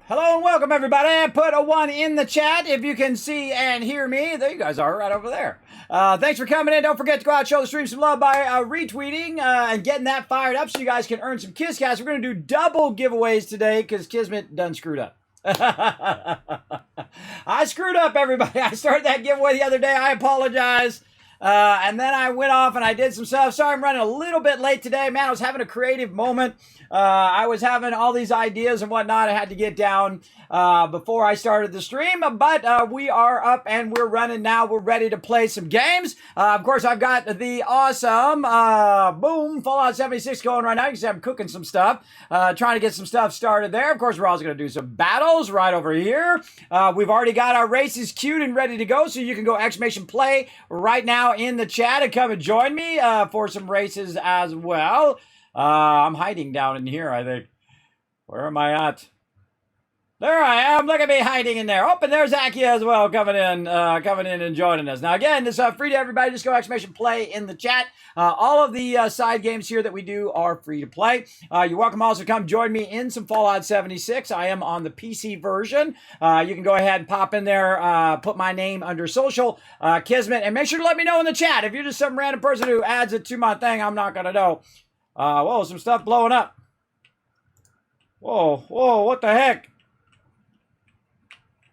Hello and welcome, everybody. Put a 1 in the chat if you can see and hear me. There you guys are, right over there. Thanks for coming in. Don't forget to go out and show the stream some love by retweeting and getting that fired up so you guys can earn some KizCats. We're going to do double giveaways today because Kismet done screwed up. I screwed up, everybody. I started that giveaway the other day. I apologize. And then I went off and I did some stuff. Sorry, I'm running a little bit late today. Man, I was having a creative moment. I was having all these ideas and whatnot I had to get down before I started the stream. But we are up and we're running now. We're ready to play some games. Of course, I've got the awesome boom Fallout 76 going right now. You can see I'm cooking some stuff, trying to get some stuff started there. Of course, we're also going to do some battles right over here. We've already got our races queued and ready to go, so you can go exclamation play right now in the chat and come and join me for some races as well. I'm hiding down in here, I think. Where am I at? There I am. Look at me hiding in there. Oh, and there's Aki as well coming in and joining us. Now, again, this is free to everybody. Just go exclamation play in the chat. All of the side games here that we do are free to play. You're welcome also to come join me in some Fallout 76. I am on the PC version. You can go ahead and pop in there, put my name under social, Kismet, and make sure to let me know in the chat. If you're just some random person who adds it to my thing, I'm not going to know. Whoa, some stuff blowing up. Whoa, what the heck?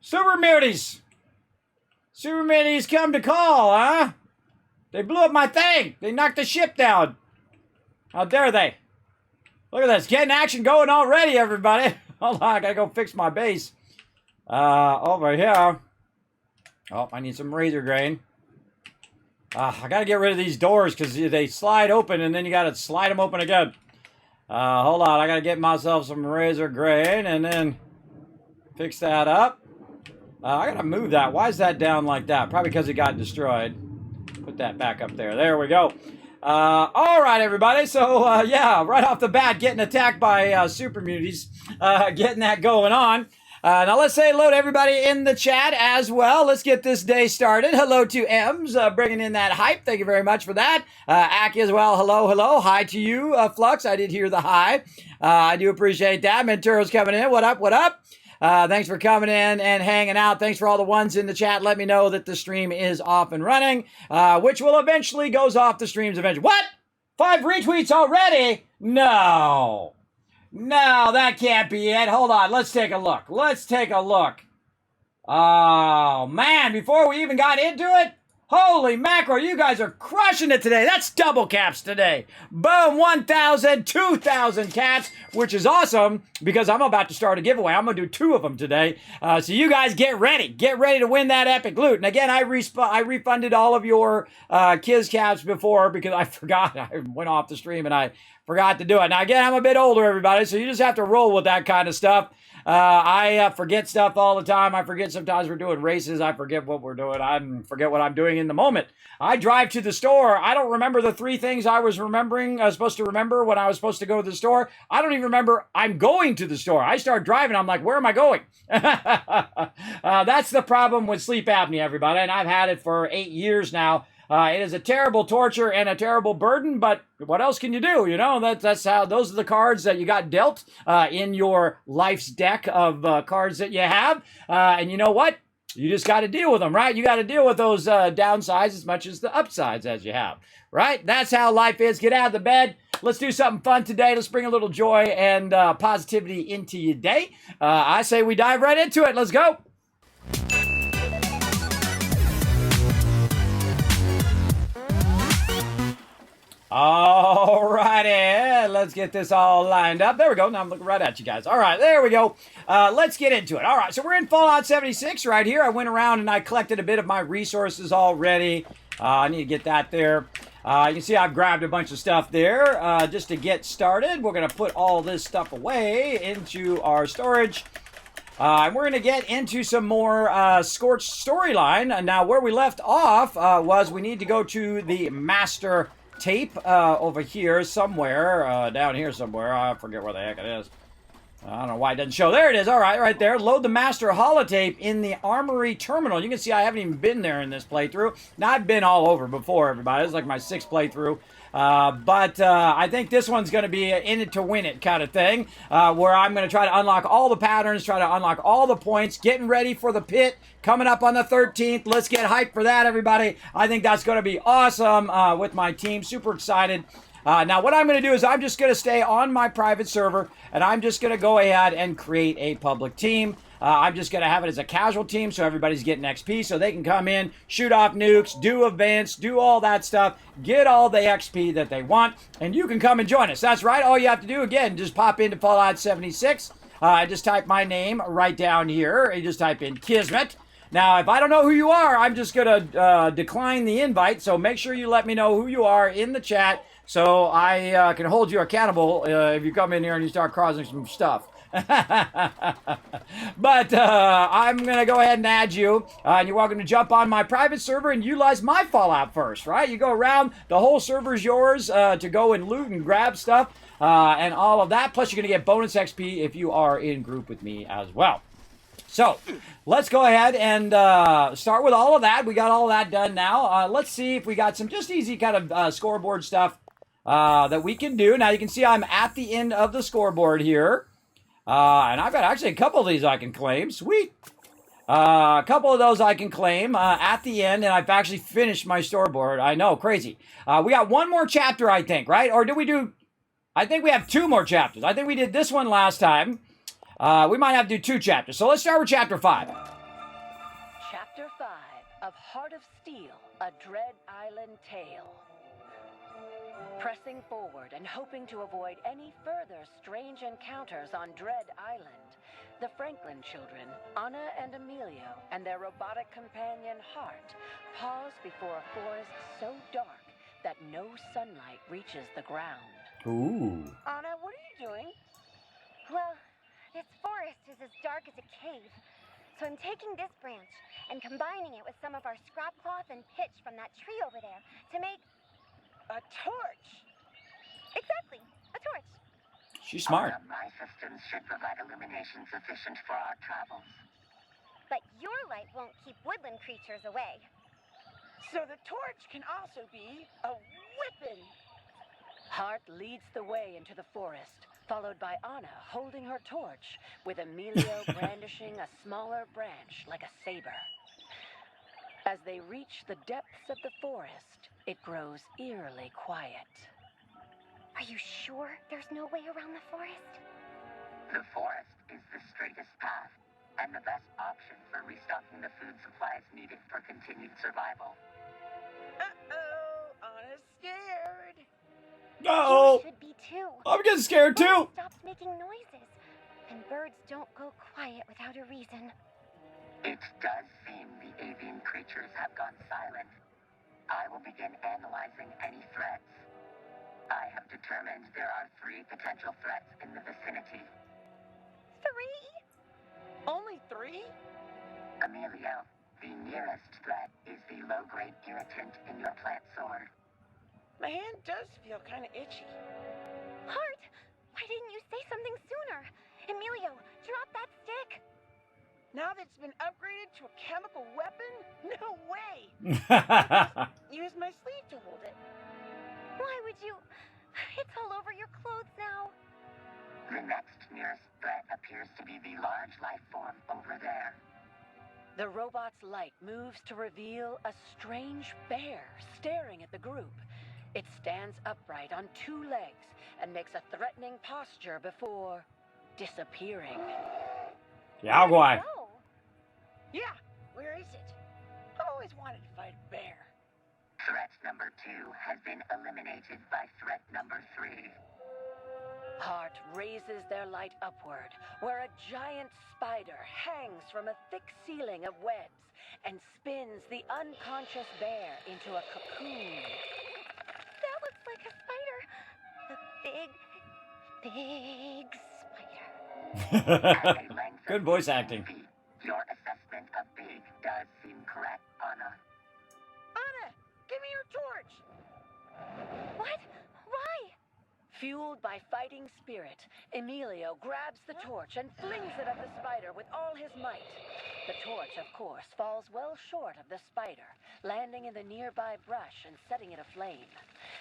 Super Muties! Super Muties come to call, huh? They blew up my thing! They knocked the ship down! How dare they? Look at this, getting action going already, everybody! Hold on, I gotta go fix my base. Over here. Oh, I need some razor grain. I gotta get rid of these doors because they slide open and then you gotta slide them open again. Hold on, I gotta get myself some razor grain and then fix that up. I gotta move that. Why is that down like that? Probably because it got destroyed. Put that back up there. There we go. All right, everybody. So, yeah, right off the bat, getting attacked by super muties. Getting that going on. Now, let's say hello to everybody in the chat as well. Let's get this day started. Hello to Ems, bringing in that hype. Thank you very much for that. Aki as well. Hello. Hi to you, Flux. I did hear the hi. I do appreciate that. Menturo's coming in. What up? Thanks for coming in and hanging out. Thanks for all the ones in the chat. Let me know that the stream is off and running, which will eventually goes off the streams eventually. What? 5 retweets already? No, that can't be it. Hold on. Let's take a look. Oh, man. Before we even got into it, holy mackerel, you guys are crushing it today. That's double caps today. Boom, 1,000, 2,000 cats, which is awesome because I'm about to start a giveaway. I'm going to do 2 of them today. So you guys get ready. Get ready to win that epic loot. And again, I refunded all of your Kiz caps before because I forgot. I went off the stream and I forgot to do it. Now, again, I'm a bit older, everybody, so you just have to roll with that kind of stuff. I forget stuff all the time. I forget sometimes we're doing races. I forget what we're doing. I forget what I'm doing in the moment. I drive to the store. I don't remember the 3 things I was supposed to remember when I was supposed to go to the store. I don't even remember I'm going to the store. I start driving. I'm like, where am I going? That's the problem with sleep apnea, everybody. And I've had it for 8 years now. It is a terrible torture and a terrible burden, but what else can you do? You know, that's how, those are the cards that you got dealt in your life's deck of cards that you have. And you know what? You just got to deal with them, right? You got to deal with those downsides as much as the upsides as you have, right? That's how life is. Get out of the bed. Let's do something fun today. Let's bring a little joy and positivity into your day. I say we dive right into it. Let's go. All righty, let's get this all lined up. There we go. Now I'm looking right at you guys. All right, there we go. Let's get into it. All right, so we're in Fallout 76 right here. I went around and I collected a bit of my resources already. I need to get that there. You can see I've grabbed a bunch of stuff there just to get started. We're going to put all this stuff away into our storage. And we're going to get into some more Scorched storyline. Now, where we left off was we need to go to the master tape over here somewhere, down here somewhere. I forget where the heck it is. I don't know why it doesn't show. There it is. All right, right there. Load the master holotape in the armory terminal. You can see I haven't even been there in this playthrough. Now, I've been all over before, everybody. This is like my 6th playthrough. But I think this one's going to be in it to win it kind of thing, where I'm going to try to unlock all the patterns, try to unlock all the points, getting ready for the pit coming up on the 13th. Let's get hyped for that, everybody. I think that's going to be awesome with my team. Super excited. Now, what I'm going to do is I'm just going to stay on my private server, and I'm just going to go ahead and create a public team. I'm just going to have it as a casual team so everybody's getting XP so they can come in, shoot off nukes, do events, do all that stuff, get all the XP that they want, and you can come and join us. That's right. All you have to do, again, just pop into Fallout 76. Just type my name right down here. You just type in Kismet. Now, if I don't know who you are, I'm just going to decline the invite, so make sure you let me know who you are in the chat so I can hold you accountable if you come in here and you start causing some stuff. But I'm going to go ahead and add you, and you're welcome to jump on my private server and utilize my Fallout first, right? You go around, the whole server's yours to go and loot and grab stuff and all of that. Plus, you're going to get bonus XP if you are in group with me as well. So, let's go ahead and start with all of that. We got all of that done now. Let's see if we got some just easy kind of scoreboard stuff that we can do. Now, you can see I'm at the end of the scoreboard here. And I've got actually a couple of these I can claim. Sweet. A couple of those I can claim at the end, and I've actually finished my scoreboard. I know, crazy. We got one more chapter, I think, right? Or did we do... I think we have 2 more chapters. I think we did this one last time. We might have to do 2 chapters. So let's start with Chapter 5. Chapter 5 of Heart of Steel, A Dread Island Tale. Pressing forward and hoping to avoid any further strange encounters on Dread Island, the Franklin children, Anna and Emilio, and their robotic companion, Hart, pause before a forest so dark that no sunlight reaches the ground. Ooh. Anna, what are you doing? Well, this forest is as dark as a cave, so I'm taking this branch and combining it with some of our scrap cloth and pitch from that tree over there to make... A torch! Exactly, a torch. She's smart. My systems should provide illumination sufficient for our travels. But your light won't keep woodland creatures away. So the torch can also be a weapon! Hart leads the way into the forest, followed by Anna holding her torch, with Emilio brandishing a smaller branch like a saber. As they reach the depths of the forest, it grows eerily quiet. Are you sure there's no way around the forest? The forest is the straightest path, and the best option for restocking the food supplies needed for continued survival. Uh-oh, Anna's scared. Uh-oh. You should be too. I'm getting scared too. Birds stopped making noises, and birds don't go quiet without a reason. It does seem the avian creatures have gone silent. I will begin analyzing any threats. I have determined there are 3 potential threats in the vicinity. 3? Only 3? Emilio, the nearest threat is the low-grade irritant in your plant sword. My hand does feel kind of itchy. Hart, why didn't you say something sooner? Emilio, drop that stick. Now that it's been upgraded to a chemical weapon? No way! Use my sleeve to hold it. Why would you? It's all over your clothes now. The next nearest threat appears to be the large life form over there. The robot's light moves to reveal a strange bear staring at the group. It stands upright on 2 legs and makes a threatening posture before disappearing. Yeah, I'll go on. Oh, Yeah, where is it? I've always wanted to fight a bear. Threat number 2 has been eliminated by threat number 3. Hart raises their light upward, where a giant spider hangs from a thick ceiling of webs and spins the unconscious bear into a cocoon. that looks like a spider. A big spider. Good voice acting. Your assessment of big does seem correct, Anna. Anna, give me your torch! What? Why? Fueled by fighting spirit, Emilio grabs the torch and flings it at the spider with all his might. The torch, of course, falls well short of the spider, landing in the nearby brush and setting it aflame.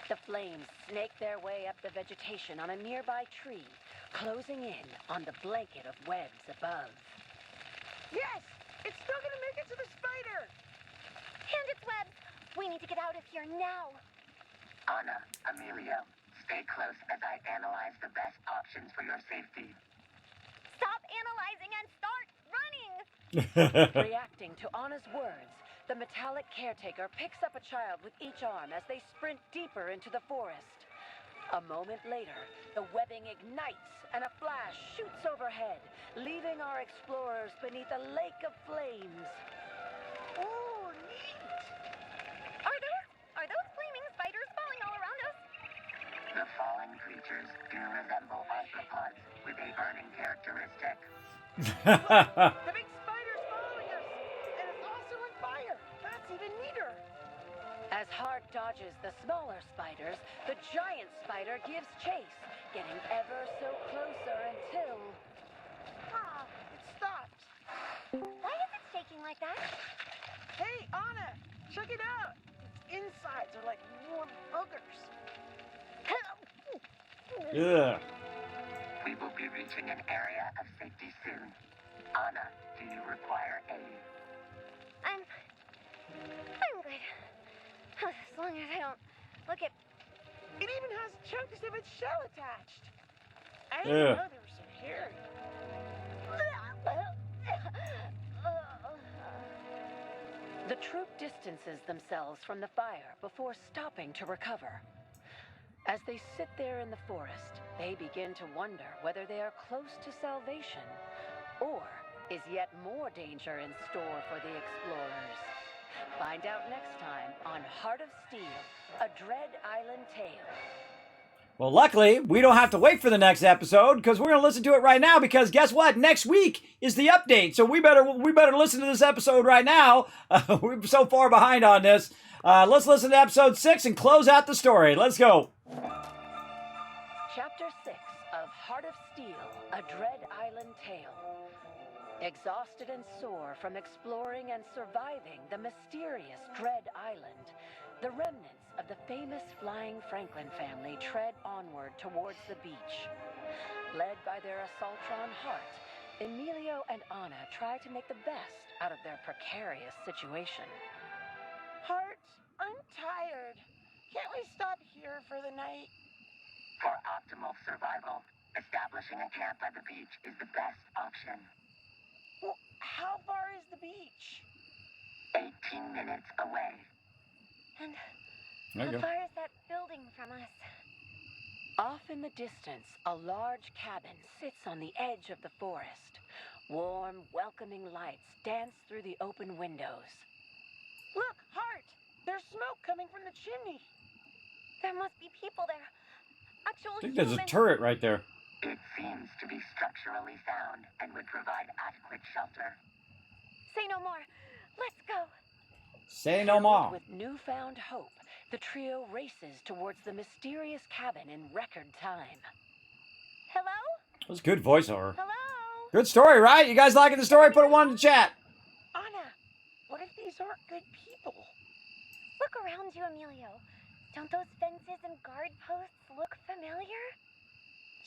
The flames snake their way up the vegetation on a nearby tree, closing in on the blanket of webs above. Yes! It's still gonna make it to the spider! And its webs! We need to get out of here now! Anna, Emilio, stay close as I analyze the best options for your safety. Stop analyzing and start running! Reacting to Anna's words, the metallic caretaker picks up a child with each arm as they sprint deeper into the forest. A moment later, the webbing ignites and a flash shoots overhead, leaving our explorers beneath a lake of flames. Oh, neat! Are those flaming spiders falling all around us? The fallen creatures do resemble arthropods with a burning characteristic. The big spider's following us! And it's also on fire! That's even neater! As Hart dodges the smaller spiders, the giant spider gives chase, getting ever so closer until... Ah, it stopped! Why is it shaking like that? Hey, Anna! Check it out! Its insides are like warm boogers. Yeah. We will be reaching an area of safety soon. Anna, do you require aid? I'm good. As long as I don't look at... It even has chunks of its shell attached. I Yeah. didn't know there was some here. The troop distances themselves from the fire before stopping to recover. As they sit there in the forest, they begin to wonder whether they are close to salvation, or is yet more danger in store for the explorers. Find out next time on Heart of Steel, a Dread Island Tale. Well, luckily, we don't have to wait for the next episode because we're going to listen to it right now because guess what? Next week is the update. So we better listen to this episode right now. We're so far behind on this. Let's listen to episode 6 and close out the story. Let's go. Chapter 6 of Heart of Steel, a Dread Island Tale. Exhausted and sore from exploring and surviving the mysterious Dread Island, the remnants of the famous Flying Franklin family tread onward towards the beach. Led by their assaultron Hart, Emilio and Anna try to make the best out of their precarious situation. Hart, I'm tired. Can't we stop here for the night? For optimal survival, establishing a camp at the beach is the best option. Well, how far is the beach? 18 minutes away. And There you how go. far is that building from us? Off in the distance, a large cabin sits on the edge of the forest. Warm, welcoming lights dance through the open windows. Look, Hart! There's smoke coming from the chimney. There must be people there. Actual I think there's a humans. turret right there. It seems to be structurally sound and would provide adequate shelter. Say no more. Let's go. Say no more. With newfound hope, the trio races towards the mysterious cabin in record time. Hello? That was good voiceover. Hello? Good story, right? You guys liking the story? Put a 1 in the chat. Anna, what if these aren't good people? Look around you, Emilio. Don't those fences and guard posts look familiar?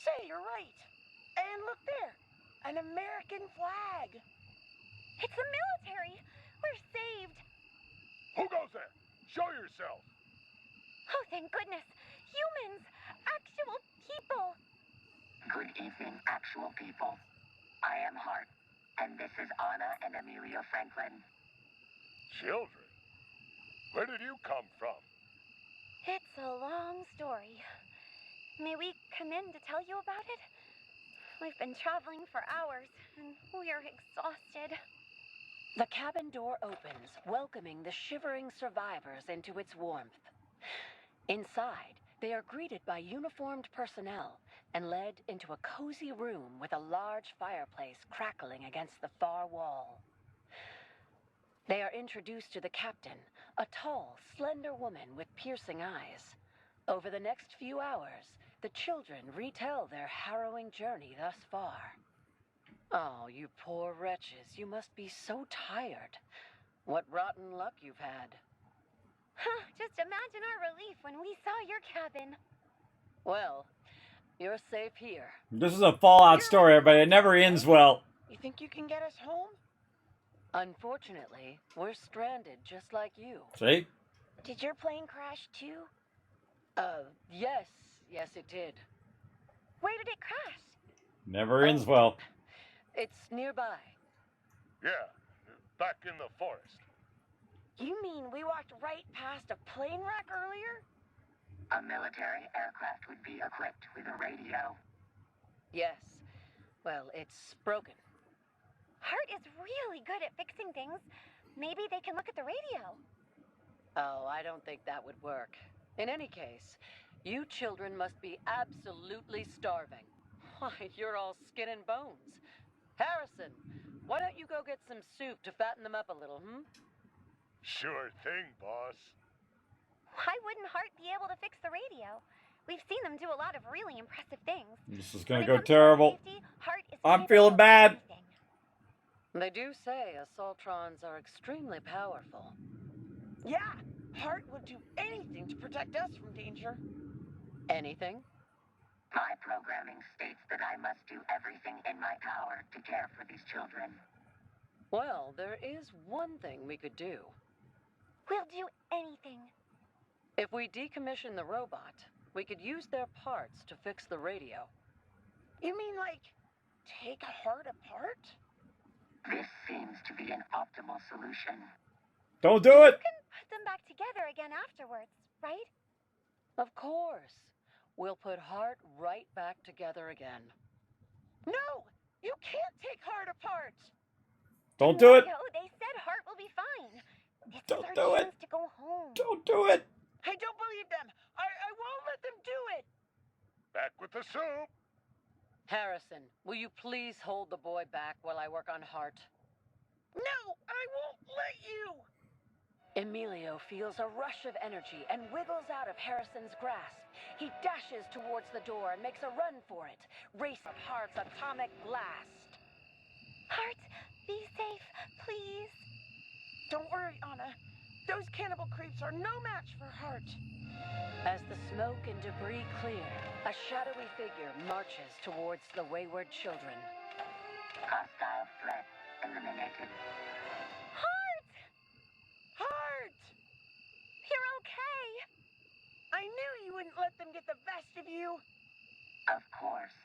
Say, you're right. And look there, an American flag. It's the military. We're saved. Who goes there? Show yourself. Oh, thank goodness. Humans. Actual people. Good evening, actual people. I am Hart, and this is Anna and Emilio Franklin. Children? Where did you come from? It's a long story. May we come in to tell you about it? We've been traveling for hours, and we're exhausted. The cabin door opens, welcoming the shivering survivors into its warmth. Inside, they are greeted by uniformed personnel and led into a cozy room with a large fireplace crackling against the far wall. They are introduced to the captain, a tall, slender woman with piercing eyes. Over the next few hours, the children retell their harrowing journey thus far. Oh, you poor wretches, you must be so tired. What rotten luck you've had. Huh, just imagine our relief when we saw your cabin. Well, you're safe here. This is a Fallout story, but it never ends well. You think you can get us home? Unfortunately, we're stranded just like you. See? Did your plane crash too? Yes, it did. Where did it crash? Never ends well. It's nearby. Yeah, back in the forest. You mean we walked right past a plane wreck earlier? A military aircraft would be equipped with a radio. Yes. Well, it's broken. Hart is really good at fixing things. Maybe they can look at the radio. Oh, I don't think that would work. In any case, you children must be absolutely starving. Why, you're all skin and bones. Harrison, why don't you go get some soup to fatten them up a little, Sure thing, boss. Why wouldn't Hart be able to fix the radio? We've seen them do a lot of really impressive things. This is going to When go it comes to our terrible. safety, Hart is I'm capable feeling of bad. anything. They do say assaultrons are extremely powerful. Yeah, Hart would do anything to protect us from danger. Anything? My programming states that I must do everything in my power to care for these children. Well, there is one thing we could do. We'll do anything. If we decommission the robot, we could use their parts to fix the radio. You mean like take Hart apart? This seems to be an optimal solution. Don't do it. You can put them back together again afterwards, right? Of course. We'll put Hart right back together again. No! You can't take Hart apart! Don't do it. No, they said Hart will be fine. This Don't is do our it. chance to go home. Don't do it. I don't believe them! I won't let them do it! Back with the soup. Harrison, will you please hold the boy back while I work on Hart? No! I won't let you! Emilio feels a rush of energy and wiggles out of Harrison's grasp. He dashes towards the door and makes a run for it, racing up Hart's atomic blast. Hart, be safe, please. Don't worry, Anna. Those cannibal creeps are no match for Hart. As the smoke and debris clear, a shadowy figure marches towards the wayward children. Hostile threat eliminated. Hart! Hart! You're okay. I knew you wouldn't let them get the best of you. Of course,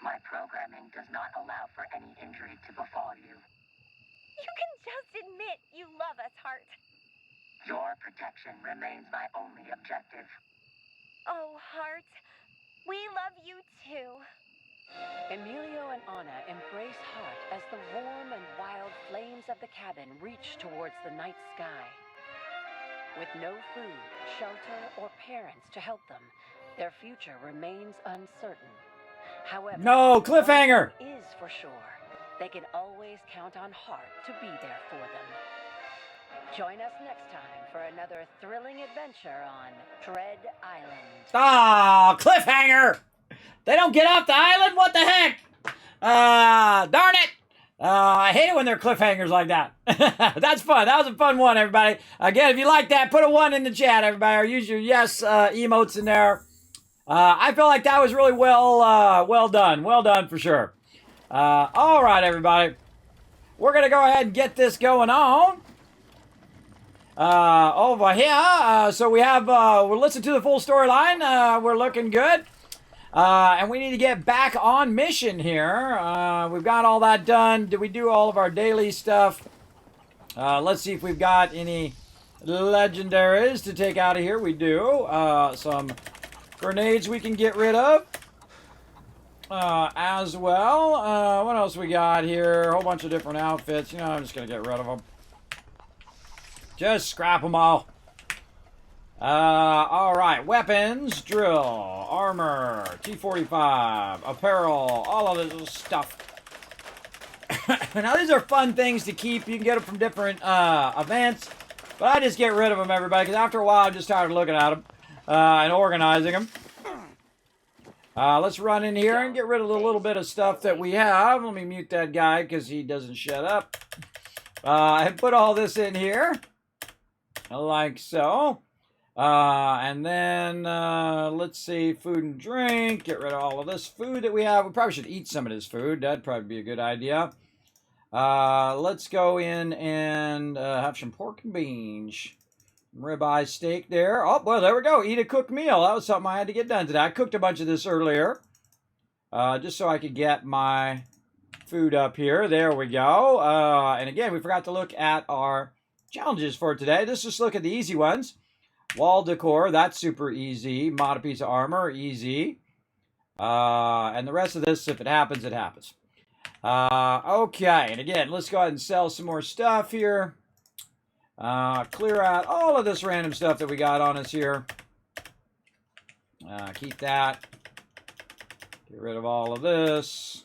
my programming does not allow for any injury to befall you. You can just admit you love us, Hart. Your protection remains my only objective. Oh, Hart, we love you too. Emilio and Anna embrace Hart as the warm and wild flames of the cabin reach towards the night sky. With no food, shelter, or parents to help them, their future remains uncertain. However, No, cliffhanger. one thing is for sure, they can always count on Hart to be there for them. Join us next time for another thrilling adventure on Dread Island. Ah, cliffhanger. They don't get off the island? What the heck? Darn it. I hate it when they're cliffhangers like that. That's fun. That was a fun one, everybody. Again, if you like that, put a 1 in the chat, everybody, or use your yes emotes in there. I feel like that was really well done. Well done for sure. All right, everybody. We're going to go ahead and get this going on. Over here. So we have, we'll listen to the full storyline. We're looking good. And we need to get back on mission here. We've got all that done. Did we do all of our daily stuff? Let's see if we've got any legendaries to take out of here. We do. Some grenades we can get rid of. As well. What else we got here? A whole bunch of different outfits. You know, I'm just going to get rid of them. Just scrap them all. All right. Weapons, drill, armor, T45, apparel, all of this stuff. Now, these are fun things to keep. You can get them from different events. But I just get rid of them, everybody, because after a while, I'm just tired of looking at them and organizing them. Let's run in here and get rid of the little bit of stuff that we have. Let me mute that guy because he doesn't shut up. And put all this in here, like so. And then, let's see, food and drink. Get rid of all of this food that we have. We probably should eat some of this food. That'd probably be a good idea. Let's go in and have some pork and beans. Ribeye steak there. Oh, well, there we go. Eat a cooked meal. That was something I had to get done today. I cooked a bunch of this earlier, just so I could get my food up here. There we go. And again, we forgot to look at our challenges for today. Let's just look at the easy ones. Wall decor, that's super easy. Mod a piece of armor, easy. And the rest of this, if it happens, it happens. Okay, and again, let's go ahead and sell some more stuff here. Clear out all of this random stuff that we got on us here. Keep that. Get rid of all of this.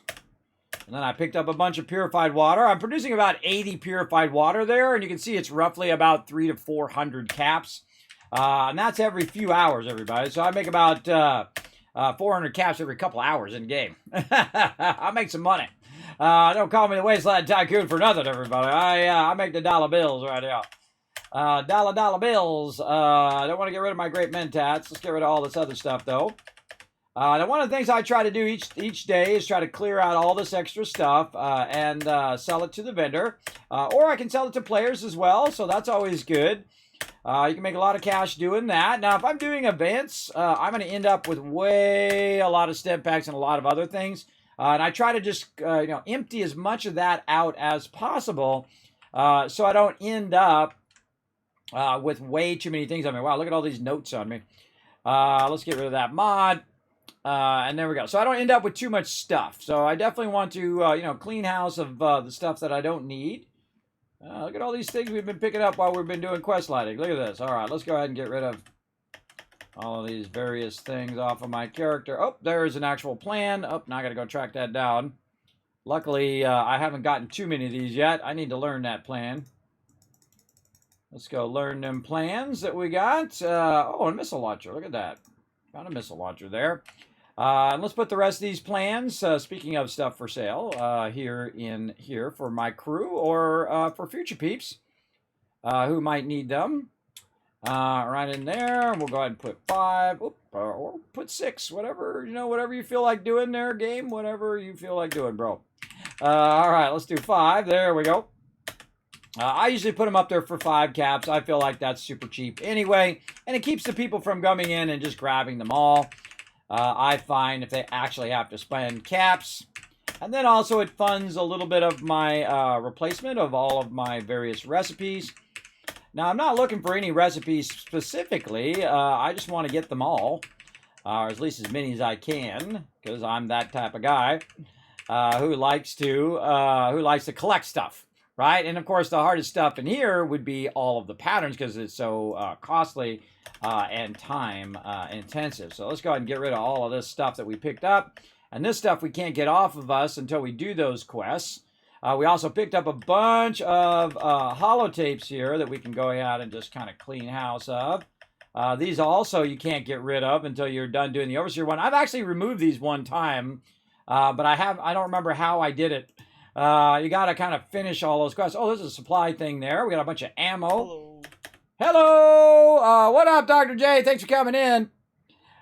And then I picked up a bunch of purified water. I'm producing about 80 purified water there, and you can see it's roughly about 300 to 400 caps. And that's every few hours, everybody. So I make about 400 caps every couple hours in game. I make some money. Don't call me the Wasteland Tycoon for nothing, everybody. I make the dollar bills right now. Dollar bills. I don't want to get rid of my great mentats. Let's get rid of all this other stuff, though. Now, one of the things I try to do each day is try to clear out all this extra stuff and sell it to the vendor. Or I can sell it to players as well, so that's always good. You can make a lot of cash doing that. Now, if I'm doing events, I'm going to end up with a lot of stim packs and a lot of other things. And I try to just, empty as much of that out as possible so I don't end up with way too many things on me. Wow, look at all these notes on me. Let's get rid of that mod. And there we go. So I don't end up with too much stuff. So I definitely want to, clean house of the stuff that I don't need. Look at all these things we've been picking up while we've been doing quest lighting. Look at this. All right, let's go ahead and get rid of all of these various things off of my character. Oh, there's an actual plan. Oh, now I got to go track that down. Luckily, I haven't gotten too many of these yet. I need to learn that plan. Let's go learn them plans that we got. Oh, a missile launcher. Look at that. Found a missile launcher there. And let's put the rest of these plans, speaking of stuff for sale, here for my crew or for future peeps who might need them. Right in there. We'll go ahead and put 5 or put 6, whatever you feel like doing there, game, whatever you feel like doing, bro. All right, let's do 5. There we go. I usually put them up there for 5 caps. I feel like that's super cheap anyway, and it keeps the people from coming in and just grabbing them all. I find if they actually have to spend caps. And then also it funds a little bit of my replacement of all of my various recipes. Now, I'm not looking for any recipes specifically. I just want to get them all, or at least as many as I can, because I'm that type of guy who likes to collect stuff, right? And of course, the hardest stuff in here would be all of the patterns because it's so costly and time intensive. So let's go ahead and get rid of all of this stuff that we picked up. And this stuff we can't get off of us until we do those quests. We also picked up a bunch of holotapes here that we can go ahead and just kind of clean house of. These also you can't get rid of until you're done doing the Overseer one. I've actually removed these one time, but I don't remember how I did it. You got to kind of finish all those quests. Oh, there's a supply thing there. We got a bunch of ammo. Hello. What up, Dr. J? Thanks for coming in.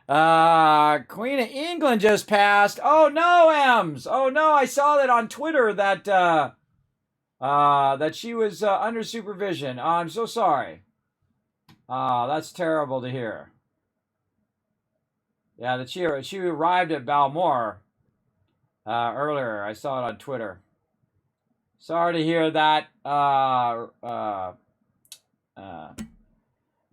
Queen of England just passed. Oh no, Ems. Oh no, I saw that on Twitter that that she was under supervision. I'm so sorry. That's terrible to hear. Yeah, that she arrived at Balmore earlier. I saw it on Twitter. Sorry to hear that.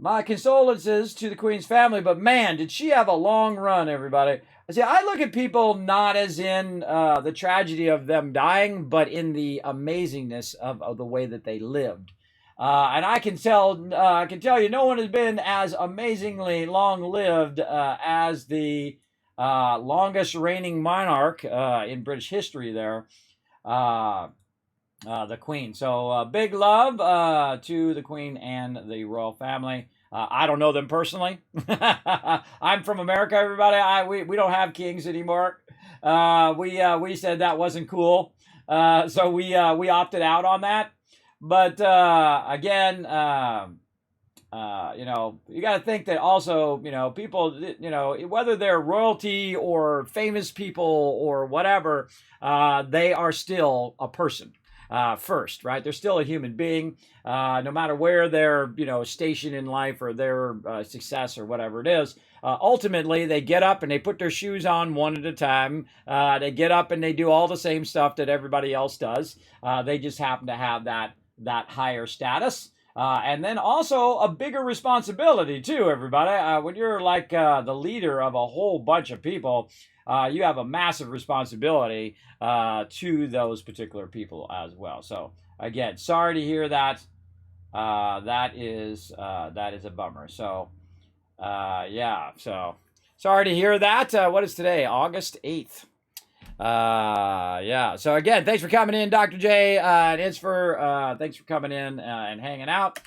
My condolences to the Queen's family, but man, did she have a long run, everybody. See, I look at people not as in the tragedy of them dying, but in the amazingness of the way that they lived. And I can tell you, no one has been as amazingly long-lived as the longest reigning monarch in British history there. the Queen. So big love to the Queen and the royal family. I don't know them personally. I'm from America, everybody. We don't have kings anymore. We said that wasn't cool, so we opted out on that. But again, you know, you got to think that also, you know, people, you know, whether they're royalty or famous people or whatever, they are still a person. First, right? They're still a human being, no matter where they're, you know, stationed in life or their success or whatever it is. Ultimately, they get up and they put their shoes on one at a time. They get up and they do all the same stuff that everybody else does. They just happen to have that higher status. And then also a bigger responsibility too, everybody. When you're like the leader of a whole bunch of people, you have a massive responsibility to those particular people as well. So again, sorry to hear that. That is a bummer. So yeah, so sorry to hear that. What is today? August 8th. Yeah. So again, thanks for coming in, Dr. J. And it's for thanks for coming in and hanging out.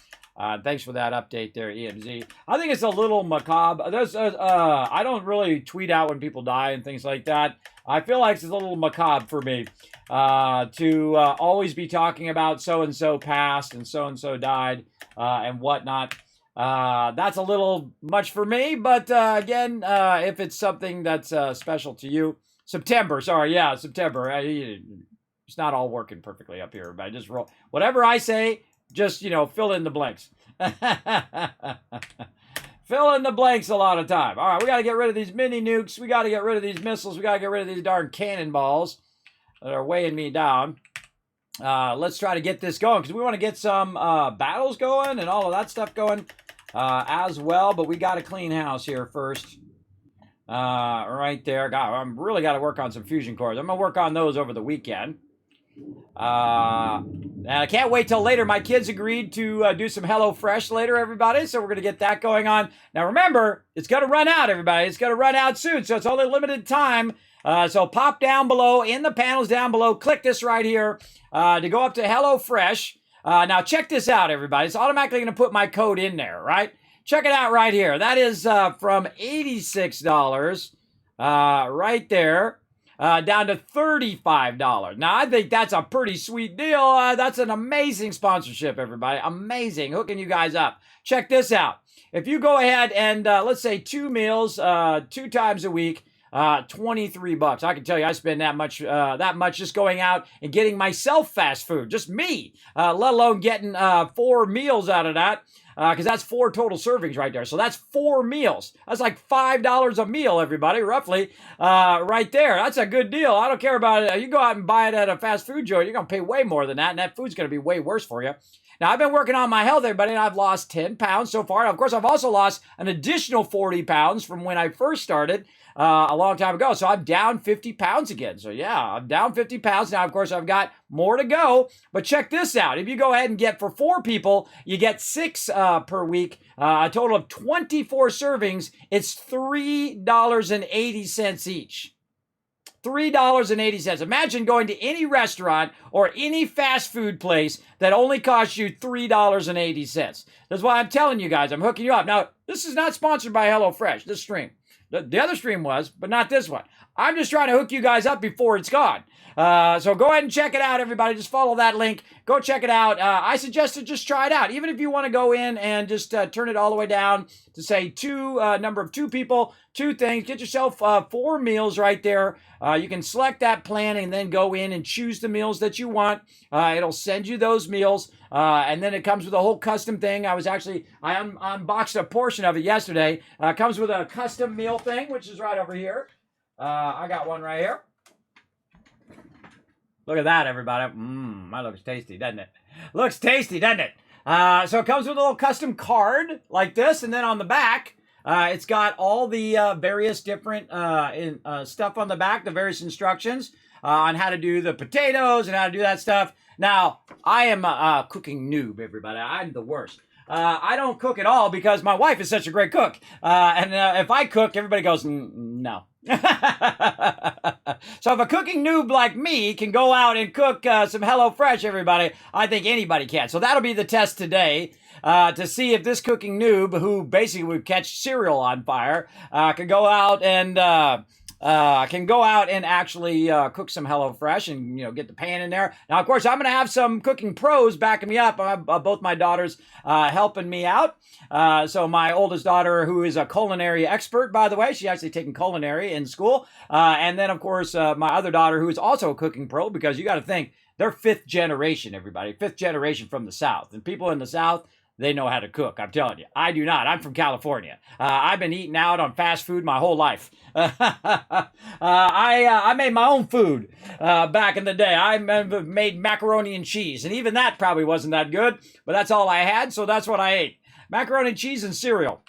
Thanks for that update there, EMZ. I think it's a little macabre. There's I don't really tweet out when people die and things like that. I feel like it's a little macabre for me to always be talking about so-and-so passed and so-and-so died and whatnot. That's a little much for me, but again, if it's something that's special to you, September. It's not all working perfectly up here, but I just roll whatever I say. Just, you know, fill in the blanks. Fill in the blanks a lot of time. All right, we got to get rid of these mini nukes. We got to get rid of these missiles. We got to get rid of these darn cannonballs that are weighing me down. Let's try to get this going because we want to get some battles going and all of that stuff going as well. But we got to clean house here first. Right there. God, I'm really got to work on some fusion cores. I'm going to work on those over the weekend. And I can't wait till later. My kids agreed to do some HelloFresh later, everybody. So we're going to get that going on. Now, remember, it's going to run out, everybody. It's going to run out soon. So it's only limited time. So pop down below in the panels down below. Click this right here to go up to HelloFresh. Now, check this out, everybody. It's automatically going to put my code in there, right? Check it out right here. That is from $86 right there. Down to $35. Now, I think that's a pretty sweet deal. That's an amazing sponsorship, everybody. Amazing. Hooking you guys up. Check this out. If you go ahead and, let's say, 2 meals 2 times a week, $23. I can tell you I spend that much just going out and getting myself fast food. Just me, let alone getting 4 meals out of that. Because that's 4 total servings right there. So that's 4 meals. That's like $5 a meal, everybody, roughly, right there. That's a good deal. I don't care about it. You go out and buy it at a fast food joint, you're going to pay way more than that, and that food's going to be way worse for you. Now, I've been working on my health, everybody, and I've lost 10 pounds so far. Of course, I've also lost an additional 40 pounds from when I first started a long time ago. So I'm down 50 pounds again. So yeah, I'm down 50 pounds. Now, of course, I've got more to go. But check this out. If you go ahead and get for 4 people, you get 6 per week, a total of 24 servings. It's $3.80 each. $3.80. Imagine going to any restaurant or any fast food place that only costs you $3.80. That's why I'm telling you guys, I'm hooking you up. Now, this is not sponsored by HelloFresh, this stream. The other stream was, but not this one. I'm just trying to hook you guys up before it's gone. So go ahead and check it out, everybody. Just follow that link. Go check it out. I suggest to just try it out. Even if you want to go in and just turn it all the way down to say number of 2 people, 2 things. Get yourself 4 meals right there. You can select that plan and then go in and choose the meals that you want. It'll send you those meals. And then it comes with a whole custom thing. I unboxed a portion of it yesterday. It comes with a custom meal thing, which is right over here. I got one right here. Look at that, everybody. That looks tasty, doesn't it? Looks tasty, doesn't it? So it comes with a little custom card like this, and then on the back, it's got all the various different stuff on the back, the various instructions on how to do the potatoes and how to do that stuff. Now, I am a cooking noob, everybody. I'm the worst. I don't cook at all because my wife is such a great cook. And if I cook, everybody goes, no. So if a cooking noob like me can go out and cook some HelloFresh, everybody, I think anybody can. So that'll be the test today. To see if this cooking noob, who basically would catch cereal on fire, can go out and actually cook some HelloFresh and get the pan in there. Now, of course, I'm going to have some cooking pros backing me up. Both my daughters helping me out. So my oldest daughter, who is a culinary expert, by the way, she's actually taking culinary in school. And then, of course, my other daughter, who is also a cooking pro, because you got to think they're fifth generation, everybody, fifth generation from the South, and people in the South, they know how to cook. I'm telling you. I do not. I'm from California. I've been eating out on fast food my whole life. I made my own food back in the day. I made macaroni and cheese, and even that probably wasn't that good, but that's all I had, so that's what I ate. Macaroni and cheese and cereal.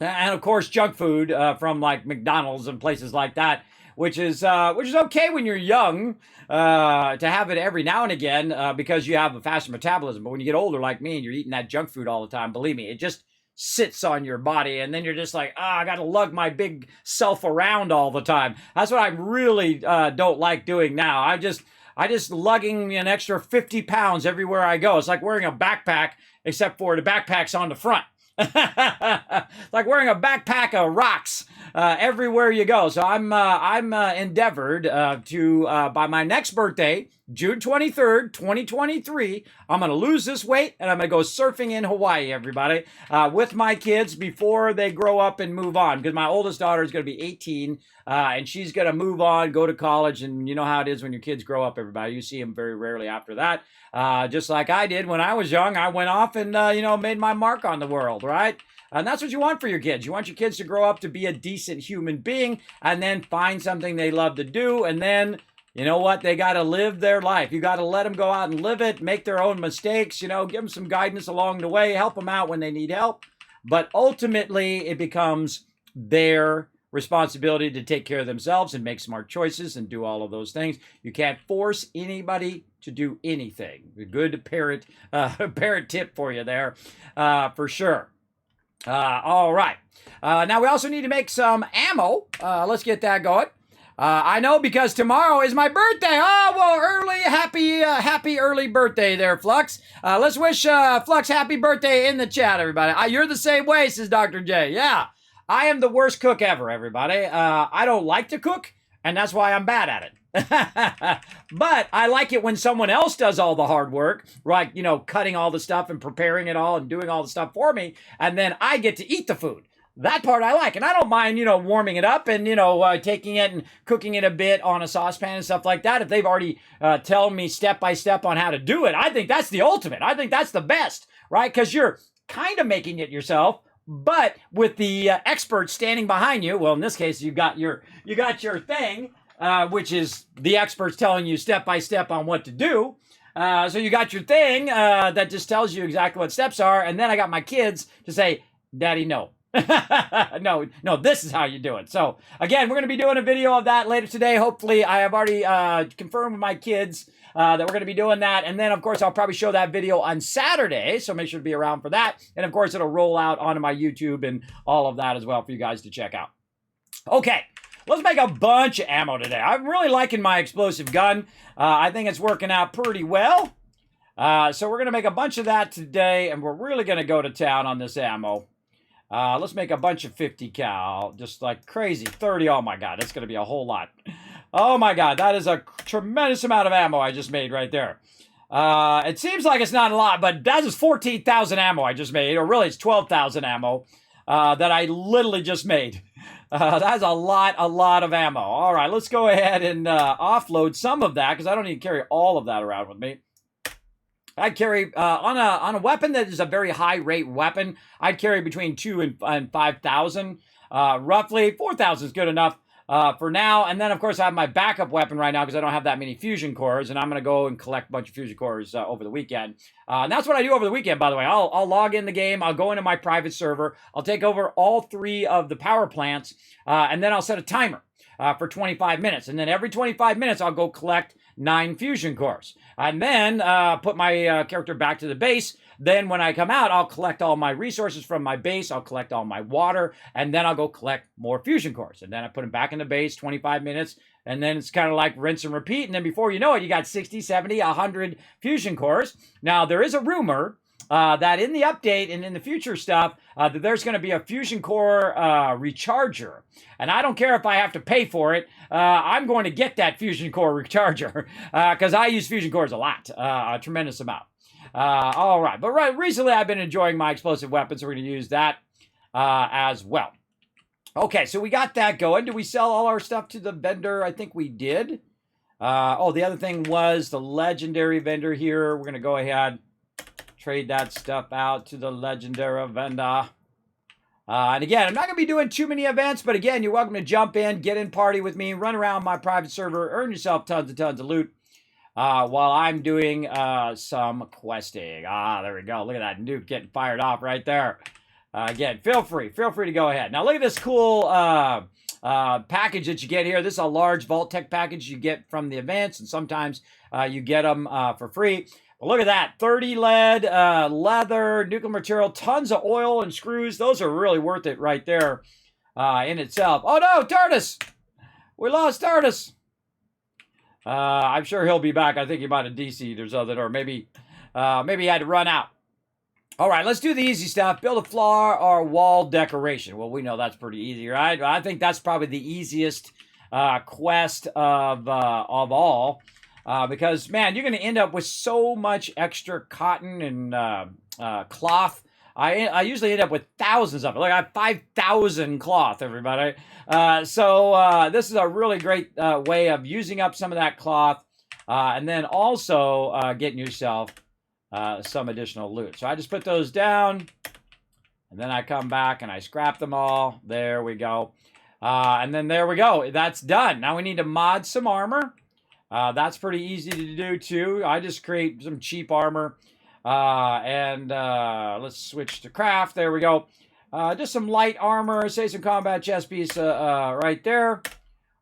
And, of course, junk food from, like, McDonald's and places like that, which is okay when you're young to have it every now and again because you have a faster metabolism. But when you get older like me and you're eating that junk food all the time, believe me, it just sits on your body, and then you're just like, I got to lug my big self around all the time. That's what I really don't like doing now. I just lugging an extra 50 pounds everywhere I go. It's like wearing a backpack, except for the backpack's on the front. Like wearing a backpack of rocks everywhere you go. So I'm endeavored to by my next birthday, June 23rd, 2023, I'm going to lose this weight and I'm going to go surfing in Hawaii, everybody, with my kids before they grow up and move on. Because my oldest daughter is going to be 18 and she's going to move on, go to college. And you know how it is when your kids grow up, everybody. You see them very rarely after that. Just like I did when I was young, I went off and, made my mark on the world, right? And that's what you want for your kids. You want your kids to grow up to be a decent human being and then find something they love to do. And then, you know what? They got to live their life. You got to let them go out and live it, make their own mistakes, give them some guidance along the way, help them out when they need help. But ultimately, it becomes their responsibility to take care of themselves and make smart choices and do all of those things. You can't force anybody to do anything. A good parent tip for you there, for sure. All right. Now we also need to make some ammo. Let's get that going. I know because tomorrow is my birthday. Oh, well, happy early birthday there, Flux. Let's wish Flux happy birthday in the chat, everybody. You're the same way, says Dr. J. Yeah. I am the worst cook ever, everybody. I don't like to cook, and that's why I'm bad at it. But I like it when someone else does all the hard work, like, cutting all the stuff and preparing it all and doing all the stuff for me, and then I get to eat the food. That part I like, and I don't mind, warming it up and, taking it and cooking it a bit on a saucepan and stuff like that. If they've already telling me step by step on how to do it, I think that's the ultimate. I think that's the best, right? Because you're kind of making it yourself. But with the expert standing behind you, well, in this case, you got your thing, which is the experts telling you step by step on what to do. So you got your thing that just tells you exactly what steps are, and then I got my kids to say, "Daddy, no." no, this is how you do it. So again, we're going to be doing a video of that later today. Hopefully, I have already confirmed with my kids that we're going to be doing that. And then, of course, I'll probably show that video on Saturday. So make sure to be around for that. And, of course, it'll roll out onto my YouTube and all of that as well for you guys to check out. Okay, let's make a bunch of ammo today. I'm really liking my explosive gun. I think it's working out pretty well. So we're going to make a bunch of that today. And we're really going to go to town on this ammo. Let's make a bunch of 50 cal, just like crazy. 30, oh my God, that's going to be a whole lot. Oh my God, that is a tremendous amount of ammo I just made right there. It seems like it's not a lot, but that is 14,000 ammo I just made, or really it's 12,000 ammo that I literally just made. That's a lot of ammo. All right, let's go ahead and offload some of that because I don't need to carry all of that around with me. I'd carry, on a weapon that is a very high rate weapon, I'd carry between 2,000 and 5,000. Roughly 4,000 is good enough for now. And then, of course, I have my backup weapon right now because I don't have that many fusion cores. And I'm going to go and collect a bunch of fusion cores over the weekend. And that's what I do over the weekend, by the way. I'll log in the game. I'll go into my private server. I'll take over all 3 of the power plants. And then I'll set a timer for 25 minutes. And then every 25 minutes, I'll go collect 9 fusion cores. And then put my character back to the base. Then when I come out, I'll collect all my resources from my base. I'll collect all my water. And then I'll go collect more fusion cores. And then I put them back in the base, 25 minutes. And then it's kind of like rinse and repeat. And then before you know it, you got 60, 70, 100 fusion cores. Now, there is a rumor that in the update and in the future stuff, that there's going to be a fusion core recharger. And I don't care if I have to pay for it. I'm going to get that fusion core recharger because I use fusion cores a lot, a tremendous amount. All right, but recently I've been enjoying my explosive weapons, so we're going to use that as well. Okay, so we got that going. Did we sell all our stuff to the vendor? I think we did. Oh, the other thing was the legendary vendor here. We're going to go ahead, trade that stuff out to the legendary vendor. And again, I'm not going to be doing too many events, but again, you're welcome to jump in, get in party with me, run around my private server, earn yourself tons and tons of loot while I'm doing some questing. There we go. Look at that nuke getting fired off right there. Again, feel free to go ahead. Now, look at this cool package that you get here. This is a large Vault Tech package you get from the events, and sometimes you get them for free. But look at that, 30 lead, leather, nuclear material, tons of oil and screws. Those are really worth it right there in itself. Oh no, Tardis! We lost Tardis. I'm sure he'll be back. I think he might have DC'd or something, or maybe he had to run out. All right, let's do the easy stuff. Build a floor or wall decoration. Well, we know that's pretty easy, right? I think that's probably the easiest quest of all. Because, man, you're going to end up with so much extra cotton and cloth. I usually end up with thousands of it. Like, I have 5,000 cloth, everybody. So this is a really great way of using up some of that cloth. And then also getting yourself some additional loot. So I just put those down. And then I come back and I scrap them all. There we go. And then there we go. That's done. Now we need to mod some armor. That's pretty easy to do too. I just create some cheap armor. And let's switch to craft. There we go. Just some light armor, say some combat chest piece right there.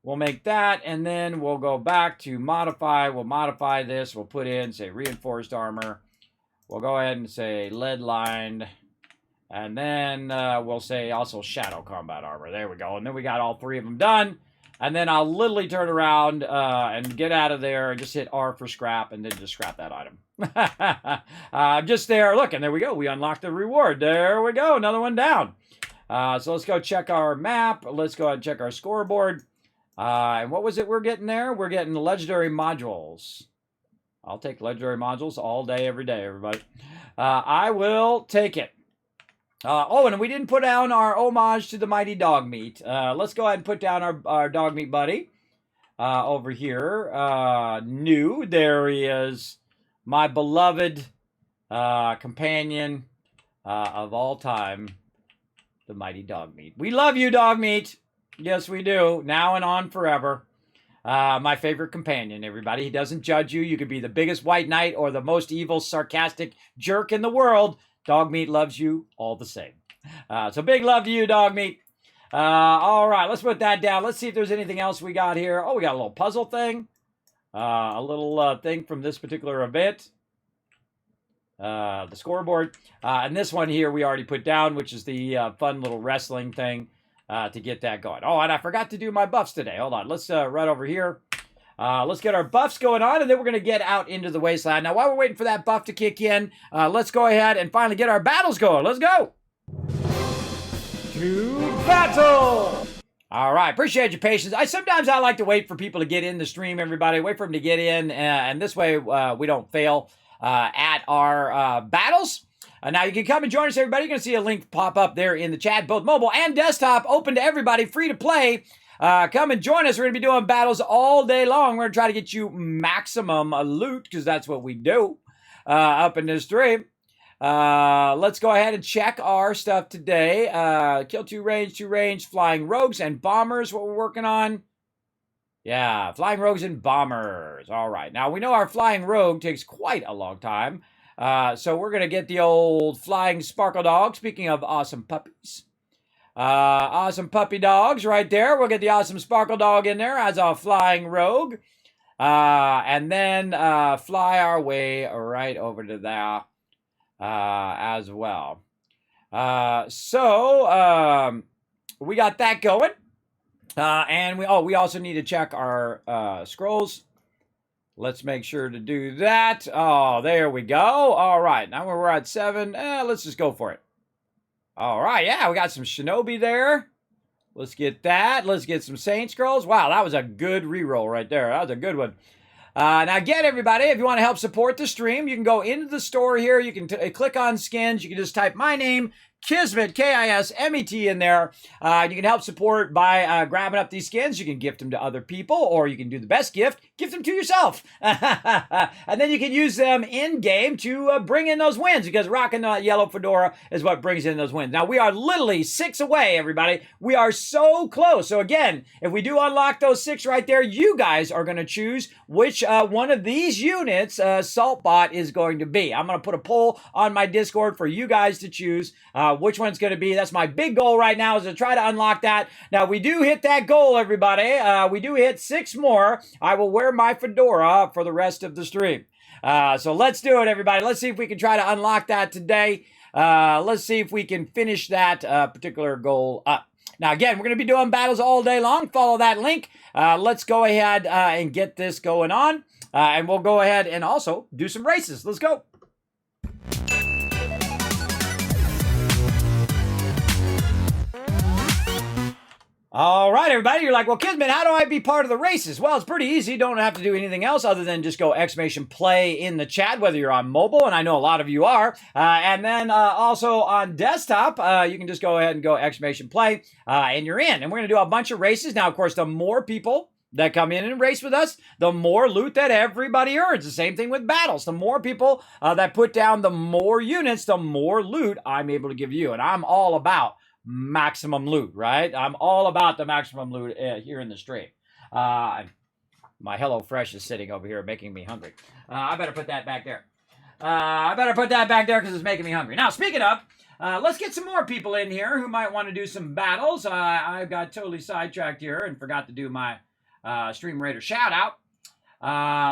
We'll make that, and then we'll go back to modify. We'll modify this. We'll put in, say, reinforced armor. We'll go ahead and say lead lined. And then we'll say also shadow combat armor. There we go. And then we got all 3 of them done. And then I'll literally turn around and get out of there and just hit R for scrap and then just scrap that item. I'm just there. Look, and there we go. We unlocked the reward. There we go. Another one down. So let's go check our map. Let's go ahead and check our scoreboard. And what was it we're getting there? We're getting legendary modules. I'll take legendary modules all day, every day, everybody. I will take it. Oh, and we didn't put down our homage to the mighty dog meat. Let's go ahead and put down our dog meat buddy over here. New. There he is. My beloved companion of all time, the mighty dog meat. We love you, dog meat. Yes, we do. Now and on forever. My favorite companion, everybody. He doesn't judge you. You could be the biggest white knight or the most evil, sarcastic jerk in the world. Dog meat loves you all the same. So big love to you, dog meat. All right, let's put that down. Let's see if there's anything else we got here. Oh, we got a little puzzle thing. A little thing from this particular event. The scoreboard. And this one here we already put down, which is the fun little wrestling thing to get that going. Oh, and I forgot to do my buffs today. Hold on. Let's right over here. Let's get our buffs going on, and then we're going to get out into the wasteland. Now, while we're waiting for that buff to kick in, let's go ahead and finally get our battles going. Let's go! To battle! All right, appreciate your patience. Sometimes I like to wait for people to get in the stream, everybody. Wait for them to get in, and this way we don't fail at our battles. Now, you can come and join us, everybody. You're going to see a link pop up there in the chat, both mobile and desktop, open to everybody, free to play. Come and join us. We're going to be doing battles all day long. We're going to try to get you maximum loot, because that's what we do up in this stream. Let's go ahead and check our stuff today. Kill 2 range, flying rogues and bombers, what we're working on. Yeah, flying rogues and bombers. All right. Now, we know our flying rogue takes quite a long time. So we're going to get the old flying sparkle dog. Speaking of awesome puppies. Awesome puppy dogs right there. We'll get the awesome sparkle dog in there as a flying rogue. And then fly our way right over to there as well. So we got that going. And we also need to check our scrolls. Let's make sure to do that. Oh, there we go. All right, now we're at 7. Let's just go for it. All right, yeah, we got some Shinobi there. Let's get that. Let's get some Saint Scrolls. Wow, that was a good reroll right there. That was a good one. Now, again, everybody, if you want to help support the stream, you can go into the store here. You can click on skins. You can just type my name, Kismet, Kismet, in there. You can help support by grabbing up these skins. You can gift them to other people, or you can do the best gift, gift them to yourself. And then you can use them in-game to bring in those wins, because rocking the yellow fedora is what brings in those wins. Now, we are literally 6 away, everybody. We are so close. So, again, if we do unlock those 6 right there, you guys are going to choose which one of these units Saltbot is going to be. I'm going to put a poll on my Discord for you guys to choose which one's going to be. That's my big goal right now, is to try to unlock that. Now, we do hit that goal, everybody. We do hit 6 more. I will wear my fedora for the rest of the stream. So let's do it, everybody. Let's see if we can try to unlock that today. Let's see if we can finish that particular goal up. Now, again, we're going to be doing battles all day long. Follow that link. Let's go ahead and get this going on. And we'll go ahead and also do some races. Let's go. All right, everybody. You're like, well, Kismet, how do I be part of the races? Well, it's pretty easy. You don't have to do anything else other than just go exclamation play in the chat, whether you're on mobile, and I know a lot of you are. And then also on desktop, you can just go ahead and go exclamation play, and you're in. And we're going to do a bunch of races. Now, of course, the more people that come in and race with us, the more loot that everybody earns. The same thing with battles. The more people that put down the more units, the more loot I'm able to give you. And I'm all about maximum loot, right? I'm all about the maximum loot here in the stream. My HelloFresh is sitting over here making me hungry. I better put that back there. Because it's making me hungry. Now, speaking of, let's get some more people in here who might want to do some battles. I got totally sidetracked here and forgot to do my Stream Raider shout out.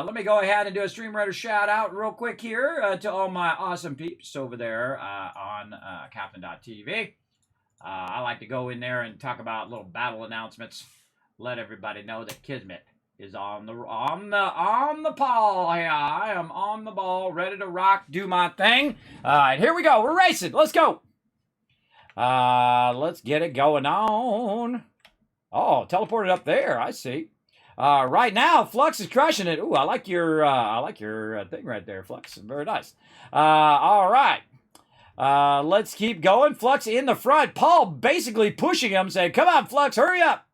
Let me go ahead and do a Stream Raider shout out real quick here to all my awesome peeps over there on Captain.tv. I like to go in there and talk about little battle announcements. Let everybody know that Kismet is on the ball. Yeah, I am on the ball, ready to rock, do my thing. And here we go. We're racing. Let's go. Let's get it going on. Oh, teleported up there. I see. Right now, Flux is crushing it. Ooh, I like your thing right there, Flux. Very nice. All right. Let's keep going. Flux in the front. Paul basically pushing him, saying, come on, Flux, hurry up.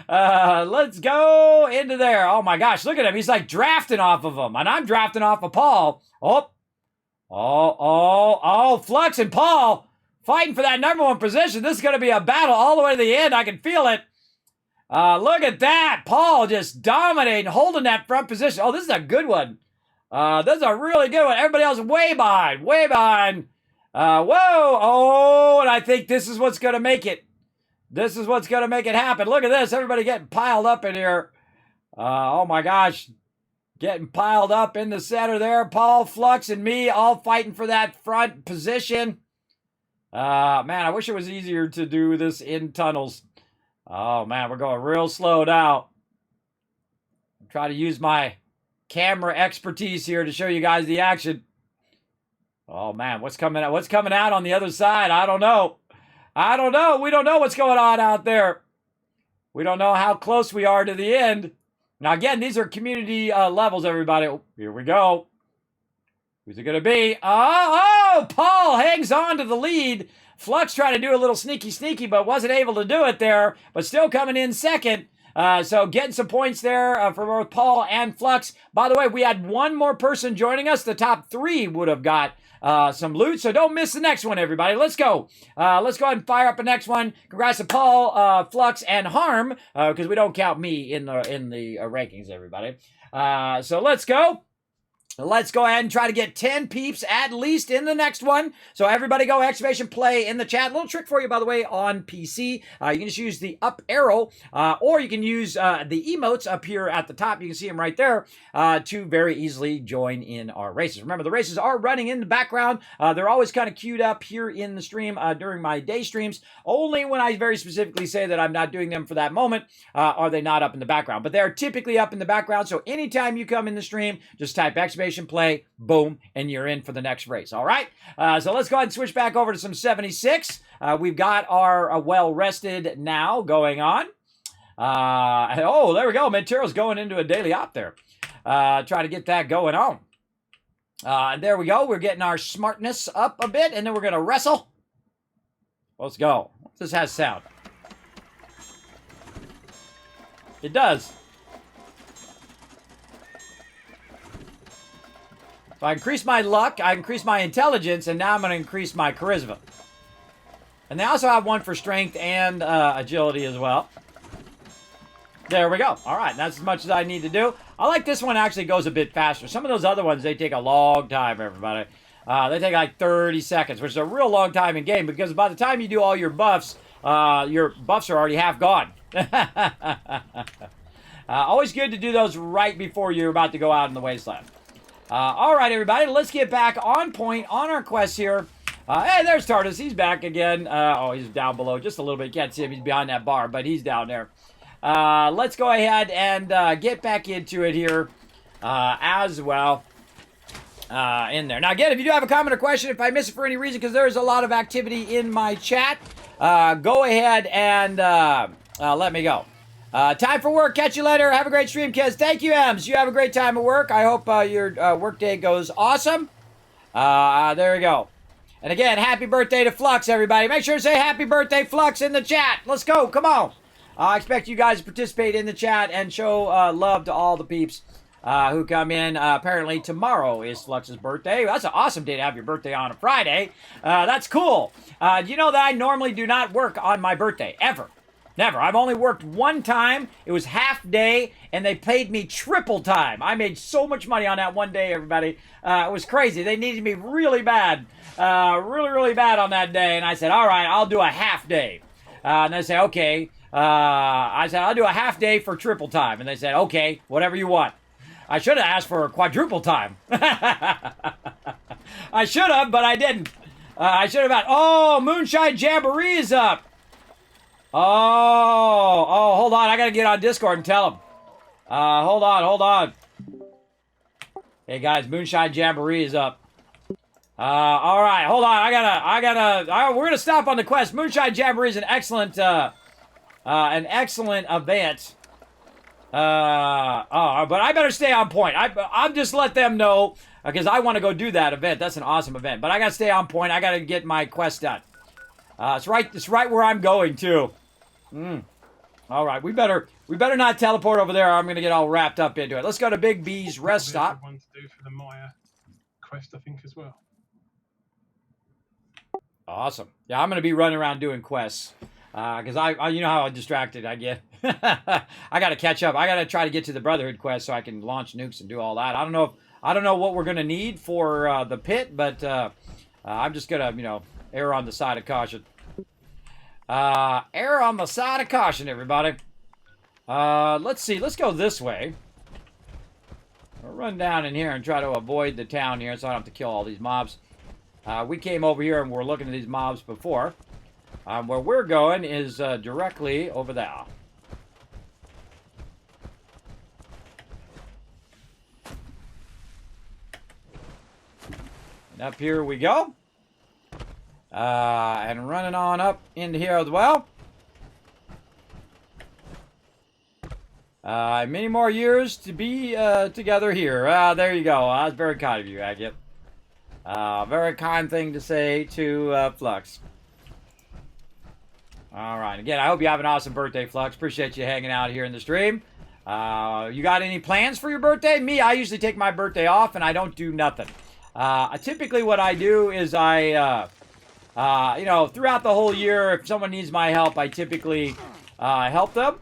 Let's go into there. Oh, my gosh, look at him. He's like drafting off of him, and I'm drafting off of Paul. Oh, Flux and Paul fighting for that number 1 position. This is going to be a battle all the way to the end. I can feel it. Look at that. Paul just dominating, holding that front position. Oh, this is a good one. This is a really good one. Everybody else way behind. Whoa. Oh, and I think this is what's going to make it. This is what's going to make it happen. Look at this. Everybody getting piled up in here. Oh, my gosh. Getting piled up in the center there. Paul, Flux, and me all fighting for that front position. Man, I wish it was easier to do this in tunnels. Oh, man, we're going real slow now. Try to use my camera expertise here to show you guys the action. Oh, man, what's coming out? What's coming out on the other side? I don't know. We don't know what's going on out there. We don't know how close we are to the end. Now, again, these are community levels, everybody. Oh, here we go. Who's it going to be? Oh, Paul hangs on to the lead. Flux tried to do a little sneaky, but wasn't able to do it there, but still coming in second. So getting some points there for both Paul and Flux. By the way, we had one more person joining us. The top 3 would have got some loot, so don't miss the next one, everybody. Let's go. Let's go ahead and fire up the next one. Congrats to Paul, Flux, and Harm, because we don't count me in the rankings, everybody. So let's go. Let's go ahead and try to get 10 peeps at least in the next one. So everybody go Excavation Play in the chat. Little trick for you, by the way, on PC. You can just use the up arrow, or you can use the emotes up here at the top. You can see them right there to very easily join in our races. Remember, the races are running in the background. They're always kind of queued up here in the stream during my day streams. Only when I very specifically say that I'm not doing them for that moment are they not up in the background. But they're typically up in the background. So anytime you come in the stream, just type Excavation Play, boom, and you're in for the next race. All right, so let's go ahead and switch back over to some 76. We've got our well rested now going on. Oh, there we go. Mentero's going into a daily op there. Try to get that going on. There we go. We're getting our smartness up a bit, and then we're going to wrestle. Let's go. This has sound. It does. So I increase my luck, I increase my intelligence, and now I'm going to increase my charisma. And they also have one for strength and agility as well. There we go. All right, that's as much as I need to do. I like this one actually goes a bit faster. Some of those other ones, they take a long time, everybody. They take like 30 seconds, which is a real long time in game, because by the time you do all your buffs are already half gone. Always good to do those right before you're about to go out in the wasteland. All right, everybody, let's get back on point on our quest here. Hey, there's Tardis. He's back again. Oh, he's down below just a little bit. You can't see him. He's behind that bar, but he's down there. Let's go ahead and get back into it here as well in there. Now, again, if you do have a comment or question, if I miss it for any reason, because there's a lot of activity in my chat, go ahead and let me go. Time for work. Catch you later. Have a great stream, kids. Thank you, Ems. You have a great time at work. I hope your work day goes awesome. There we go. And again, happy birthday to Flux, everybody. Make sure to say happy birthday, Flux, in the chat. Let's go. Come on. I expect you guys to participate in the chat and show love to all the peeps who come in. Apparently, tomorrow is Flux's birthday. That's an awesome day to have your birthday on a Friday. That's cool. You know that I normally do not work on my birthday, ever. Never. I've only worked one time. It was half day, and they paid me triple time. I made so much money on that one day, everybody. It was crazy. They needed me really bad. Really bad on that day. And I said, all right, I'll do a half day. And they said, okay. I said, I'll do a half day for triple time. And they said, okay, whatever you want. I should have asked for a quadruple time. I should have, but I didn't. I should have asked. Oh, Moonshine Jamboree is up. Oh, hold on. I got to get on Discord and tell them. Hold on. Hey, guys, Moonshine Jamboree is up. All right, hold on. We're going to stop on the quest. Moonshine Jamboree is an excellent event. But I better stay on point. I'm just let them know, because I want to go do that event. That's an awesome event. But I got to stay on point. I got to get my quest done. It's right where I'm going, too. All right, we better not teleport over there, or I'm going to get all wrapped up into it. Let's go to Big B's rest stop. One to do for the Maya quest, I think, as well. Awesome. Yeah, I'm going to be running around doing quests, because I you know how distracted I get. I got to catch up. I got to try to get to the Brotherhood quest so I can launch nukes and do all that. I don't know what we're going to need for the pit, but I'm just going to err on the side of caution. Err on the side of caution, everybody. Let's see. Let's go this way. I'll run down in here and try to avoid the town here so I don't have to kill all these mobs. We came over here and we're looking at these mobs before. Where we're going is directly over there. And up here we go. And running on up into here as well. Many more years to be together here. There you go. That's very kind of you, Agate. Very kind thing to say to Flux. All right. Again, I hope you have an awesome birthday, Flux. Appreciate you hanging out here in the stream. You got any plans for your birthday? Me, I usually take my birthday off and I don't do nothing. Typically what I do is throughout the whole year, if someone needs my help, I typically help them.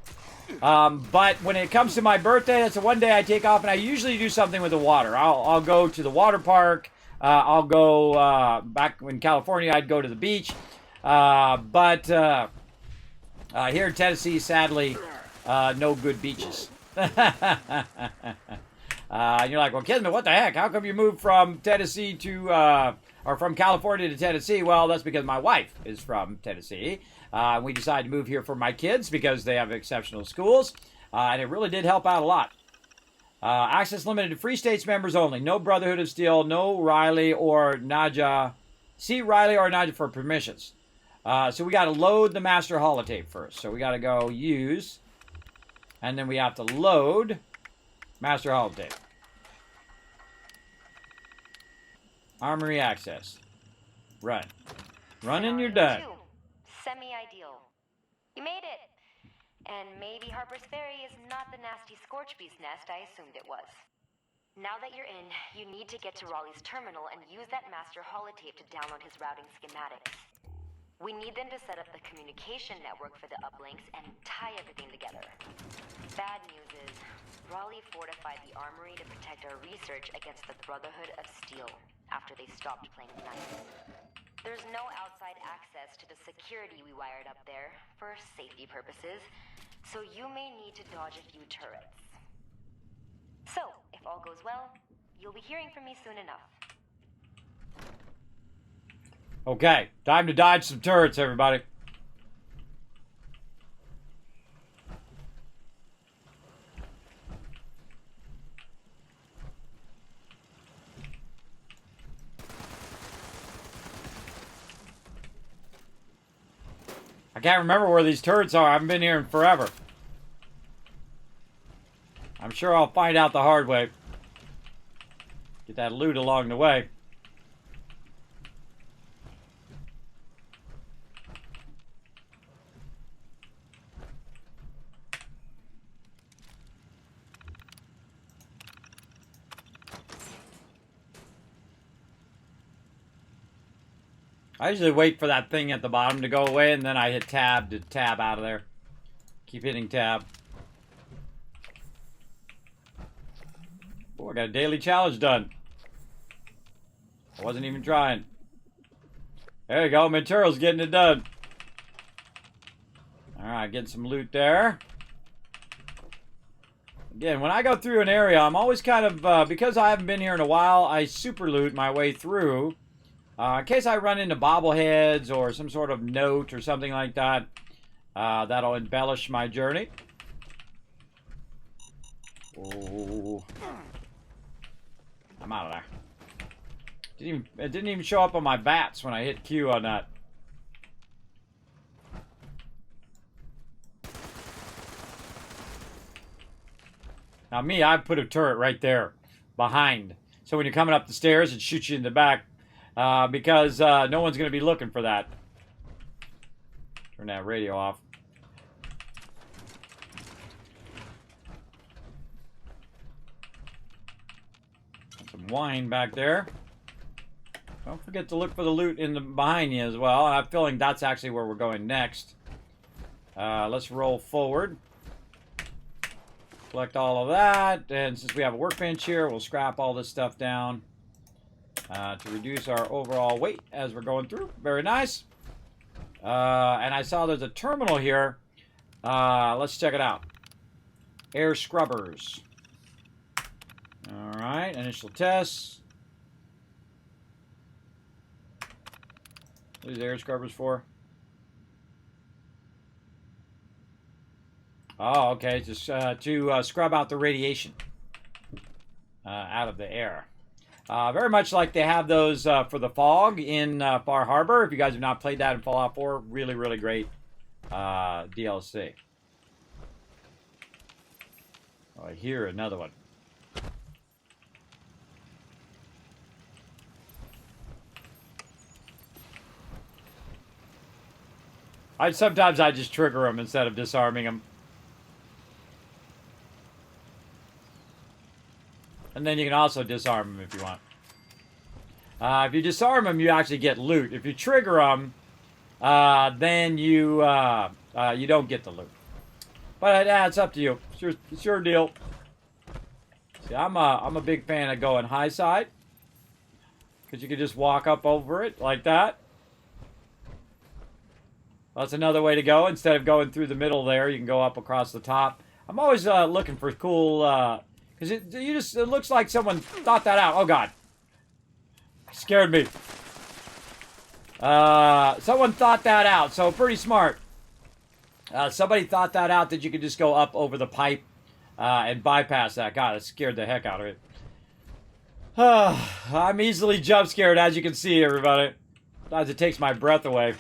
But when it comes to my birthday, that's the one day I take off, and I usually do something with the water. I'll go to the water park. I'll go, back in California, I'd go to the beach. But here in Tennessee, sadly, no good beaches. And you're like, well, Kismet, what the heck? How come you moved from Tennessee to, or from California to Tennessee? Well, that's because my wife is from Tennessee. We decided to move here for my kids because they have exceptional schools. And it really did help out a lot. Access limited to Free States members only. No Brotherhood of Steel. No Riley or Naja. See Riley or Naja for permissions. So we got to load the master holotape first. So we got to go use. And then we have to load master holotape. Armory access. Run. Run and you're done. Semi-ideal. You made it. And maybe Harper's Ferry is not the nasty Scorchbee's nest I assumed it was. Now that you're in, you need to get to Raleigh's terminal and use that master holotape to download his routing schematics. We need them to set up the communication network for the uplinks and tie everything together. Bad news is, Raleigh fortified the armory to protect our research against the Brotherhood of Steel after they stopped playing nice. There's no outside access to the security we wired up there for safety purposes, so you may need to dodge a few turrets. So, if all goes well, you'll be hearing from me soon enough. Okay, time to dodge some turrets, everybody. I can't remember where these turrets are. I haven't been here in forever. I'm sure I'll find out the hard way. Get that loot along the way. I usually wait for that thing at the bottom to go away, and then I hit tab to tab out of there. Keep hitting tab. Oh, I got a daily challenge done. I wasn't even trying. There you go, Material's getting it done. Alright, getting some loot there. Again, when I go through an area, I'm always kind of, because I haven't been here in a while, I super loot my way through. In case I run into bobbleheads or some sort of note or something like that, that'll embellish my journey. Oh, I'm out of there. It didn't even show up on my VATS when I hit Q on that. Now me, I put a turret right there, behind. So when you're coming up the stairs, it shoots you in the back. Because no one's going to be looking for that. Turn that radio off. Some wine back there. Don't forget to look for the loot in the behind you as well. I'm feeling that's actually where we're going next. Let's roll forward. Collect all of that. And since we have a workbench here, we'll scrap all this stuff down. To reduce our overall weight as we're going through. Very nice. And I saw there's a terminal here. Let's check it out. Air scrubbers. Alright, initial tests. What are these air scrubbers for? Oh, okay. Just to scrub out the radiation out of the air. Very much like they have those for the fog in Far Harbor. If you guys have not played that in Fallout 4, really, really great DLC. Oh, here, another one. Sometimes I just trigger them instead of disarming them. And then you can also disarm them if you want. If you disarm them, you actually get loot. If you trigger them, then you don't get the loot. But it's up to you. It's your deal. See, I'm a big fan of going high side. Because you can just walk up over it like that. That's another way to go. Instead of going through the middle there, you can go up across the top. I'm always looking for cool... Because it looks like someone thought that out. Oh, God. Scared me. Someone thought that out, so pretty smart. Somebody thought that out, that you could just go up over the pipe and bypass that. God, it scared the heck out of it. I'm easily jump scared, as you can see, everybody. Sometimes it takes my breath away.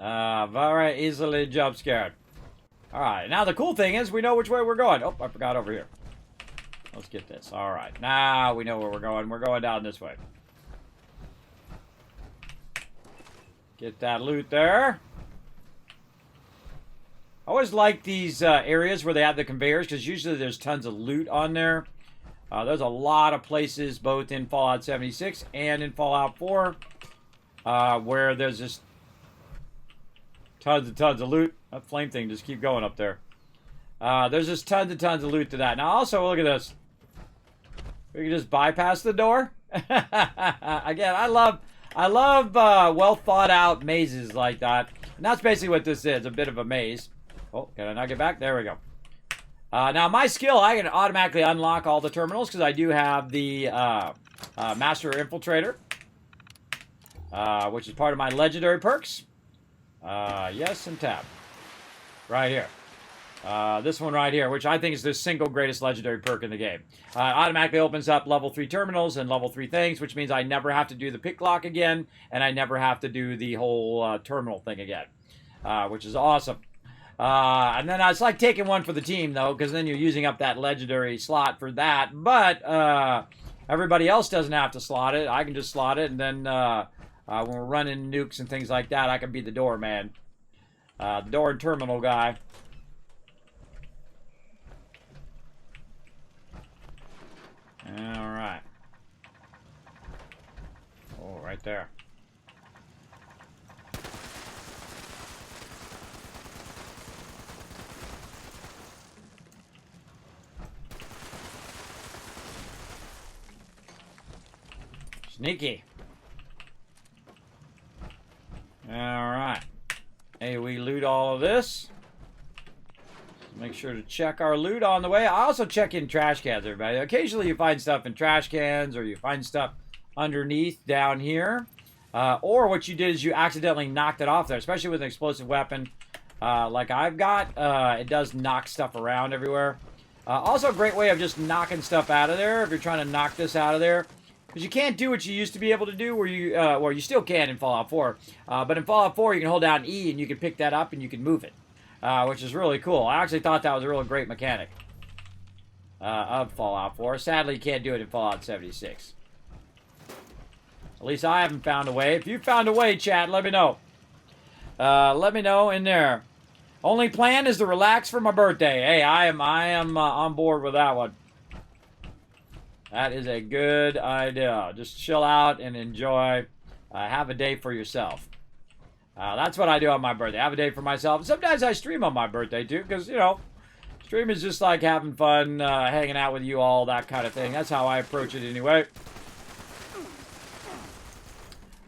Very easily jump scared. Alright, now the cool thing is we know which way we're going. Oh, I forgot over here. Let's get this. Alright, now we know where we're going. We're going down this way. Get that loot there. I always like these areas where they have the conveyors, because usually there's tons of loot on there. There's a lot of places, both in Fallout 76 and in Fallout 4, where there's just tons and tons of loot. That flame thing just keep going up there. There's just tons and tons of loot to that. Now, also, look at this. We can just bypass the door. Again, I love well thought out mazes like that. And that's basically what this is, a bit of a maze. Oh, can I not get back? There we go. Now, my skill, I can automatically unlock all the terminals because I do have the Master Infiltrator, which is part of my legendary perks. Yes, and tab. Right here. This one right here, which I think is the single greatest legendary perk in the game. Automatically opens up level 3 terminals and level 3 things, which means I never have to do the pick lock again, and I never have to do the whole terminal thing again, which is awesome. And then it's like taking one for the team, though, because then you're using up that legendary slot for that. But everybody else doesn't have to slot it. I can just slot it, and then when we're running nukes and things like that, I can be the door man. The door and terminal guy. Alright. Oh, right there. Sneaky. Alright. Hey, we loot all of this. Make sure to check our loot on the way. I also check in trash cans, everybody. Occasionally you find stuff in trash cans, or you find stuff underneath down here. Or what you did is you accidentally knocked it off there, especially with an explosive weapon like I've got. It does knock stuff around everywhere. Also a great way of just knocking stuff out of there if you're trying to knock this out of there. Because you can't do what you used to be able to do, where you, well, you still can in Fallout 4. But in Fallout 4, you can hold down E and you can pick that up and you can move it. Which is really cool. I actually thought that was a really great mechanic of Fallout 4. Sadly, you can't do it in Fallout 76. At least I haven't found a way. If you found a way, chat, let me know. Let me know in there. Only plan is to relax for my birthday. Hey, I am on board with that one. That is a good idea. Just chill out and enjoy. Have a day for yourself. That's what I do on my birthday. I have a day for myself. Sometimes I stream on my birthday, too, because, you know, stream is just like having fun, hanging out with you all, that kind of thing. That's how I approach it anyway.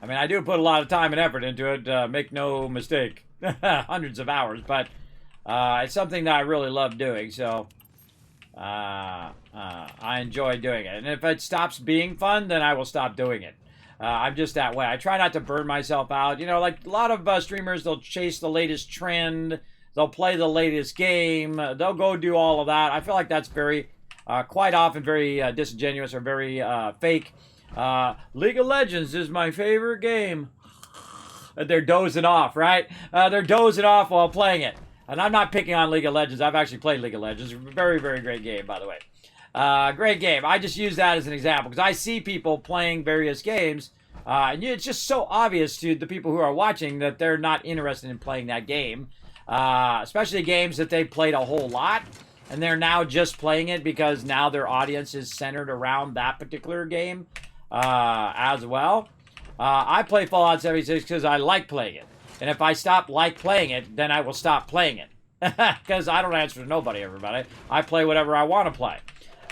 I mean, I do put a lot of time and effort into it, make no mistake. Hundreds of hours, but it's something that I really love doing, so I enjoy doing it. And if it stops being fun, then I will stop doing it. I'm just that way. I try not to burn myself out. You know, like a lot of streamers, they'll chase the latest trend. They'll play the latest game. They'll go do all of that. I feel like that's very, quite often very disingenuous or very fake. League of Legends is my favorite game. They're dozing off, right? They're dozing off while playing it. And I'm not picking on League of Legends. I've actually played League of Legends. Very, very great game, by the way. Great game. I just use that as an example because I see people playing various games, and it's just so obvious to the people who are watching that they're not interested in playing that game, especially games that they've played a whole lot, and they're now just playing it because now their audience is centered around that particular game as well. I play Fallout 76 because I like playing it, and if I stop playing it, then I will stop playing it. because I don't answer to nobody, everybody. I play whatever I want to play.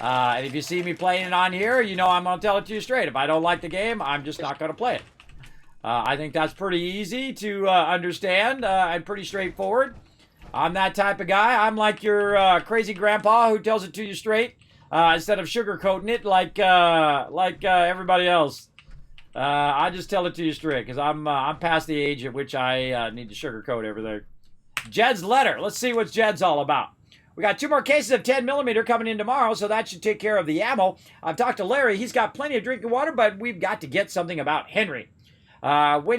And if you see me playing it on here, you know I'm going to tell it to you straight. If I don't like the game, I'm just not going to play it. I think that's pretty easy to understand and pretty straightforward. I'm that type of guy. I'm like your crazy grandpa who tells it to you straight instead of sugarcoating it like everybody else. I just tell it to you straight because I'm past the age at which I need to sugarcoat everything. Jed's letter. Let's see what Jed's all about. We got 2 more cases of 10mm coming in tomorrow, so that should take care of the ammo. I've talked to Larry. He's got plenty of drinking water, but we've got to get something about Henry. When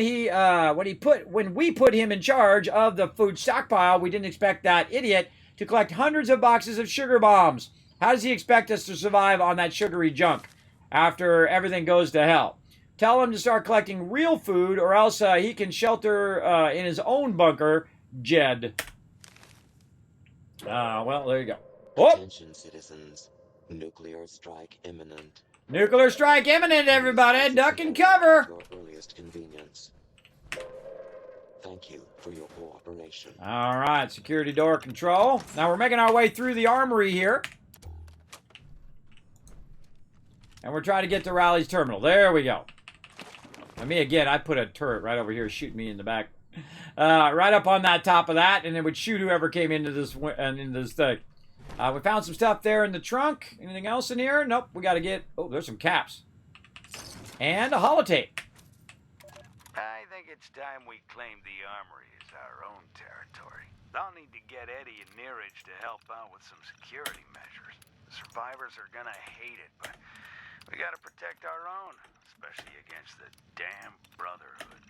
we put him in charge of the food stockpile, we didn't expect that idiot to collect hundreds of boxes of sugar bombs. How does he expect us to survive on that sugary junk after everything goes to hell? Tell him to start collecting real food, or else he can shelter in his own bunker, Jed. Well, there you go. Whoop. Attention, citizens. Nuclear strike imminent. Nuclear strike imminent, everybody. Duck and cover. Your earliest convenience. Thank you for your cooperation. All right, security door control. Now we're making our way through the armory here. And we're trying to get to Raleigh's terminal. There we go. And me again, I put a turret right over here shooting me in the back. Right up on that top of that, and it would shoot whoever came into this thing. We found some stuff there in the trunk. Anything else in here? Nope. We got to get... Oh, there's some caps. And a holotape. I think it's time we claim the armory as our own territory. I'll need to get Eddie and Neeraj to help out with some security measures. The survivors are gonna hate it, but we gotta protect our own, especially against the damn Brotherhood.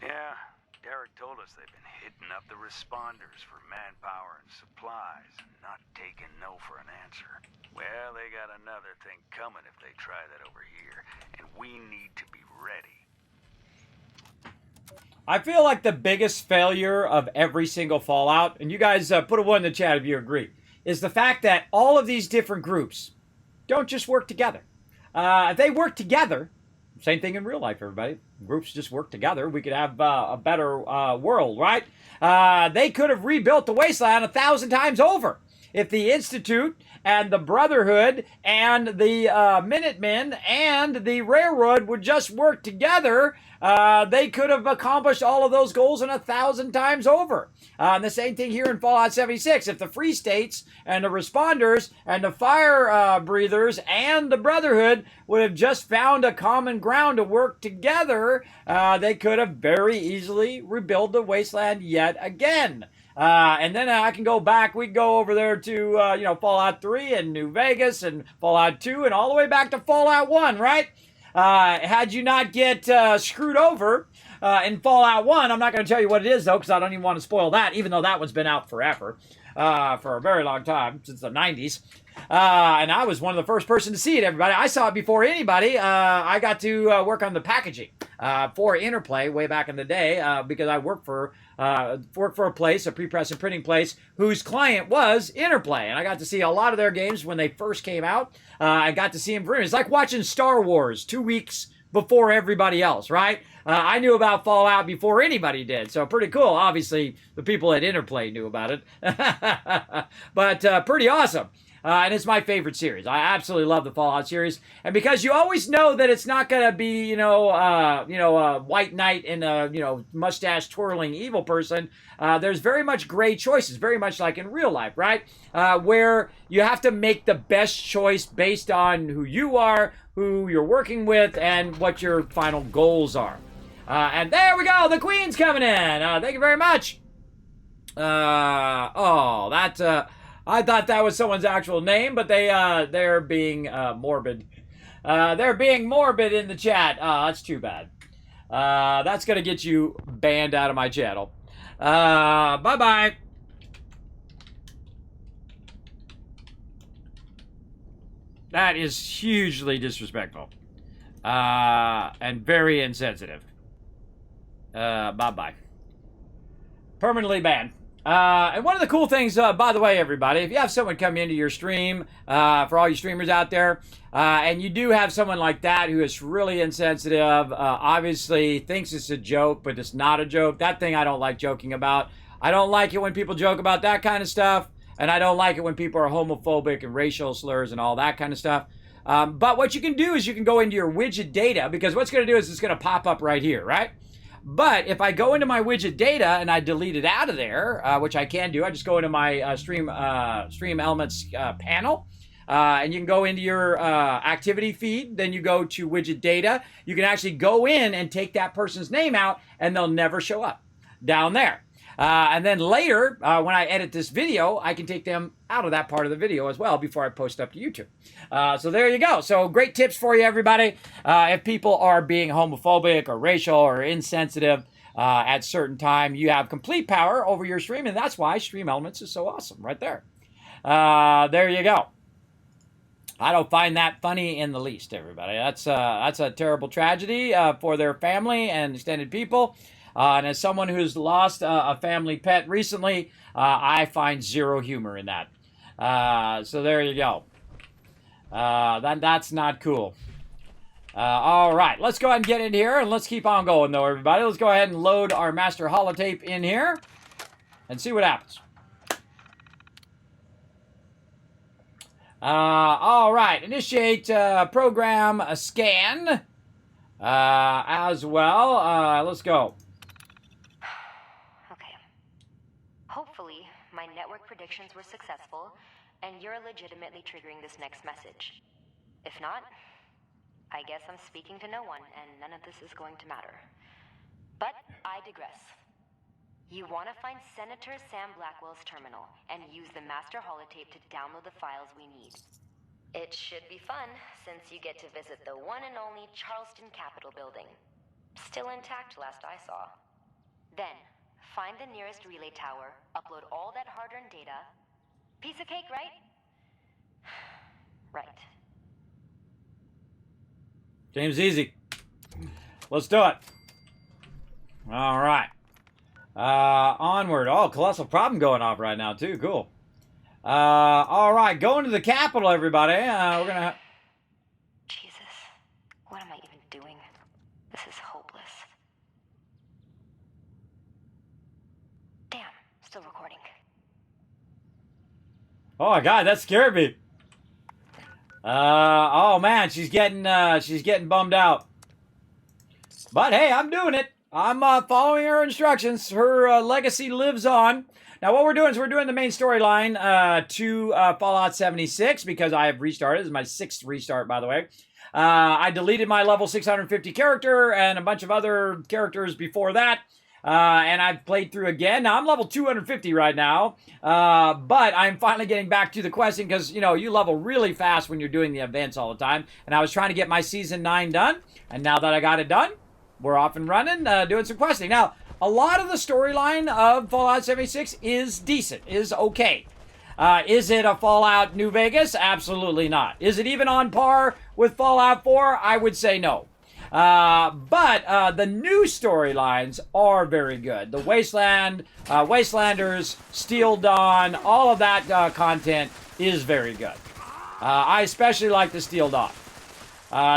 Yeah, Derek told us they've been hitting up the responders for manpower and supplies and not taking no for an answer. Well, they got another thing coming if they try that over here, and we need to be ready. I feel like the biggest failure of every single Fallout, and you guys put a 1 in the chat if you agree, is the fact that all of these different groups don't just work together. If they work together, same thing in real life, everybody. Groups just work together. We could have a better world, right? They could have rebuilt the wasteland 1,000 times over. If the Institute and the Brotherhood and the Minutemen and the Railroad would just work together, they could have accomplished all of those goals 1,000 times over. And the same thing here in Fallout 76. If the Free States and the Responders and the Fire Breathers and the Brotherhood would have just found a common ground to work together, they could have very easily rebuilt the wasteland yet again. And then I can go back. We can go over there to, Fallout 3 and New Vegas and Fallout 2 and all the way back to Fallout 1, right? Had you not get screwed over in Fallout 1, I'm not going to tell you what it is, though, because I don't even want to spoil that, even though that one's been out forever, for a very long time, since the 90s. And I was one of the first person to see it, everybody. I saw it before anybody. I got to work on the packaging for Interplay way back in the day because I worked for a place, a pre-press and printing place, whose client was Interplay. And I got to see a lot of their games when they first came out. I got to see them for it. It's like watching Star Wars 2 weeks before everybody else, right? I knew about Fallout before anybody did, so pretty cool. Obviously, the people at Interplay knew about it. But pretty awesome. And it's my favorite series. I absolutely love the Fallout series. And because you always know that it's not going to be, a white knight and a, mustache twirling evil person, there's very much gray choices, very much like in real life, right? Where you have to make the best choice based on who you are, who you're working with, and what your final goals are. And there we go. The Queen's coming in. Thank you very much. I thought that was someone's actual name, but they're being morbid. They're being morbid in the chat. That's too bad. That's going to get you banned out of my channel. Bye-bye. That is hugely disrespectful. And very insensitive. Bye-bye. Permanently banned. And one of the cool things, by the way, everybody, if you have someone come into your stream, for all you streamers out there, and you do have someone like that who is really insensitive, obviously thinks it's a joke, but it's not a joke. That thing I don't like joking about. I don't like it when people joke about that kind of stuff, and I don't like it when people are homophobic and racial slurs and all that kind of stuff. But what you can do is you can go into your widget data, because what's going to do is it's going to pop up right here, right? But if I go into my widget data and I delete it out of there, which I can do, I just go into my stream elements panel, and you can go into your activity feed. Then you go to widget data. You can actually go in and take that person's name out, and they'll never show up down there. And then later, when I edit this video, I can take them out of that part of the video as well before I post up to YouTube. So there you go. So great tips for you, everybody. If people are being homophobic or racial or insensitive at certain time, you have complete power over your stream, and that's why Stream Elements is so awesome right there. There you go. I don't find that funny in the least, everybody. That's a terrible tragedy for their family and extended people. And as someone who's lost a family pet recently, I find zero humor in that. So there you go. That's not cool. All right, let's go ahead and get in here, and let's keep on going, though, everybody. Let's go ahead and load our master holotape in here and see what happens. All right, initiate program scan as well. Let's go. Hopefully, my network predictions were successful, and you're legitimately triggering this next message. If not, I guess I'm speaking to no one, and none of this is going to matter. But I digress. You want to find Senator Sam Blackwell's terminal, and use the master holotape to download the files we need. It should be fun, since you get to visit the one and only Charleston Capitol building. Still intact last I saw. Then, find the nearest relay tower, upload all that hard-earned data. Piece of cake, right? Right. Game's easy. Let's do it. All right. Onward. Oh, colossal problem going off right now, too. Cool. All right. Going to the Capitol, everybody. We're going to... Jesus. What am I even doing? This is hopeless. Damn. Still recording. Oh, my God. That scared me. Oh, man. She's getting bummed out. But, hey, I'm doing it. I'm following her instructions. Her legacy lives on. Now, what we're doing is we're doing the main storyline to Fallout 76 because I have restarted. This is my 6th restart, by the way. I deleted my level 650 character and a bunch of other characters before that. And I've played through again. Now, I'm level 250 right now. But I'm finally getting back to the questing because, you know, you level really fast when you're doing the events all the time. And I was trying to get my Season 9 done. And now that I got it done, we're off and running, doing some questing. Now, a lot of the storyline of Fallout 76 is decent, is okay. Is it a Fallout New Vegas? Absolutely not. Is it even on par with Fallout 4? I would say no. But the new storylines are very good. The Wasteland, Wastelanders, Steel Dawn, all of that content is very good. I especially like the Steel Dawn.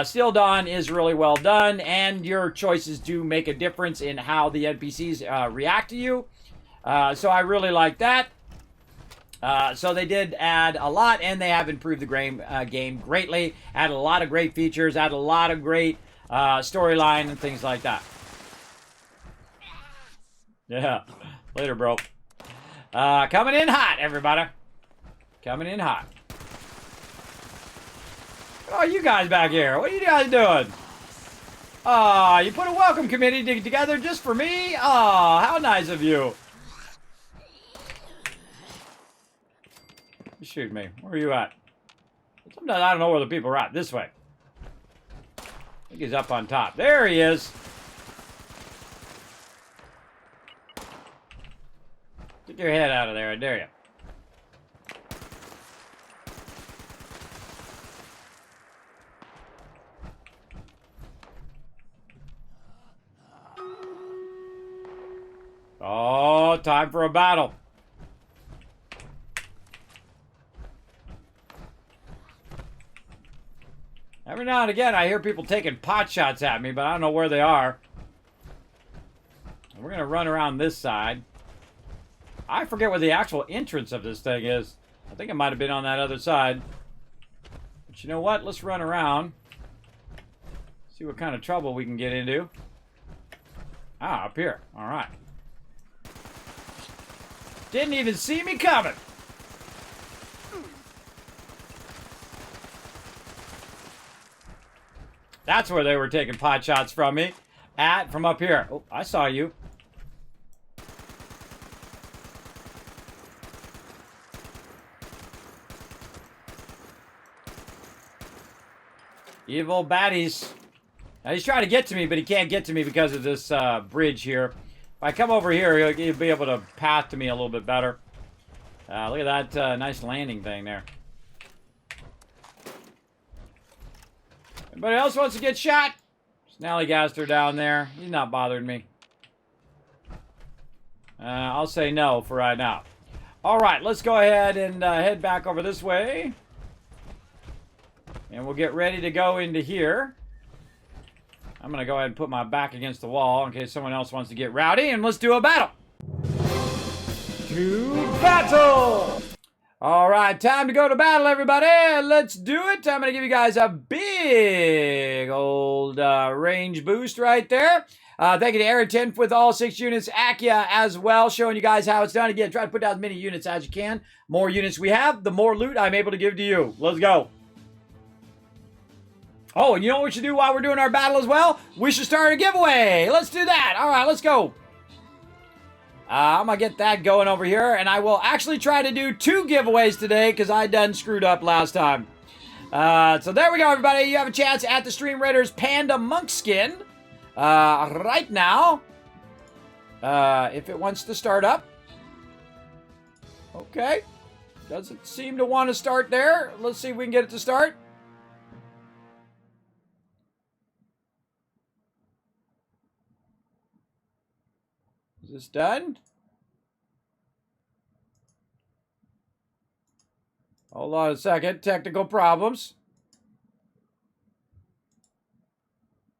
Steel Dawn is really well done, and your choices do make a difference in how the NPCs react to you. So I really like that. So they did add a lot, and they have improved the game greatly. Added a lot of great features, added a lot of great storyline and things like that. Yeah. Later, bro. Coming in hot, everybody. Coming in hot. Oh, you guys back here. What are you guys doing? Oh, you put a welcome committee together just for me? Oh, how nice of you. Shoot me. Where are you at? Sometimes I don't know where the people are at. This way. I think he's up on top. There he is. Get your head out of there. I dare you. Oh, time for a battle. Every now and again, I hear people taking pot shots at me, but I don't know where they are. We're going to run around this side. I forget where the actual entrance of this thing is. I think it might have been on that other side. But you know what? Let's run around. See what kind of trouble we can get into. Ah, up here. All right. Didn't even see me coming. That's where they were taking pot shots from me. From up here. Oh, I saw you. Evil baddies. Now he's trying to get to me, but he can't get to me because of this bridge here. If I come over here, he'll be able to path to me a little bit better. Look at that nice landing thing there. Anybody else wants to get shot? Snallygaster down there. He's not bothering me. I'll say no for right now. All right, let's go ahead and head back over this way. And we'll get ready to go into here. I'm going to go ahead and put my back against the wall in case someone else wants to get rowdy. And let's do a battle. To battle! All right, time to go to battle, everybody. Let's do it. I'm going to give you guys a big old range boost right there. Thank you to Aaron 10 with all 6 units. Akia as well, showing you guys how it's done. Again, try to put down as many units as you can. More units we have, the more loot I'm able to give to you. Let's go. Oh, and you know what we should do while we're doing our battle as well? We should start a giveaway. Let's do that. All right, let's go. I'm going to get that going over here, and I will actually try to do 2 giveaways today because I done screwed up last time. So there we go, everybody. You have a chance at the Stream Raiders Panda Monk skin right now. If it wants to start up. Okay. Doesn't seem to want to start there. Let's see if we can get it to start. Is this done? Hold on a second. Technical problems.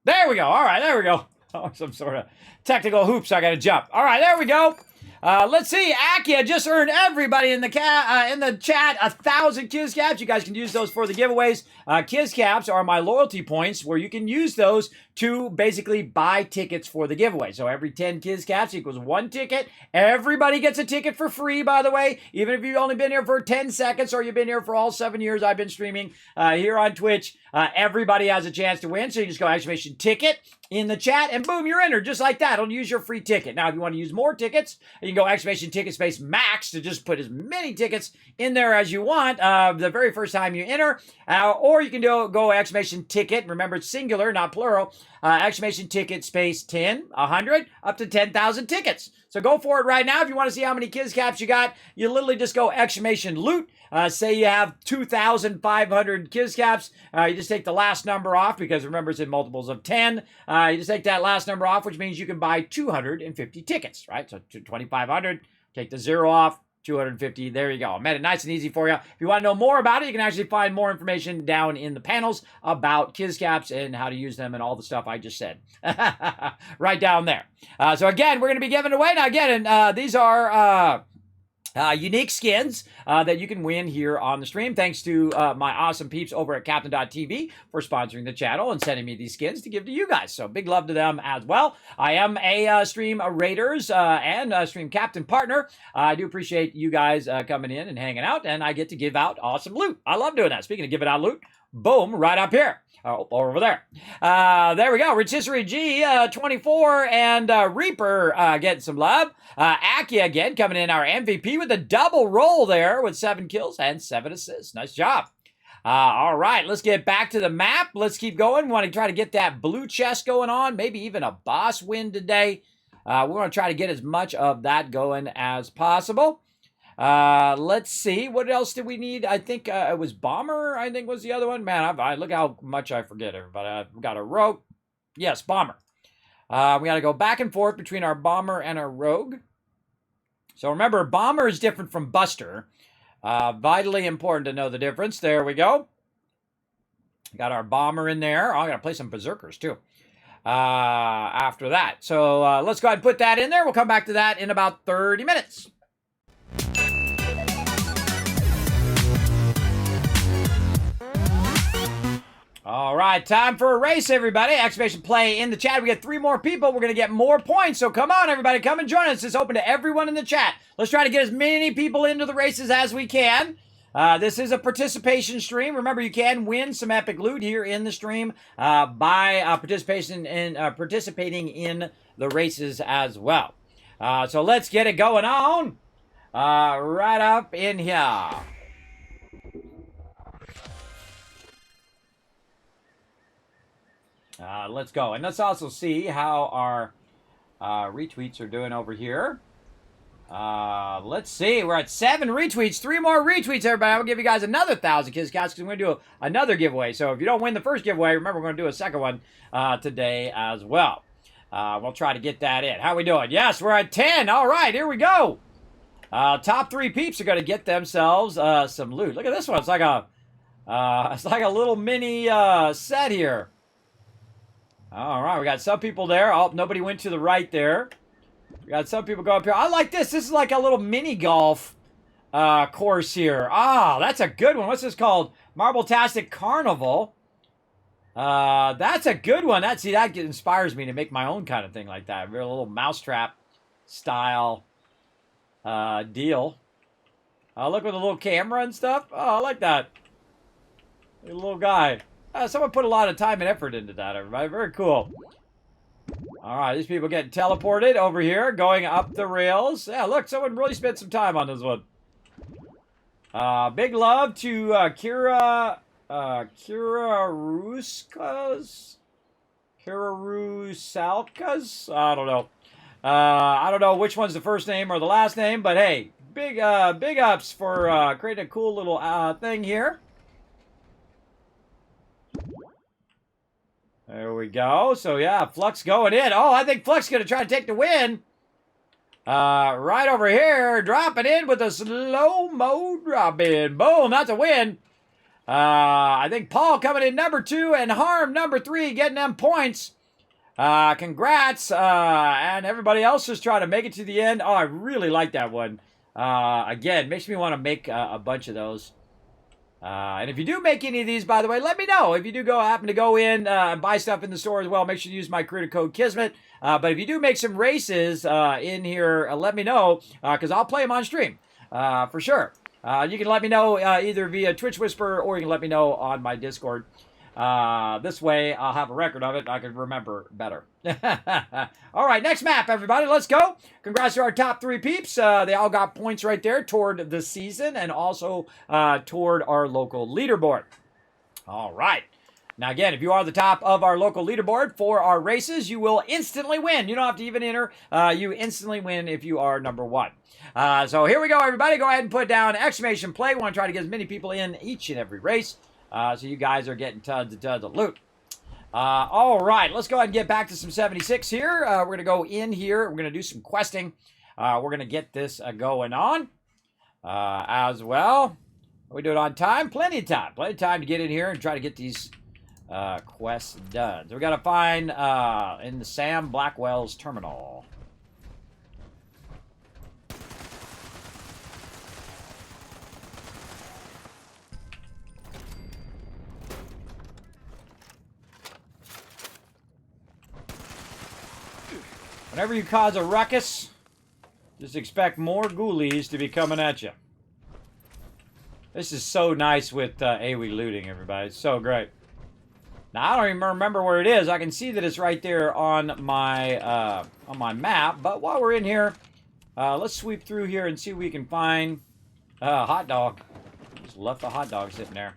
There we go. All right, there we go. Oh, some sort of technical hoops I got to jump. All right, there we go. Let's see. Akia just earned everybody in the chat 1,000 Kiz Caps. You guys can use those for the giveaways. Kiz Caps are my loyalty points where you can use those to basically buy tickets for the giveaway. So every 10 Kiz Caps equals 1 ticket. Everybody gets a ticket for free, by the way. Even if you've only been here for 10 seconds or you've been here for all 7 years I've been streaming here on Twitch, everybody has a chance to win. So you just go exclamation ticket in the chat, and boom, you're entered just like that. It'll use your free ticket. Now, if you want to use more tickets, you can go exclamation ticket space max to just put as many tickets in there as you want the very first time you enter. Or you can go exclamation ticket. Remember, it's singular, not plural. Exclamation ticket space 10, 100, up to 10,000 tickets. So go for it right now. If you want to see how many Kiz Caps you got, you literally just go exclamation loot. Say you have 2,500 Kiz Caps. You just take the last number off because remember it's in multiples of 10. You just take that last number off, which means you can buy 250 tickets, right? So 2,500, take the 0 off, 250. There you go. I made it nice and easy for you. If you want to know more about it, you can actually find more information down in the panels about Kiz Caps and how to use them and all the stuff I just said. Right down there. So again, we're going to be giving away. Now again, these are unique skins that you can win here on the stream. Thanks to my awesome peeps over at Captain.tv for sponsoring the channel and sending me these skins to give to you guys. So big love to them as well. I am a Stream Raiders and a Stream Captain partner. I do appreciate you guys coming in and hanging out, and I get to give out awesome loot. I love doing that. Speaking of giving out loot, boom, right up here. Oh, over there. There we go. Rotisserie G, 24, and Reaper getting some love. Aki again coming in our MVP with a double roll there with 7 kills and 7 assists. Nice job. All right, let's get back to the map. Let's keep going. We want to try to get that blue chest going on, maybe even a boss win today. We want to try to get as much of that going as possible. Let's see. What else did we need? I think it was Bomber, I think was the other one. Man, I look how much I forget, everybody. I've got a Rogue. Yes, Bomber. We got to go back and forth between our Bomber and our Rogue. So remember, Bomber is different from Buster. Vitally important to know the difference. There we go. Got our bomber in there. Oh, I got to play some berserkers too. After that. So let's go ahead and put that in there. We'll come back to that in about 30 minutes. All right, time for a race, everybody. Excavation play in the chat. We get 3 more people. We're going to get more points. So come on, everybody. Come and join us. It's open to everyone in the chat. Let's try to get as many people into the races as we can. This is a participation stream. Remember, you can win some epic loot here in the stream by participating in the races as well. So let's get it going on right up in here. Let's go. And let's also see how our retweets are doing over here. Let's see. We're at 7 retweets. 3 more retweets, everybody. I'm going to give you guys another 1,000 Kids Cats because we're going to do another giveaway. So if you don't win the first giveaway, remember we're going to do a second one today as well. We'll try to get that in. How we doing? Yes, we're at 10. All right, here we go. Top 3 peeps are going to get themselves some loot. Look at this one. It's like a little mini set here. All right, we got some people there. Oh, nobody went to the right there. We got some people go up here. I like this. This is like a little mini golf course here. Ah, that's a good one. What's this called? Marble-tastic Carnival. That's a good one. That inspires me to make my own kind of thing like that. A little mousetrap style deal. Look with the little camera and stuff. Oh, I like that. A little guy. Someone put a lot of time and effort into that, everybody. Very cool. All right, these people getting teleported over here, going up the rails. Yeah, look, someone really spent some time on this one. Big love to Kira Ruskas? Rusalkas? I don't know. I don't know which one's the first name or the last name, but hey, big ups for creating a cool little thing here. There we go. So, yeah, Flux going in. Oh, I think Flux is going to try to take the win. Right over here, dropping in with a slow-mo drop-in. Boom, that's a win. I think Paul coming in number 2 and Harm number 3 getting them points. Congrats. And everybody else just trying to make it to the end. Oh, I really like that one. Again, makes me want to make a bunch of those. And if you do make any of these, by the way, let me know. If you do happen to go in and buy stuff in the store as well, make sure you use my creator code Kismet. But if you do make some races in here, let me know because I'll play them on stream for sure. You can let me know either via Twitch Whisper or you can let me know on my Discord. This way, I'll have a record of it and I can remember better. All right, next map, everybody. Let's go. Congrats to our top 3 peeps. They all got points right there toward the season and also toward our local leaderboard. All right. Now, again, if you are the top of our local leaderboard for our races, you will instantly win. You don't have to even enter. You instantly win if you are number 1. So here we go, everybody. Go ahead and put down exclamation play. We want to try to get as many people in each and every race. So you guys are getting tons and tons of loot. All right, let's go ahead and get back to some 76 here. We're going to go in here. We're going to do some questing. We're going to get this going on as well. We do it on time. Plenty of time. Plenty of time to get in here and try to get these quests done. So we got to find in the Sam Blackwell's terminal. Whenever you cause a ruckus, just expect more ghoulies to be coming at you. This is so nice with AoE looting, everybody. It's so great. Now, I don't even remember where it is. I can see that it's right there on my map. But while we're in here, let's sweep through here and see if we can find a hot dog. Just left the hot dog sitting there.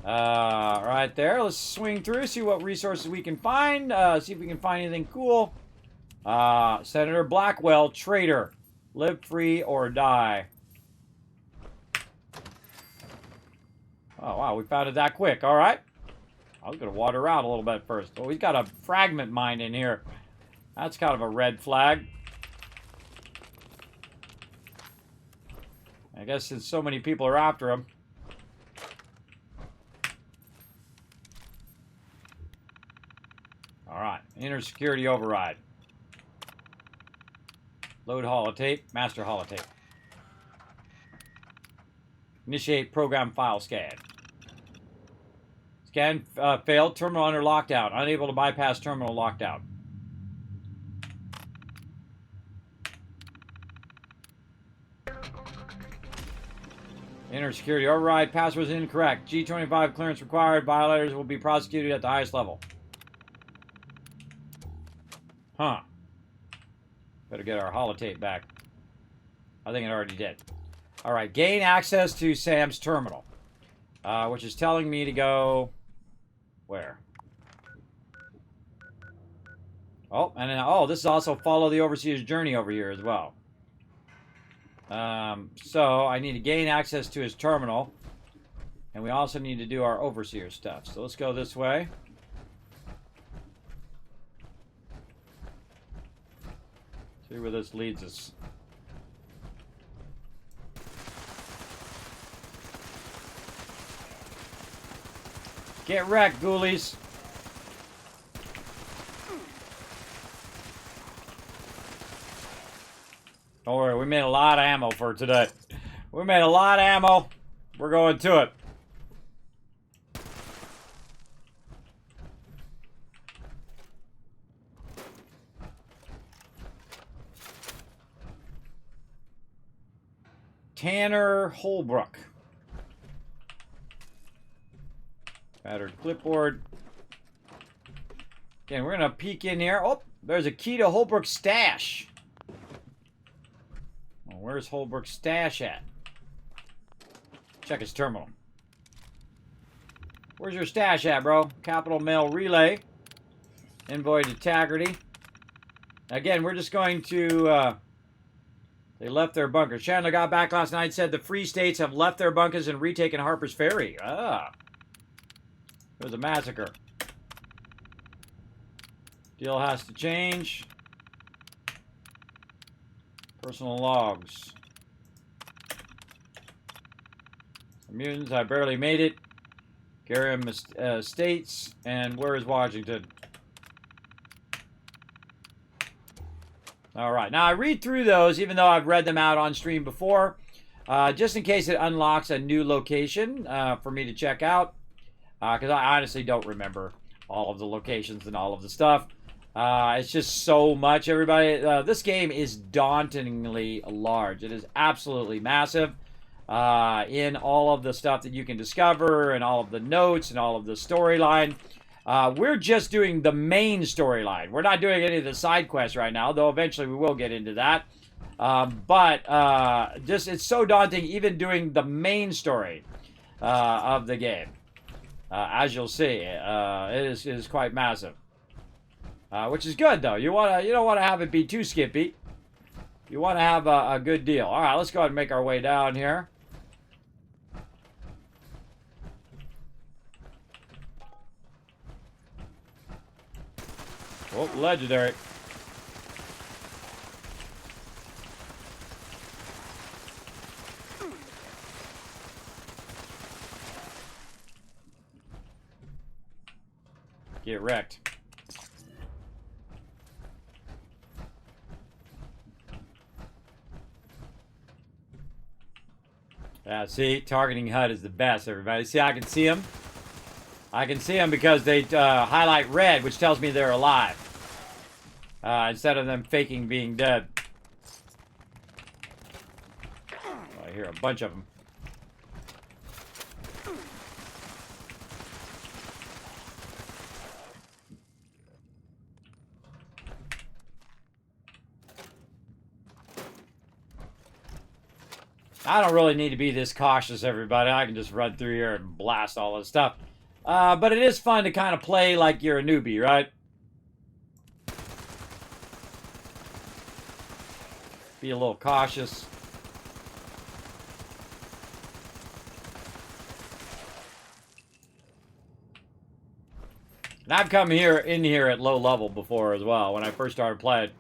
Right there. Let's swing through, see what resources we can find. See if we can find anything cool. Senator Blackwell, traitor. Live free or die. Oh, wow, we found it that quick. All right. I was going to water around a little bit first. Oh, he's got a fragment mine in here. That's kind of a red flag. I guess since so many people are after him. Inner security override. Load holotape. Master holotape. Initiate program file scan. Scan failed. Terminal under lockdown. Unable to bypass terminal lockdown. Inner security override. Password is incorrect. G25 clearance required. Violators will be prosecuted at the highest level. Huh. Better get our holotape back. I think it already did. Alright, gain access to Sam's terminal. Which is telling me to go... Where? Oh, and then, oh, this is also follow the Overseer's journey over here as well. So, I need to gain access to his terminal. And we also need to do our Overseer stuff. So, let's go this way. See where this leads us. Get wrecked, ghoulies. Don't worry, we made a lot of ammo for today. We made a lot of ammo. We're going to it. Tanner Holbrook. Battered clipboard. Again, we're going to peek in here. Oh, there's a key to Holbrook's stash. Well, where's Holbrook's stash at? Check his terminal. Where's your stash at, bro? Capital Mail Relay. Envoy to Taggarty. Again, we're just going to... they left their bunkers. Chandler got back last night, said the Free States have left their bunkers and retaken Harper's Ferry. Ah. It was a massacre. Deal has to change. Personal logs. Mutants, I barely made it. Garium Estates. And where is Washington? Alright, now I read through those, even though I've read them out on stream before. Just in case it unlocks a new location for me to check out. Because I honestly don't remember all of the locations and all of the stuff. It's just so much, everybody. This game is dauntingly large. It is absolutely massive in all of the stuff that you can discover and all of the notes and all of the storyline. We're just doing the main storyline. We're not doing any of the side quests right now, though eventually we will get into that. Just it's so daunting even doing the main story of the game. As you'll see, it is quite massive, which is good though. You don't want to have it be too skippy. You want to have a good deal. All right, let's go ahead and make our way down here. Oh, legendary. Get wrecked. Yeah, see, targeting HUD is the best, everybody. See, I can see them. I can see them because they highlight red, which tells me they're alive. Instead of them faking being dead. I hear a bunch of them. I don't really need to be this cautious, everybody. I can just run through here and blast all this stuff. But it is fun to kind of play like you're a newbie, right? Be a little cautious. And I've come in here at low level before as well, when I first started playing.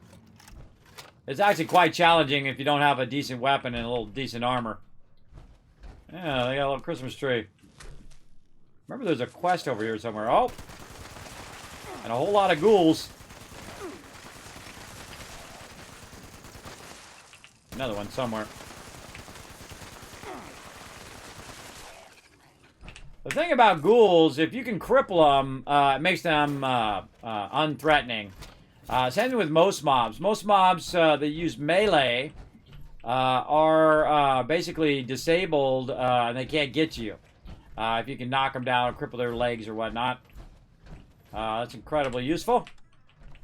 It's actually quite challenging if you don't have a decent weapon and a little decent armor. Yeah, they got a little Christmas tree. Remember there's a quest over here somewhere. Oh! And a whole lot of ghouls. Another one somewhere. The thing about ghouls, if you can cripple them, it makes them unthreatening. Same thing with most mobs. Most mobs that use melee are basically disabled and they can't get to you. If you can knock them down or cripple their legs or whatnot. That's incredibly useful.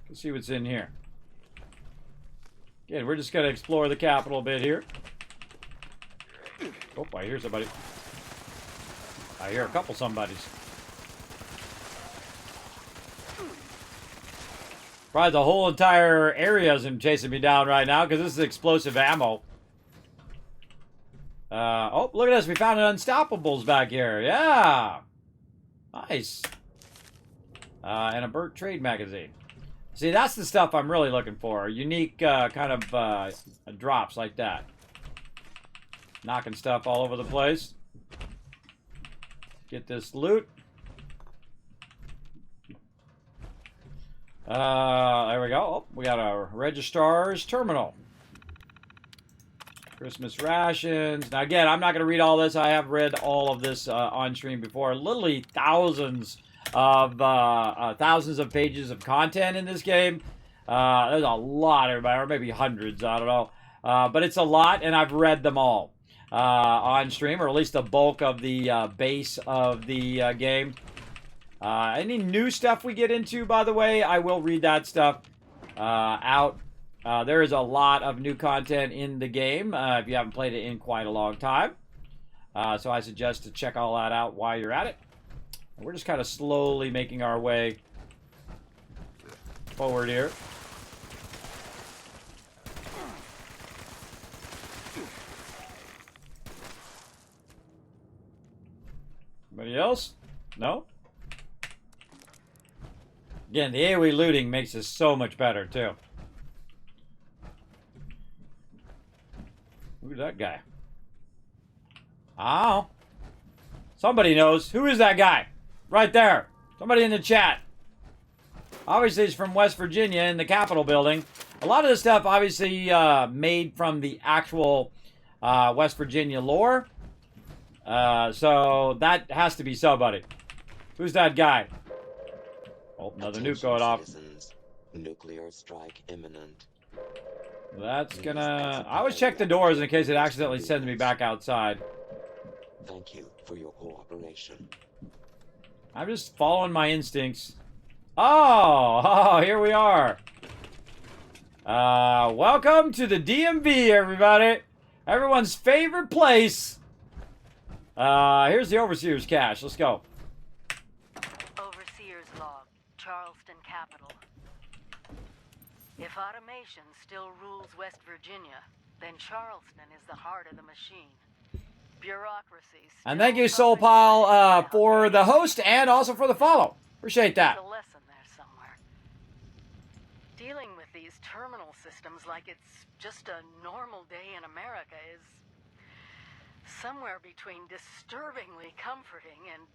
Let's see what's in here. Again, we're just going to explore the capital a bit here. Oh, I hear somebody. I hear a couple somebodies. Probably the whole entire area isn't chasing me down right now because this is explosive ammo. Oh, look at this. We found an Unstoppables back here. Yeah. Nice. And a Burt Trade magazine. See, that's the stuff I'm really looking for. Unique kind of drops like that. Knocking stuff all over the place. Get this loot. There we go. Oh, we got a registrar's terminal. Christmas rations. Now, again, I'm not going to read all this. I have read all of this on stream before. Literally thousands of pages of content in this game. There's a lot, everybody, or maybe hundreds. I don't know. But it's a lot, and I've read them all on stream, or at least the bulk of the base of the game. Any new stuff we get into, by the way, I will read that stuff out. There is a lot of new content in the game if you haven't played it in quite a long time. So I suggest to check all that out while you're at it. And we're just kind of slowly making our way forward here. Anybody else? No? Again, the AoE looting makes this so much better, too. Who's that guy? Oh. Somebody knows. Who is that guy? Right there. Somebody in the chat. Obviously, he's from West Virginia in the Capitol building. A lot of this stuff, obviously, made from the actual West Virginia lore. So that has to be somebody. Who's that guy? Oh, another nuke going off. Nuclear strike imminent. That's gonna... I always check the doors in case it accidentally sends me back outside. Thank you for your cooperation. I'm just following my instincts. Oh, here we are. Welcome to the DMV, everybody. Everyone's favorite place. Here's the Overseer's cache. Let's go. Overseer's log, Charleston Capital. If automation still rules West Virginia, then Charleston is the heart of the machine. Bureaucracy. And thank you, Soul Pile, for the host and also for the follow. Appreciate that. There's a lesson there somewhere. Dealing with these terminal systems like it's just a normal day in America is somewhere between disturbingly comforting and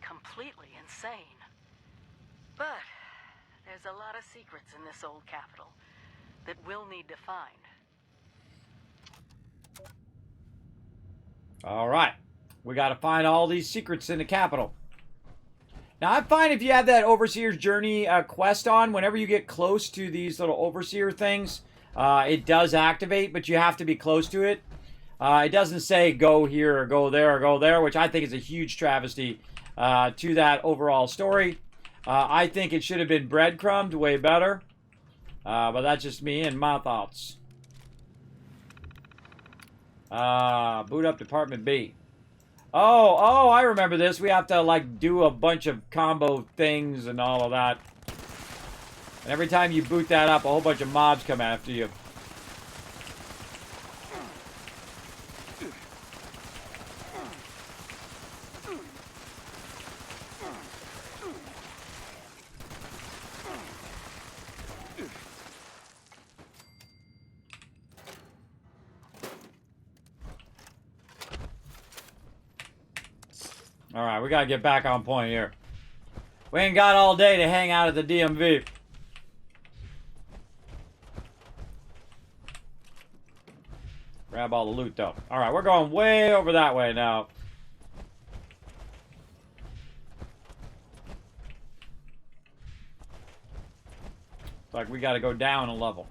completely insane. But there's a lot of secrets in this old capital that we'll need to find. All right. We got to find all these secrets in the capital. Now, I find if you have that Overseer's Journey quest on, whenever you get close to these little Overseer things, it does activate, but you have to be close to it. It doesn't say go here or go there, which I think is a huge travesty to that overall story. I think it should have been breadcrumbed way better. But that's just me and my thoughts. Boot up Department B. Oh, I remember this. We have to, like, do a bunch of combo things and all of that. And every time you boot that up, a whole bunch of mobs come after you. All right, we got to get back on point here. We ain't got all day to hang out at the DMV. Grab all the loot, though. All right, we're going way over that way now. It's like we got to go down a level.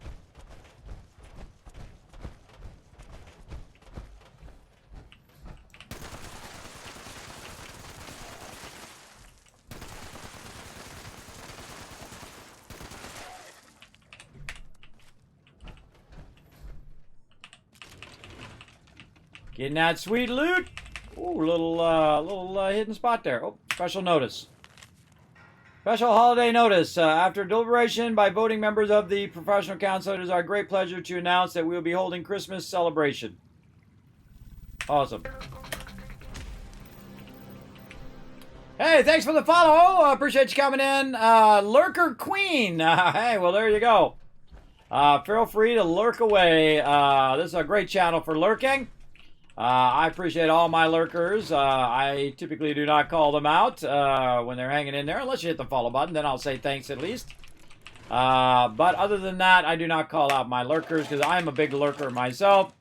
Getting that sweet loot. Ooh, little hidden spot there. Oh, special notice. Special holiday notice. After deliberation by voting members of the Professional Council, it is our great pleasure to announce that we will be holding Christmas celebration. Awesome. Hey, thanks for the follow. Appreciate you coming in. Lurker Queen. Hey, well, there you go. Feel free to lurk away. This is a great channel for lurking. I appreciate all my lurkers. I typically do not call them out when they're hanging in there, unless you hit the follow button. Then I'll say thanks at least. But other than that, I do not call out my lurkers because I'm a big lurker myself.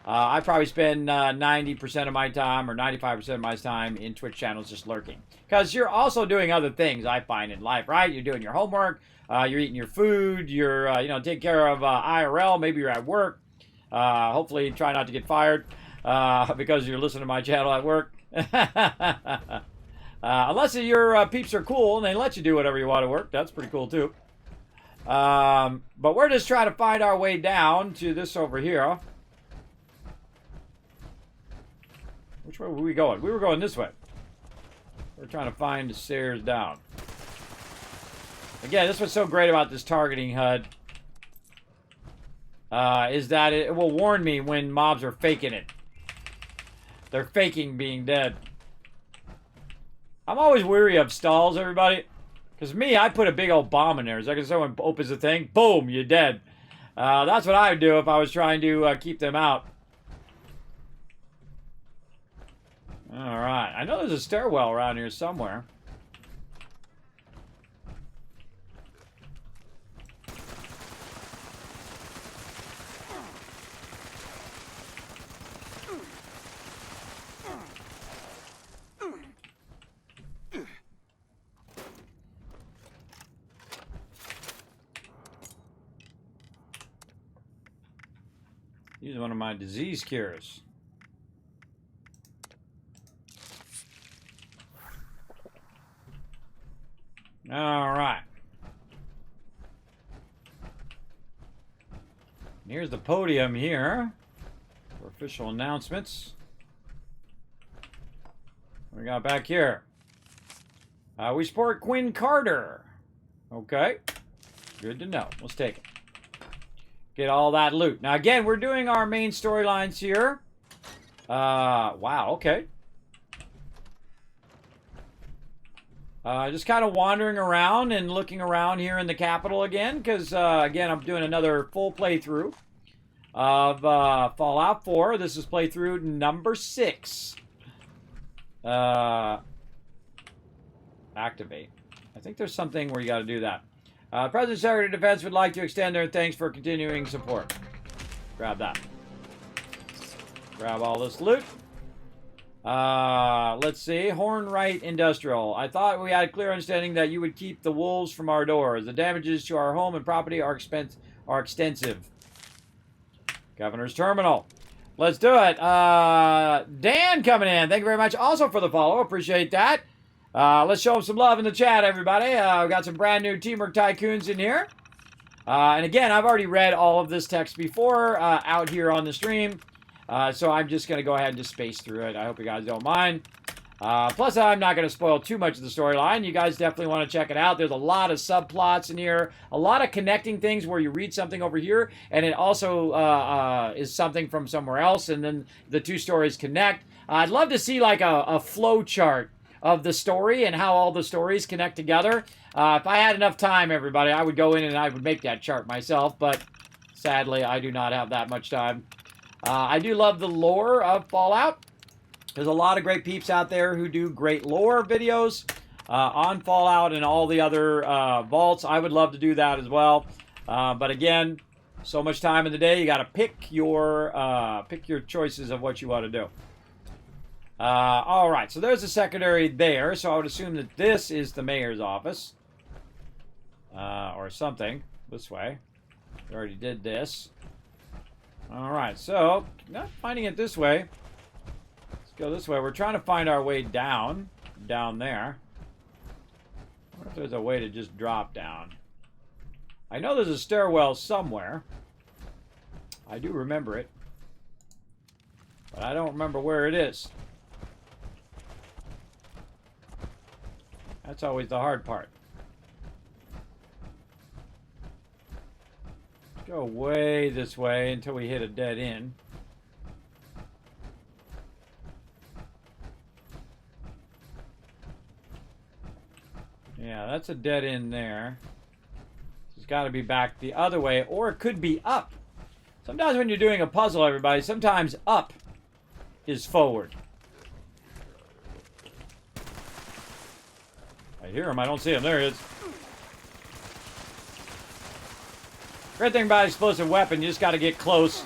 I probably spend 90% of my time or 95% of my time in Twitch channels just lurking. Because you're also doing other things, I find, in life, right? You're doing your homework. You're eating your food. You're, taking care of IRL. Maybe you're at work. Hopefully try not to get fired. Because you're listening to my channel at work. Unless your peeps are cool and they let you do whatever you want to work. That's pretty cool too. But we're just trying to find our way down to this over here. Which way were we going? We were going this way. We're trying to find the stairs down. Again, this is what's so great about this targeting HUD. Is that it will warn me when mobs are faking it. They're faking being dead. I'm always weary of stalls, everybody. Because me, I put a big old bomb in there. It's like if someone opens the thing, boom, you're dead. That's what I would do if I was trying to keep them out. Alright. I know there's a stairwell around here somewhere. Use one of my disease cures. All right. Here's the podium here for official announcements. What we got back here? We support Quinn Carter. Okay. Good to know. Let's take it. Get all that loot. Now, again, we're doing our main storylines here. Wow, okay. Just kind of wandering around and looking around here in the capital again, because, again, I'm doing another full playthrough of Fallout 4. This is playthrough number 6. Activate. I think there's something where you got to do that. President Secretary of Defense would like to extend their thanks for continuing support. Grab that. Grab all this loot. Let's see. Hornwright Industrial. I thought we had a clear understanding that you would keep the wolves from our doors. The damages to our home and property are extensive. Governor's Terminal. Let's do it. Dan coming in. Thank you very much also for the follow. Appreciate that. Let's show them some love in the chat, everybody. We've got some brand new Teamwork Tycoons in here. And again, I've already read all of this text before out here on the stream. So I'm just going to go ahead and just space through it. I hope you guys don't mind. Plus, I'm not going to spoil too much of the storyline. You guys definitely want to check it out. There's a lot of subplots in here. A lot of connecting things where you read something over here, and it also is something from somewhere else, and then the two stories connect. I'd love to see like a flow chart of the story and how all the stories connect together. If I had enough time, everybody, I would go in and I would make that chart myself, but sadly, I do not have that much time. I do love the lore of Fallout. There's a lot of great peeps out there who do great lore videos on Fallout and all the other vaults. I would love to do that as well. But again, So much time in the day, you got to pick your choices of what you want to do. All right, so there's a secondary there. So I would assume that this is the mayor's office, or something this way. We already did this. All right, so not finding it this way. Let's go this way. We're trying to find our way down there. I wonder if there's a way to just drop down. I know there's a stairwell somewhere. I do remember it. But I don't remember where it is. That's always the hard part. Let's go way this way until we hit a dead end. Yeah, that's a dead end there. It's got to be back the other way, or it could be up. Sometimes when you're doing a puzzle, everybody, sometimes up is forward. I hear him. I don't see him. There he is. Great thing about explosive weapon, you just got to get close.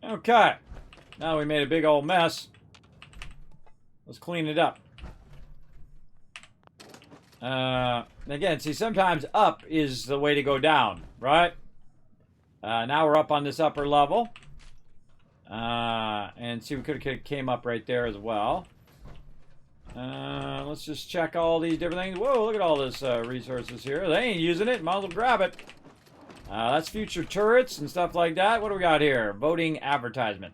Okay. Now we made a big old mess. Let's clean it up. Again, see, sometimes up is the way to go down, right? Now we're up on this upper level. And see, we could have came up right there as well. Let's just check all these different things. Whoa, look at all this resources here. They ain't using it. Might as well grab it. That's future turrets and stuff like that. What do we got here? Voting advertisement.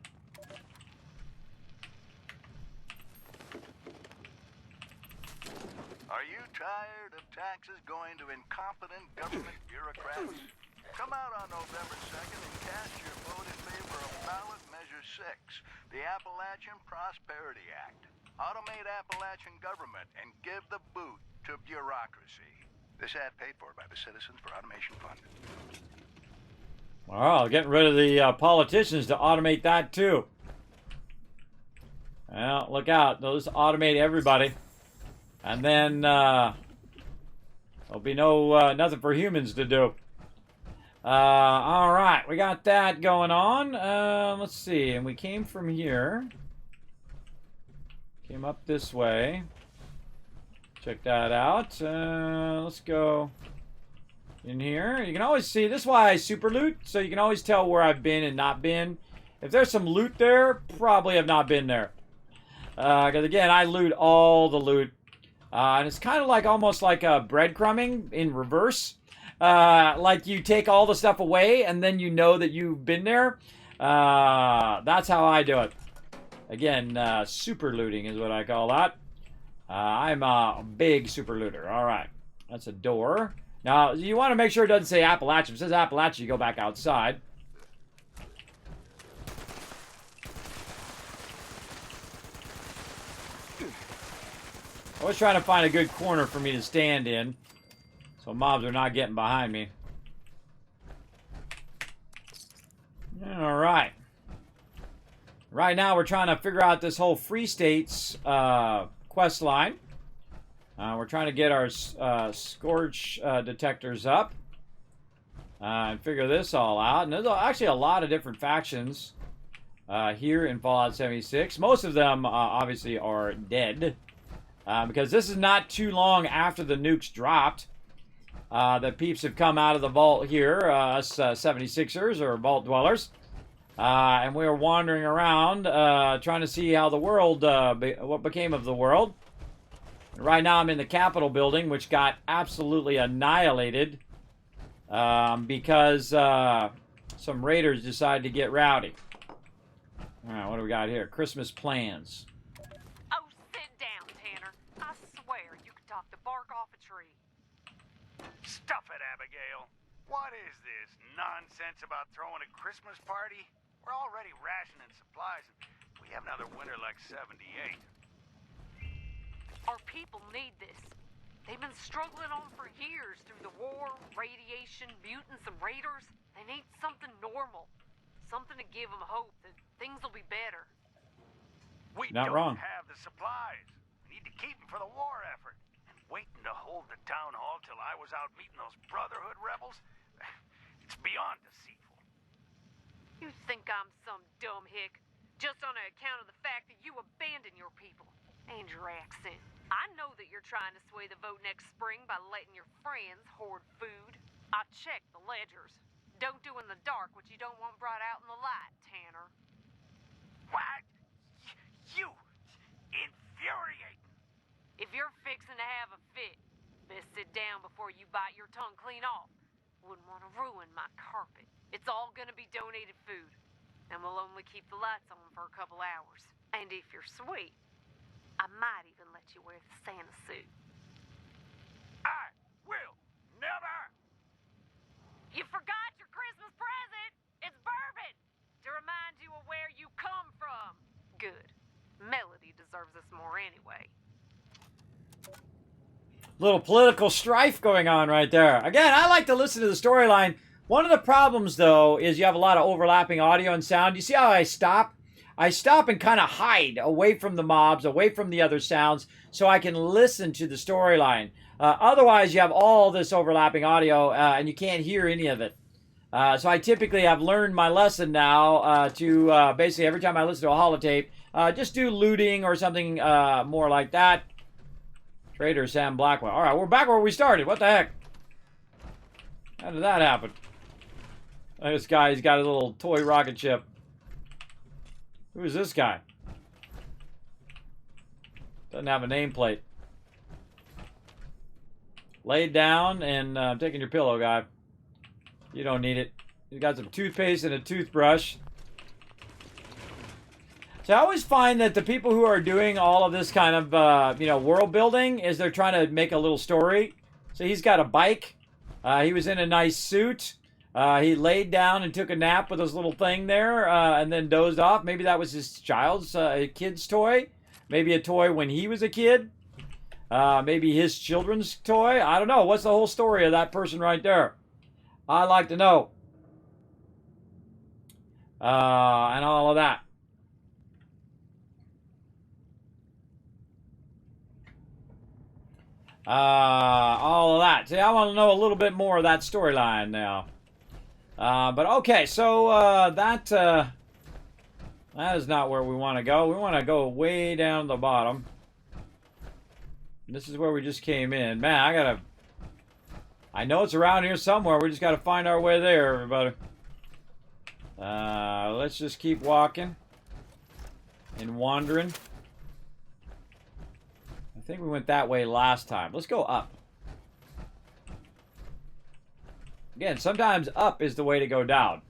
Are you tired of taxes going to incompetent government bureaucrats? Come out on November 2nd and cast your vote in favor of ballot measure 6, the Appalachian Prosperity Act. Automate Appalachian government and give the boot to bureaucracy. This ad paid for by the Citizens for Automation Fund. Well, getting rid of the politicians to automate that too. Well, look out. They'll just automate everybody. And then there'll be nothing for humans to do. All right, we got that going on. Let's see. And we came from here. Came up this way. Check that out. Let's go in here. You can always see, this is why I super loot, so you can always tell where I've been and not been. If there's some loot there, probably have not been there. Because again, I loot all the loot. And it's kind of like, almost like a breadcrumbing in reverse. Like you take all the stuff away and then you know that you've been there. That's how I do it. Again, super looting is what I call that. I'm a big super looter. All right. That's a door. Now, you want to make sure it doesn't say Appalachia. If it says Appalachia, you go back outside. I was trying to find a good corner for me to stand in, so mobs are not getting behind me. All right. Right now, we're trying to figure out this whole Free States quest line. We're trying to get our scorch detectors up and figure this all out. And there's actually a lot of different factions here in Fallout 76. Most of them obviously are dead because this is not too long after the nukes dropped. The peeps have come out of the vault here, us 76ers or vault dwellers. And we were wandering around trying to see how the world, what became of the world. Right now I'm in the Capitol building, which got absolutely annihilated because some raiders decided to get rowdy. All right, what do we got here? Christmas plans. Oh, sit down, Tanner. I swear you could talk the bark off a tree. Stuff it, Abigail. What is this nonsense about throwing a Christmas party? We're already rationing supplies. We have another winter like 78. Our people need this. They've been struggling on for years through the war, radiation, mutants, and raiders. They need something normal. Something to give them hope that things will be better. We Not don't wrong. have the supplies. We need to keep them for the war effort. And waiting to hold the town hall till I was out meeting those Brotherhood rebels? It's beyond deceitful. You think I'm some dumb hick? Just on account of the fact that you abandon your people and your accent. I know that you're trying to sway the vote next spring by letting your friends hoard food. I checked the ledgers. Don't do in the dark what you don't want brought out in the light, Tanner. What? You infuriating. If you're fixing to have a fit, best sit down before you bite your tongue clean off. Wouldn't want to ruin my carpet. It's all gonna be donated food, and we'll only keep the lights on for a couple hours. And if you're sweet, I might even let you wear the Santa suit. I will never. You forgot your Christmas present! It's bourbon! To remind you of where you come from. Good. Melody deserves this more anyway. Little political strife going on right there. Again, I like to listen to the storyline. One of the problems, though, is you have a lot of overlapping audio and sound. You see how I stop? I stop and kind of hide away from the mobs, away from the other sounds, so I can listen to the storyline. Otherwise, you have all this overlapping audio, and you can't hear any of it. So I typically have learned my lesson now to basically every time I listen to a holotape, just do looting or something more like that. Trader Sam Blackwell. All right, we're back where we started. What the heck? How did that happen? This guy, he's got a little toy rocket ship. Who is this guy? Doesn't have a nameplate. Lay down and I'm taking your pillow, guy. You don't need it. You got some toothpaste and a toothbrush. So I always find that the people who are doing all of this kind of, world building is they're trying to make a little story. So he's got a bike. He was in a nice suit. He laid down and took a nap with his little thing there and then dozed off. Maybe that was his kid's toy. Maybe a toy when he was a kid. Maybe his children's toy. I don't know. What's the whole story of that person right there? I'd like to know. And all of that. All of that. See, I want to know a little bit more of that storyline now. But okay, so that is not where we want to go. We want to go way down the bottom. This is where we just came in. Man, I know it's around here somewhere. We just got to find our way there, everybody. Let's just keep walking and wandering. I think we went that way last time. Let's go up. Again, sometimes up is the way to go down.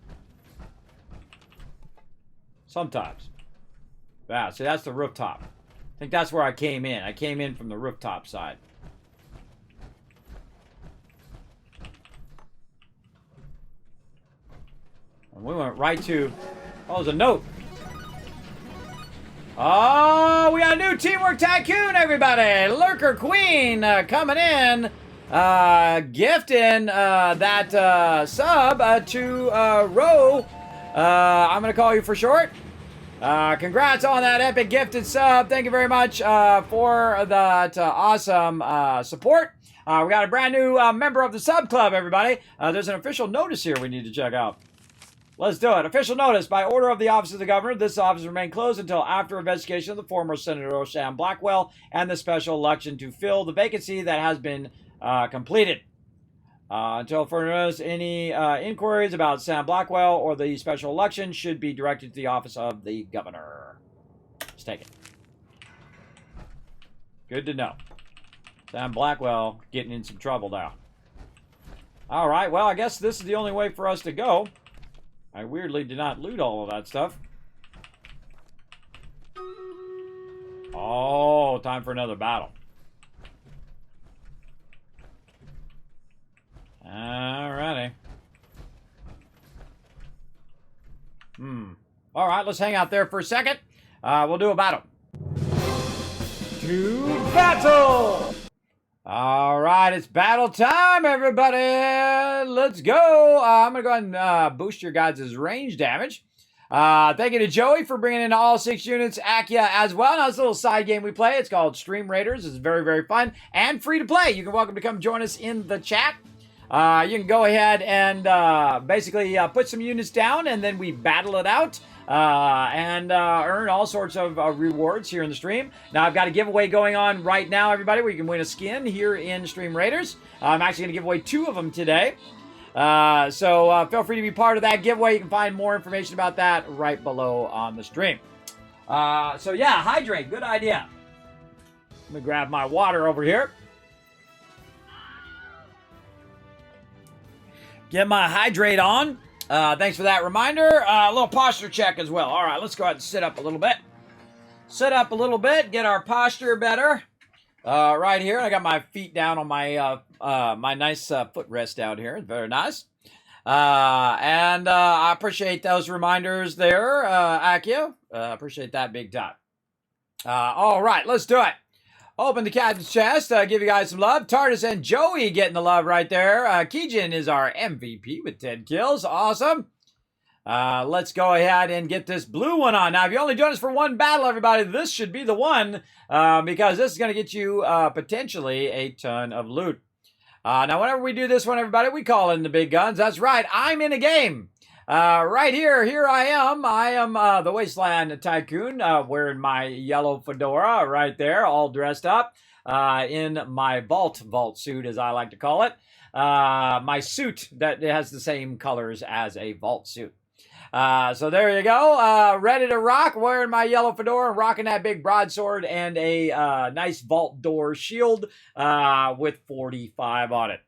Sometimes. Yeah, see, that's the rooftop. I think that's where I came in. I came in from the rooftop side. And we went right to... Oh, there's a note. Oh, we got a new Teamwork Tycoon, everybody. Lurker Queen coming in. Gifting that sub to Ro. I'm going to call you for short. Congrats on that epic gifted sub. Thank you very much for that awesome support. We got a brand new member of the sub club, everybody. There's an official notice here we need to check out. Let's do it. Official notice. By order of the Office of the Governor, this office will remain closed until after investigation of the former Senator Sam Blackwell and the special election to fill the vacancy that has been completed. Until further notice, any inquiries about Sam Blackwell or the special election should be directed to the Office of the Governor. Let's take it. Good to know. Sam Blackwell getting in some trouble now. All right, well, I guess this is the only way for us to go. I weirdly did not loot all of that stuff. Oh, time for another battle. Alrighty. Alright, let's hang out there for a second. We'll do a battle. To battle! Alright, it's battle time, everybody! Let's go! I'm going to go ahead and boost your guys' range damage. Thank you to Joey for bringing in all 6 units. Akia as well. Now, it's a little side game we play. It's called Stream Raiders. It's very, very fun and free to play. You're welcome to come join us in the chat. You can go ahead and basically put some units down, and then we battle it out and earn all sorts of rewards here in the stream. Now, I've got a giveaway going on right now, everybody, where you can win a skin here in Stream Raiders. I'm actually going to give away 2 of them today. So feel free to be part of that giveaway. You can find more information about that right below on the stream. So yeah, hydrate. Good idea. Let me grab my water over here. Get my hydrate on. Thanks for that reminder. A little posture check as well. All right, let's go ahead and sit up a little bit. Sit up a little bit. Get our posture better. Right here, I got my feet down on my my nice footrest down here. Very nice. And I appreciate those reminders there, Akia. Appreciate that big time. All right, let's do it. Open the captain's chest. Give you guys some love. Tardis and Joey getting the love right there. Kijin is our MVP with 10 kills. Awesome. Let's go ahead and get this blue one on. Now, if you only join us for one battle, everybody, this should be the one because this is going to get you potentially a ton of loot. Now, whenever we do this one, everybody, we call in the big guns. That's right. I'm in a game. Right here I am. I am the Wasteland Tycoon wearing my yellow fedora right there, all dressed up in my vault suit, as I like to call it. My suit that has the same colors as a vault suit. So there you go. Ready to rock, wearing my yellow fedora, rocking that big broadsword and a nice vault door shield with 45 on it.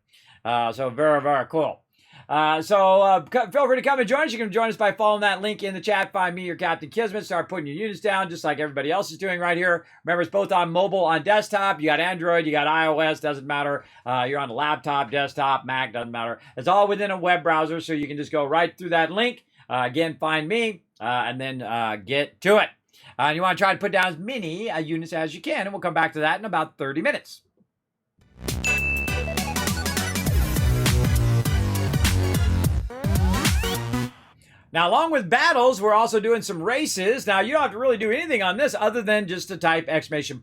So very, very cool. So feel free to come and join us. You can join us by following that link in the chat. Find me, your Captain Kismet. Start putting your units down just like everybody else is doing right here. Remember, it's both on mobile, on desktop. You got Android, you got iOS, doesn't matter. You're on a laptop, desktop, Mac, doesn't matter. It's all within a web browser, so you can just go right through that link. Again, find me, and then get to it. And you want to try to put down as many units as you can, and we'll come back to that in about 30 minutes. Now, along with battles, we're also doing some races. Now, you don't have to really do anything on this other than just to type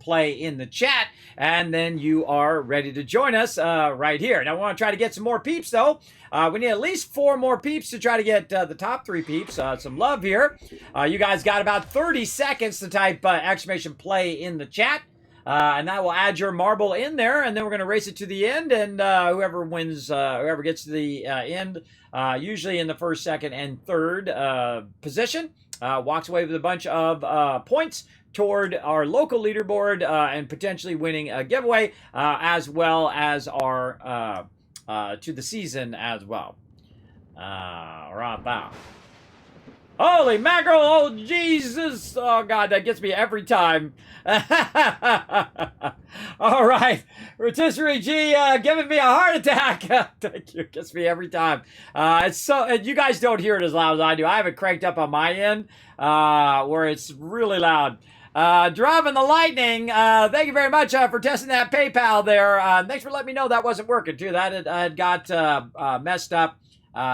!play in the chat, and then you are ready to join us right here. Now, we want to try to get some more peeps, though. We need at least 4 more peeps to try to get the top 3 peeps. Some love here. You guys got about 30 seconds to type !play in the chat. And that will add your marble in there, and then we're going to race it to the end, and whoever wins, whoever gets to the end, usually in the first, second, and third position, walks away with a bunch of points toward our local leaderboard and potentially winning a giveaway, as well as our to the season as well. Right now. Holy mackerel! Oh, Jesus! Oh, God, that gets me every time. All right. Rotisserie G giving me a heart attack. Thank you. Gets me every time. It's so... you guys don't hear it as loud as I do. I have it cranked up on my end where it's really loud. Driving the lightning. Thank you very much for testing that PayPal there. Thanks for letting me know that wasn't working, too. That had got messed up.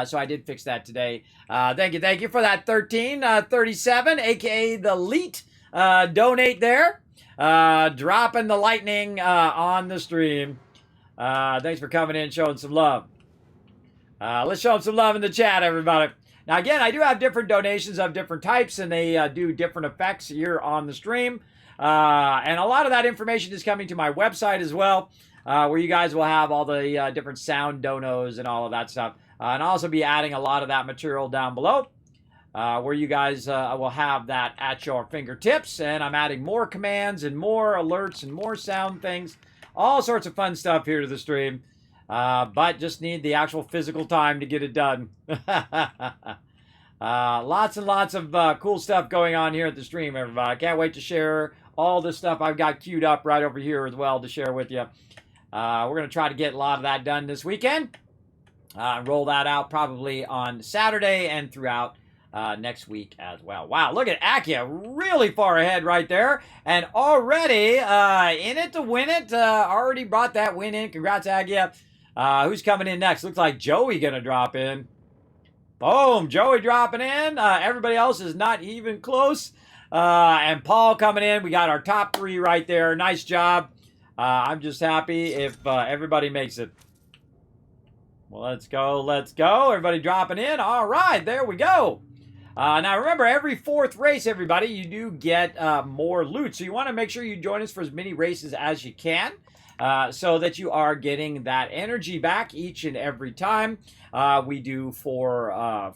So I did fix that today. Thank you for that 1337, aka the Leet. Donate there. Dropping the lightning on the stream. Thanks for coming in, showing some love. Let's show them some love in the chat, everybody. Now, again, I do have different donations of different types, and they do different effects here on the stream. And a lot of that information is coming to my website as well, where you guys will have all the different sound donos and all of that stuff. And I'll also be adding a lot of that material down below, where you guys will have that at your fingertips. And I'm adding more commands and more alerts and more sound things. All sorts of fun stuff here to the stream. But just need the actual physical time to get it done. Lots and lots of cool stuff going on here at the stream, everybody. I can't wait to share all the stuff I've got queued up right over here as well to share with you. We're going to try to get a lot of that done this weekend. Roll that out probably on Saturday and throughout next week as well. Wow, look at Akia, really far ahead right there. And already in it to win it. Already brought that win in. Congrats, Akia. Who's coming in next? Looks like Joey going to drop in. Boom. Joey dropping in. Everybody else is not even close. And Paul coming in. We got our top 3 right there. Nice job. I'm just happy if everybody makes it. Well, let's go. Let's go. Everybody dropping in. All right. There we go. Now, remember, every 4th race, everybody, you do get more loot. So you want to make sure you join us for as many races as you can so that you are getting that energy back each and every time we do 4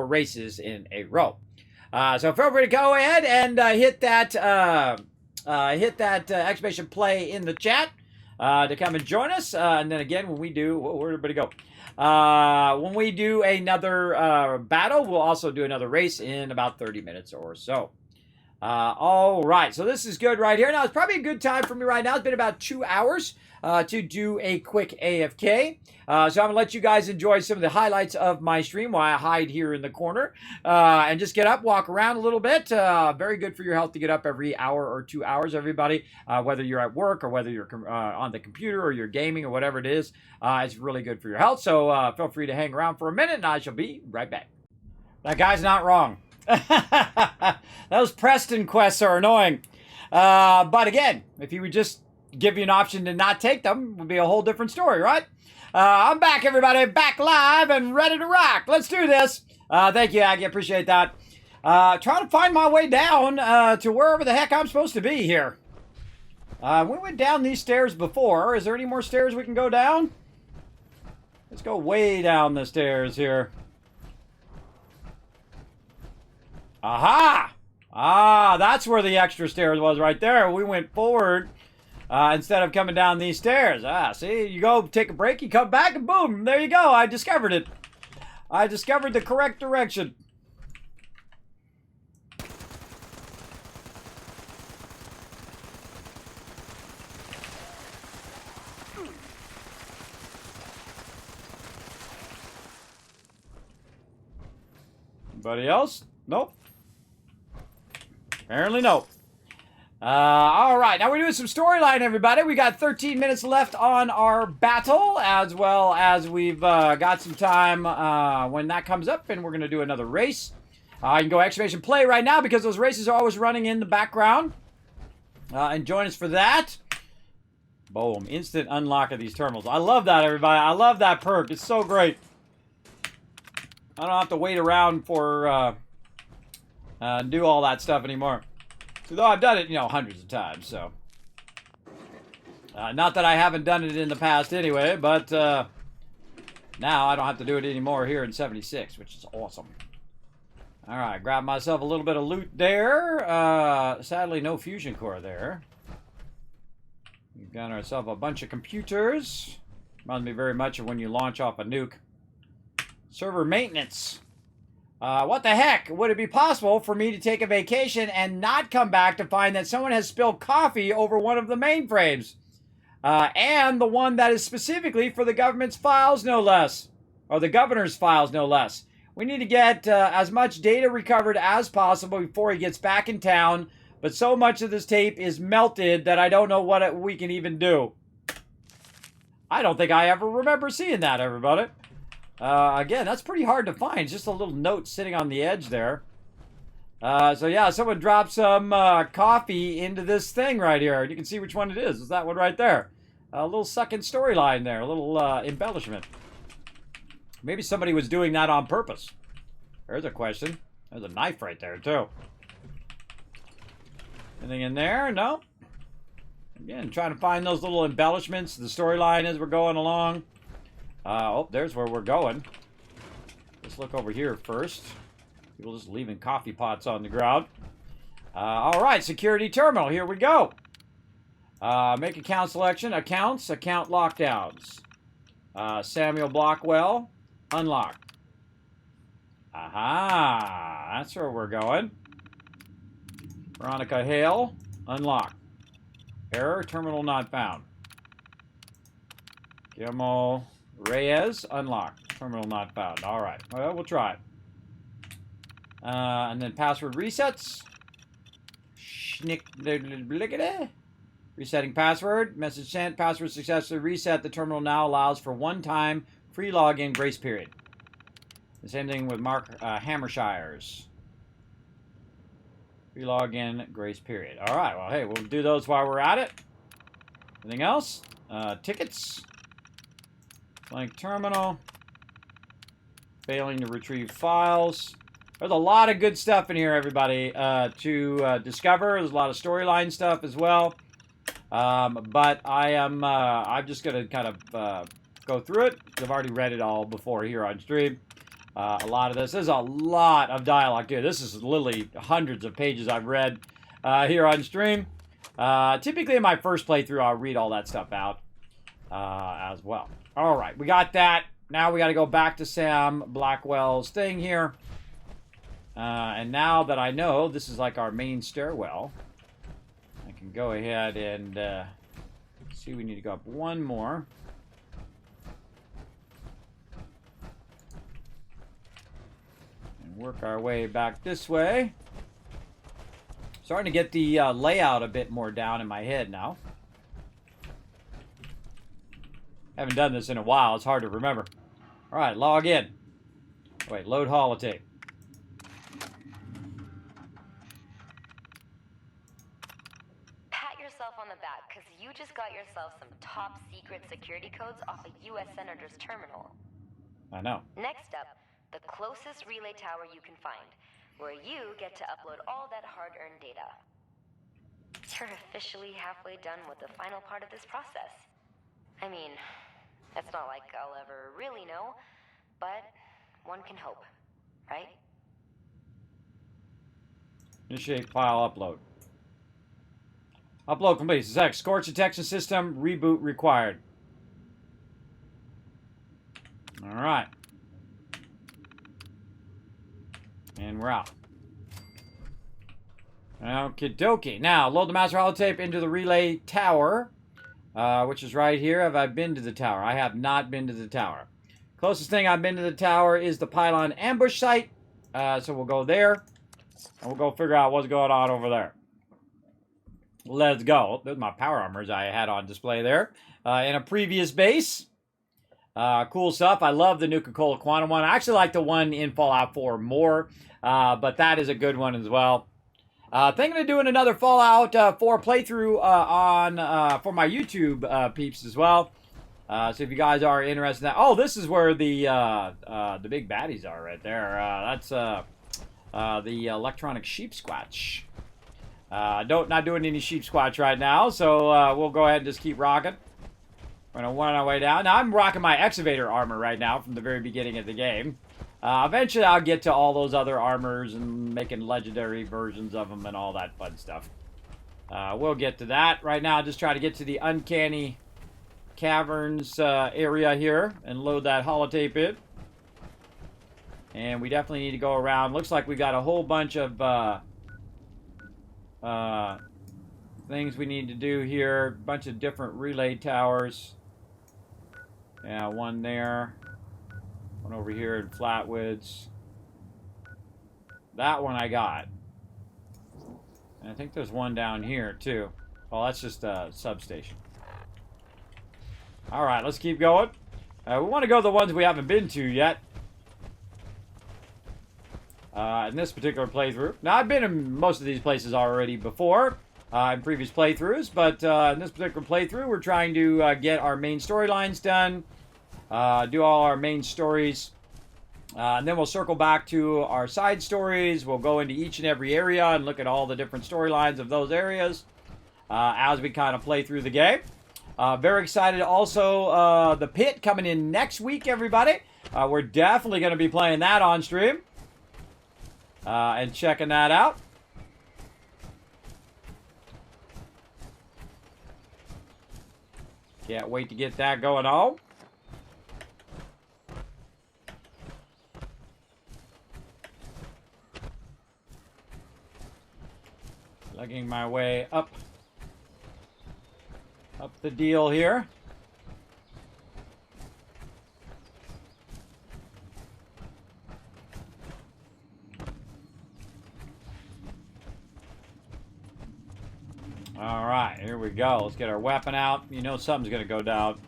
races in a row. So feel free to go ahead and hit that exclamation play in the chat to come and join us. And then again, when we do, where'd everybody go? When we do another battle, we'll also do another race in about 30 minutes or so. All right, so this is good right here. Now, it's probably a good time for me right now. It's been about 2 hours to do a quick AFK. So I'm going to let you guys enjoy some of the highlights of my stream while I hide here in the corner and just get up, walk around a little bit. Very good for your health to get up every hour or 2 hours, everybody, whether you're at work or whether you're on the computer or you're gaming or whatever it is. It's really good for your health. So feel free to hang around for a minute and I shall be right back. That guy's not wrong. Those Preston quests are annoying. But again, if he would just give you an option to not take them, it would be a whole different story, right? I'm back, everybody. Back live and ready to rock. Let's do this. Thank you, Aggie. Appreciate that. Trying to find my way down to wherever the heck I'm supposed to be here. We went down these stairs before. Is there any more stairs we can go down? Let's go way down the stairs here. Aha! Ah, that's where the extra stairs was right there. We went forward instead of coming down these stairs. Ah, see, you go take a break, you come back, and boom, there you go. I discovered it. I discovered the correct direction. Anybody else? Nope. Apparently no. All right, now we're doing some storyline, everybody. We got 13 minutes left on our battle, as well as we've got some time when that comes up, and we're going to do another race. You can go exclamation play right now because those races are always running in the background. And join us for that. Boom, instant unlock of these terminals. I love that, everybody. I love that perk. It's so great. I don't have to wait around for do all that stuff anymore. Though I've done it, hundreds of times, so. Not that I haven't done it in the past anyway, but now I don't have to do it anymore here in 76, which is awesome. All right, grab myself a little bit of loot there. Sadly, no fusion core there. We've got ourselves a bunch of computers. Reminds me very much of when you launch off a nuke. Server maintenance. What the heck? Would it be possible for me to take a vacation and not come back to find that someone has spilled coffee over one of the mainframes? And the one that is specifically for the government's files, no less. Or the governor's files, no less. We need to get as much data recovered as possible before he gets back in town. But so much of this tape is melted that I don't know what we can even do. I don't think I ever remember seeing that, everybody. Again, that's pretty hard to find. It's just a little note sitting on the edge there. So yeah, someone dropped some coffee into this thing right here. You can see which one it is. It's that one right there. A little second storyline there. A little embellishment. Maybe somebody was doing that on purpose. There's a question. There's a knife right there, too. Anything in there? No. Again, trying to find those little embellishments. The storyline as we're going along. Oh, there's where we're going. Let's look over here first. People just leaving coffee pots on the ground. All right, security terminal. Here we go. Make account selection. Accounts. Account lockdowns. Samuel Blockwell. Unlock. Aha. That's where we're going. Veronica Hale. Unlock. Error. Terminal not found. Guillermo Reyes. Unlock. Terminal not found. All right. Well, we'll try it. And then password resets. Resetting password. Message sent. Password successfully reset. The terminal now allows for one-time free login grace period. The same thing with Mark Hammershires. Relog in, grace period. All right, well, hey, we'll do those while we're at it. Anything else? Tickets. Blank terminal. Failing to retrieve files. There's a lot of good stuff in here, everybody, to discover. There's a lot of storyline stuff as well. But I'm just going to kind of go through it. I've already read it all before here on stream. A lot of this. There's a lot of dialogue here. This is literally hundreds of pages I've read here on stream. Typically in my first playthrough, I'll read all that stuff out as well. All right, we got that. Now we got to go back to Sam Blackwell's thing here. And now that I know this is like our main stairwell, I can go ahead and see we need to go up one more. And work our way back this way. Starting to get the layout a bit more down in my head now. Haven't done this in a while. It's hard to remember. All right, log in. Wait, load holotape. Pat yourself on the back, because you just got yourself some top secret security codes off a U.S. Senator's terminal. I know. Next up, the closest relay tower you can find, where you get to upload all that hard-earned data. You're officially halfway done with the final part of this process. I mean, it's not like I'll ever really know, but one can hope, right? Initiate file upload. Upload complete. Select Scorch detection system. Reboot required. All right. And we're out. Okie dokie. Now, load the master holotape into the relay tower, which is right here. Have I been to the tower? I have not been to the tower. Closest thing I've been to the tower is the pylon ambush site. So we'll go there. And we'll go figure out what's going on over there. Let's go. Those are my power armors I had on display there. In a previous base. Cool stuff. I love the Nuka-Cola Quantum one. I actually like the one in Fallout 4 more. But that is a good one as well. Thinking of doing another Fallout 4 playthrough for my YouTube peeps as well. So if you guys are interested in that. Oh, this is where the big baddies are right there. That's the electronic sheep squatch. Not doing any sheep squatch right now, so we'll go ahead and just keep rocking. We're going to run our way down. Now, I'm rocking my excavator armor right now from the very beginning of the game. Eventually, I'll get to all those other armors and making legendary versions of them and all that fun stuff. We'll get to that. Right now, just try to get to the Uncanny Caverns area here and load that holotape in. And we definitely need to go around. Looks like we got a whole bunch of things we need to do here. A bunch of different relay towers. Yeah, one there. One over here in Flatwoods. That one I got. And I think there's one down here, too. Oh, that's just a substation. Alright, let's keep going. We want to go to the ones we haven't been to yet. In this particular playthrough. Now, I've been in most of these places already before. In previous playthroughs. But in this particular playthrough, we're trying to get our main storylines done. Do all our main stories. And then we'll circle back to our side stories. We'll go into each and every area and look at all the different storylines of those areas as we kind of play through the game. Very excited also, the Pit coming in next week, everybody. We're definitely going to be playing that on stream. And checking that out. Can't wait to get that going on. Lugging my way up the deal here. All right, here we go. Let's get our weapon out. You know something's going to go down.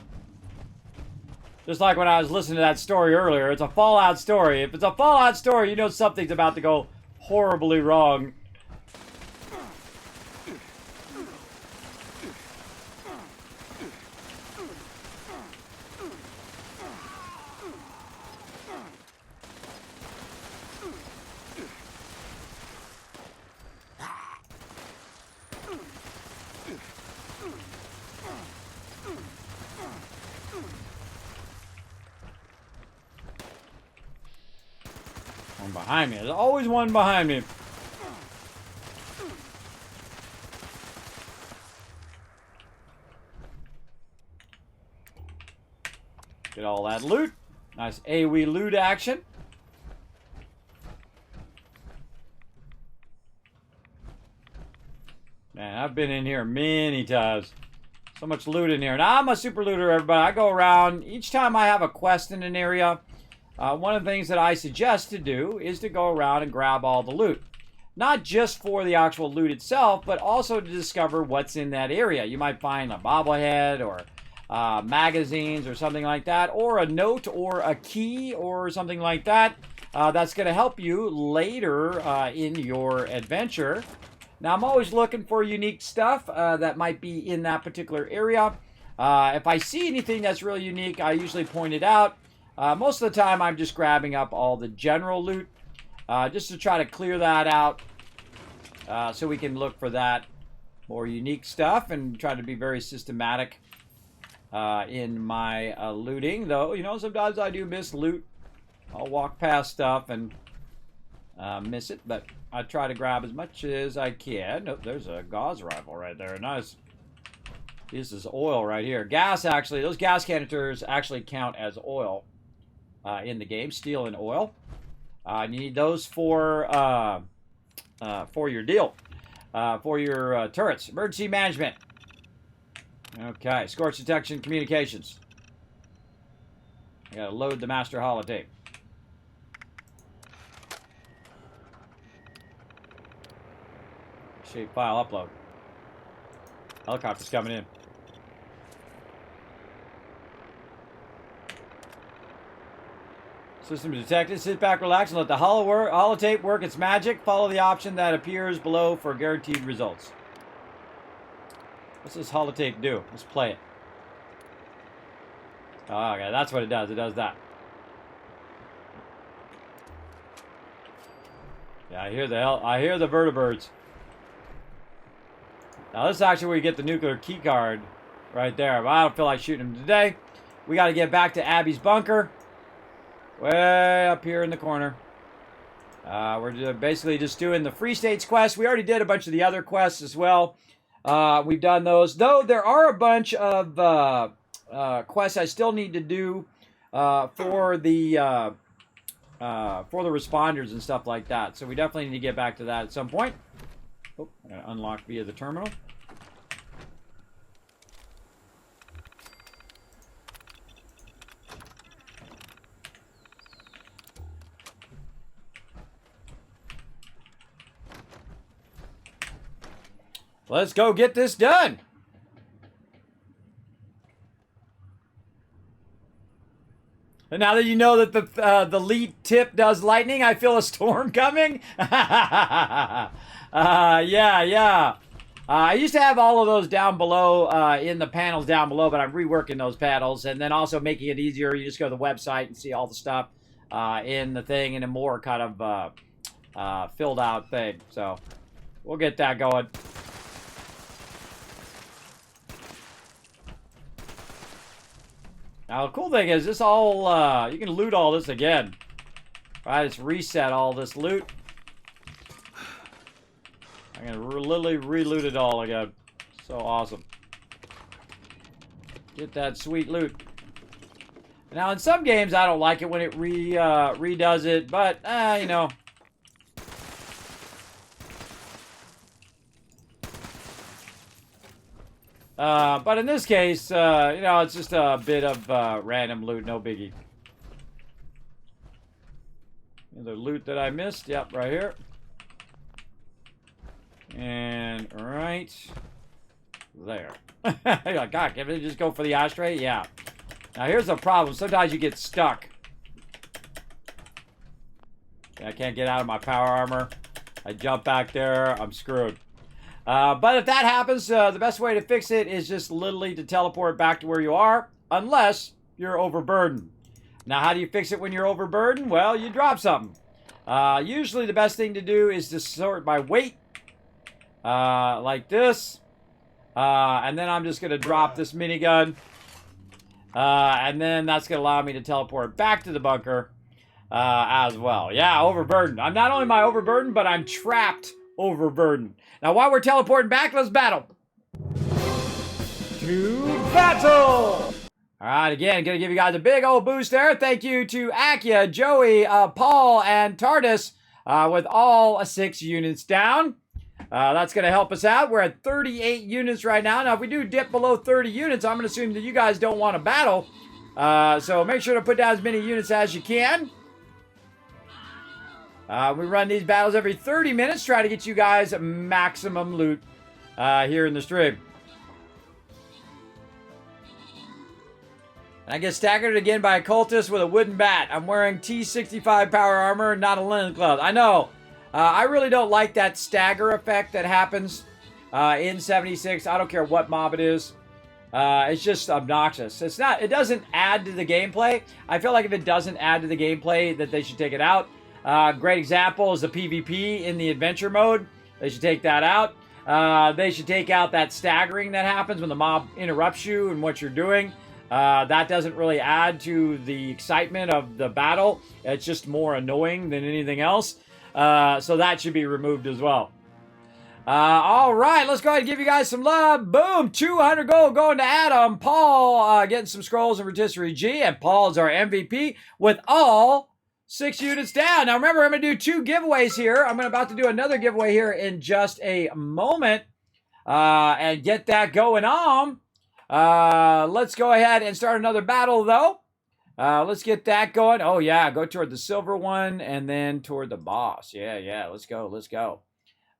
Just like when I was listening to that story earlier, it's a Fallout story. If it's a Fallout story, you know something's about to go horribly wrong. One behind me. There's always one behind me. Get all that loot. Nice AoE loot action. Man, I've been in here many times. So much loot in here. Now, I'm a super looter, everybody. I go around. Each time I have a quest in an area, one of the things that I suggest to do is to go around and grab all the loot. Not just for the actual loot itself, but also to discover what's in that area. You might find a bobblehead or magazines or something like that, or a note or a key or something like that. That's going to help you later in your adventure. Now, I'm always looking for unique stuff that might be in that particular area. If I see anything that's really unique, I usually point it out. Most of the time, I'm just grabbing up all the general loot just to try to clear that out so we can look for that more unique stuff and try to be very systematic in my looting. Though, you know, sometimes I do miss loot. I'll walk past stuff and miss it, but I try to grab as much as I can. Oh, there's a gauze rifle right there. Nice. This is oil right here. Gas, actually. Those gas canisters actually count as oil in the game. Steel and oil. You need those for your deal. For your turrets. Emergency management. Okay. Scorch detection communications. I gotta load the master holotape. Shape file upload. Helicopter's coming in. System detected. Sit back, relax, and let the holotape work its magic. Follow the option that appears below for guaranteed results. What's this holotape do? Let's play it. Oh, okay, that's what it does. It does that. Yeah, I hear the vertibirds. Now, this is actually where you get the nuclear key card right there. But I don't feel like shooting him today. We got to get back to Abby's bunker. Way up here in the corner. We're basically just doing the Free States quest. We already did a bunch of the other quests as well. We've done those. Though there are a bunch of quests I still need to do for the responders and stuff like that. So we definitely need to get back to that at some point. Oh, I gotta unlock via the terminal. Let's go get this done. And now that you know that the lead tip does lightning, I feel a storm coming. Yeah. I used to have all of those down below in the panels down below, but I'm reworking those panels and then also making it easier. You just go to the website and see all the stuff in the thing in a more kind of filled out thing. So we'll get that going. Now, the cool thing is, this all, you can loot all this again. Right, just reset all this loot. I'm going to literally re-loot it all again. So awesome. Get that sweet loot. Now, in some games, I don't like it when it redoes it, but, you know. But in this case, you know, it's just a bit of random loot, no biggie. The loot that I missed, yep, right here. And right there. You're like, God, can we just go for the ashtray? Yeah. Now, here's the problem. Sometimes you get stuck. I can't get out of my power armor. I jump back there. I'm screwed. But if that happens, the best way to fix it is just literally to teleport back to where you are, unless you're overburdened. Now, how do you fix it when you're overburdened? Well, you drop something. Usually the best thing to do is to sort by weight, like this. And then I'm just going to drop this minigun. And then that's going to allow me to teleport back to the bunker as well. Yeah, overburdened. I'm not only am I overburdened, but I'm trapped overburdened. Now, while we're teleporting back, let's battle. To battle! All right, again, going to give you guys a big old boost there. Thank you to Akia, Joey, Paul, and TARDIS with all 6 units down. That's going to help us out. We're at 38 units right now. Now, if we do dip below 30 units, I'm going to assume that you guys don't want to battle. So make sure to put down as many units as you can. We run these battles every 30 minutes. Try to get you guys maximum loot here in the stream. And I get staggered again by a cultist with a wooden bat. I'm wearing T65 power armor, not a linen glove. I know. I really don't like that stagger effect that happens in 76. I don't care what mob it is. It's just obnoxious. It doesn't add to the gameplay. I feel like if it doesn't add to the gameplay, that they should take it out. Great example is the PvP in the adventure mode. They should take that out. They should take out that staggering that happens when the mob interrupts you and what you're doing. That doesn't really add to the excitement of the battle. It's just more annoying than anything else. So that should be removed as well. All right, let's go ahead and give you guys some love. Boom, 200 gold going to Adam. Paul getting some scrolls and rotisserie G. And Paul's our MVP with all 6 units down. Now remember, I'm going to do 2 giveaways here. I'm about to do another giveaway here in just a moment. And get that going on. Let's go ahead and start another battle, though. Let's get that going. Oh, yeah, go toward the silver one and then toward the boss. Yeah, let's go.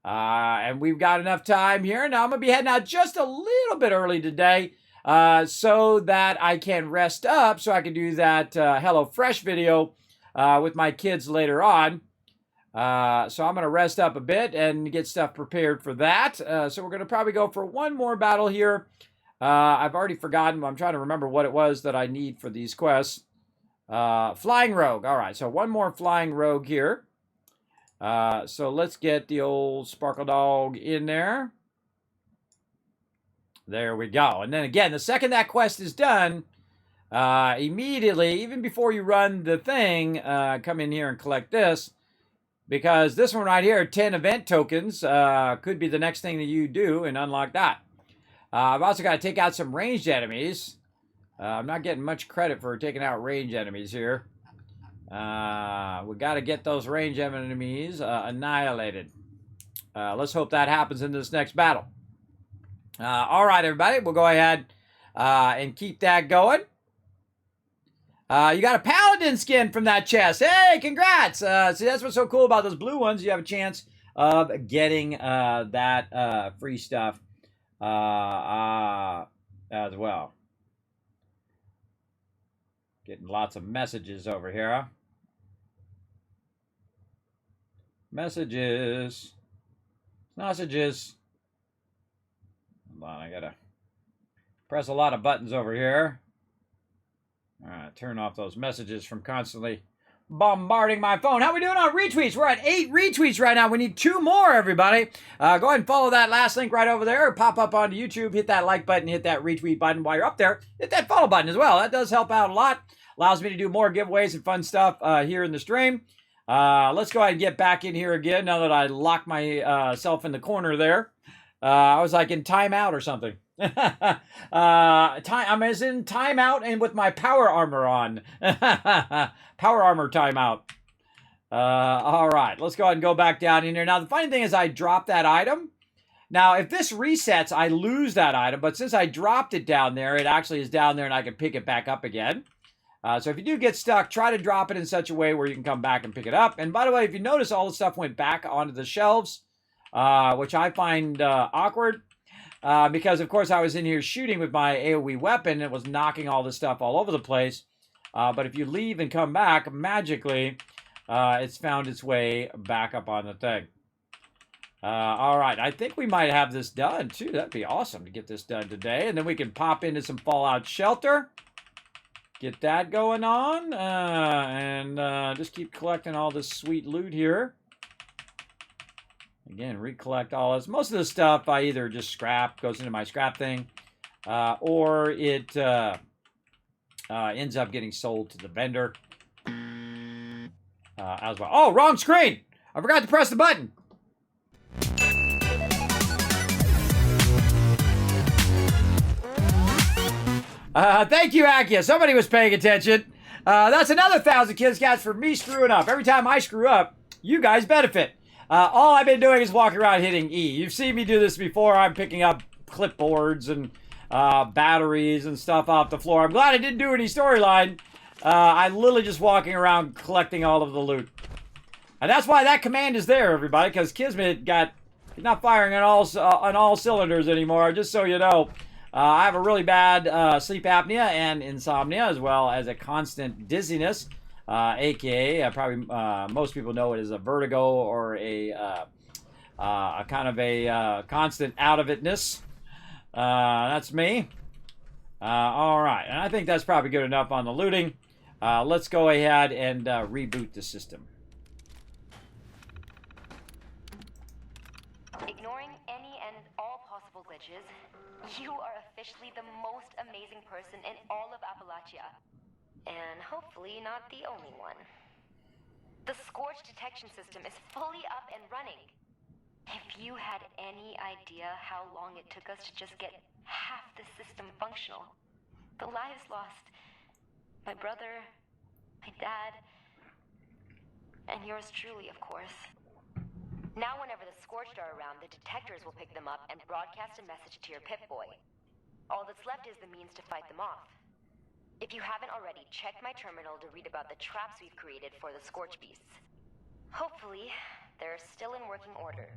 And we've got enough time here. Now, I'm going to be heading out just a little bit early today so that I can rest up so I can do that Hello Fresh video with my kids later on. So I'm going to rest up a bit and get stuff prepared for that. So we're going to probably go for one more battle here. I've already forgotten. I'm trying to remember what it was that I need for these quests. Flying Rogue. All right, so one more Flying Rogue here. So let's get the old Sparkle Dog in there. There we go. And then again, the second that quest is done, immediately, even before you run the thing, come in here and collect this. Because this one right here, 10 event tokens, could be the next thing that you do and unlock that. I've also got to take out some ranged enemies. I'm not getting much credit for taking out ranged enemies here. We got to get those ranged enemies annihilated. Let's hope that happens in this next battle. All right, everybody. We'll go ahead and keep that going. You got a paladin skin from that chest. Hey, congrats. See, that's what's so cool about those blue ones. You have a chance of getting that free stuff as well. Getting lots of messages over here. Messages. Sausages. Hold on, I gotta press a lot of buttons over here. Alright, turn off those messages from constantly bombarding my phone. How we doing on retweets? We're at 8 retweets right now. We need 2 more, everybody. Go ahead and follow that last link right over there. Pop up onto YouTube. Hit that like button. Hit that retweet button. While you're up there, hit that follow button as well. That does help out a lot. Allows me to do more giveaways and fun stuff here in the stream. Let's go ahead and get back in here again now that I locked myself in the corner there. I was like in timeout or something. I'm as in timeout and with my power armor on. Power armor timeout. All right, let's go ahead and go back down in here. Now, the funny thing is I dropped that item. Now, if this resets, I lose that item. But since I dropped it down there, it actually is down there and I can pick it back up again. So if you do get stuck, try to drop it in such a way where you can come back and pick it up. And by the way, if you notice, all the stuff went back onto the shelves, which I find awkward. because, of course, I was in here shooting with my AoE weapon, and it was knocking all this stuff all over the place. But if you leave and come back, magically, it's found its way back up on the thing. All right, I think we might have this done, too. That'd be awesome to get this done today. And then we can pop into some Fallout Shelter. Get that going on. And just keep collecting all this sweet loot here. Again, recollect all this. Most of this stuff I either just scrap, goes into my scrap thing, or it ends up getting sold to the vendor as well. Oh, wrong screen! I forgot to press the button. Thank you, Akia. Somebody was paying attention. That's another 1,000 Kids Cats for me screwing up. Every time I screw up, you guys benefit. All I've been doing is walking around hitting E. You've seen me do this before. I'm picking up clipboards and batteries and stuff off the floor. I'm glad I didn't do any storyline. I'm literally just walking around collecting all of the loot. And that's why that command is there, everybody, because Kismet he's not firing on all cylinders anymore, just so you know. I have a really bad sleep apnea and insomnia, as well as a constant dizziness, aka probably most people know it as a vertigo or a kind of a constant out of itness. That's me. All right, and I think that's probably good enough on the looting. Let's go ahead and reboot the system. Ignoring any and all possible glitches, you are officially the most amazing person in all of Appalachia. And hopefully not the only one. The Scorch detection system is fully up and running. If you had any idea how long it took us to just get half the system functional, the lives lost, my brother, my dad, and yours truly, of course. Now whenever the Scorched are around, the detectors will pick them up and broadcast a message to your Pip-Boy. All that's left is the means to fight them off. If you haven't already, check my terminal to read about the traps we've created for the Scorch Beasts. Hopefully, they're still in working order,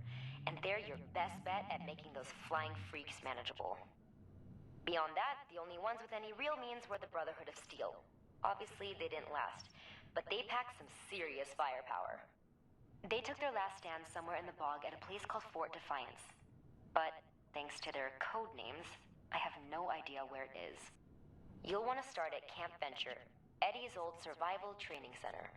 and they're your best bet at making those flying freaks manageable. Beyond that, the only ones with any real means were the Brotherhood of Steel. Obviously, they didn't last, but they packed some serious firepower. They took their last stand somewhere in the bog at a place called Fort Defiance. But, thanks to their code names, I have no idea where it is. You'll want to start at Camp Venture, Eddie's old survival training center.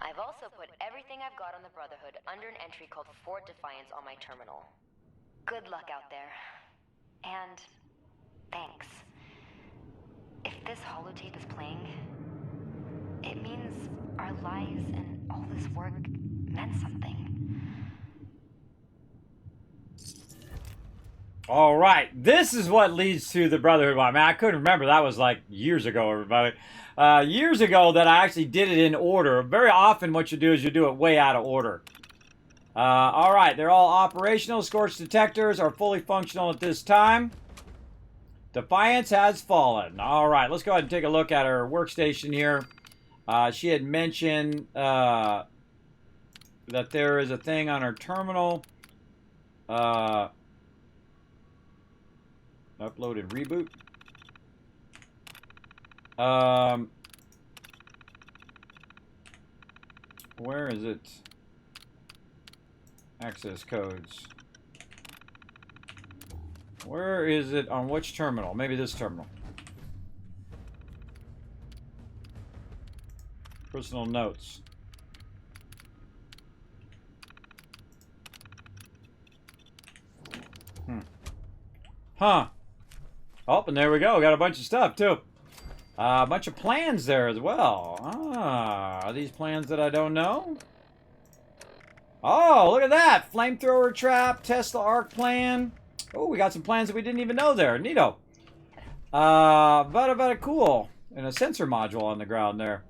I've also put everything I've got on the Brotherhood under an entry called Fort Defiance on my terminal. Good luck out there. And thanks. If this holotape is playing, it means our lives and all this work meant something. All right, this is what leads to the Brotherhood one. I mean, I couldn't remember. That was like years ago, everybody. Years ago that I actually did it in order. Very often what you do is you do it way out of order. All right, they're all operational. Scorch detectors are fully functional at this time. Defiance has fallen. All right, let's go ahead and take a look at her workstation here. She had mentioned that there is a thing on her terminal. Upload and reboot. Where is it? Access codes. Where is it on which terminal? Maybe this terminal. Personal notes. Huh. Oh, and there we go. Got a bunch of stuff, too. A bunch of plans there as well. Are these plans that I don't know? Oh, look at that. Flamethrower trap, Tesla arc plan. Oh, we got some plans that we didn't even know there. Neato. Very cool. And a sensor module on the ground there.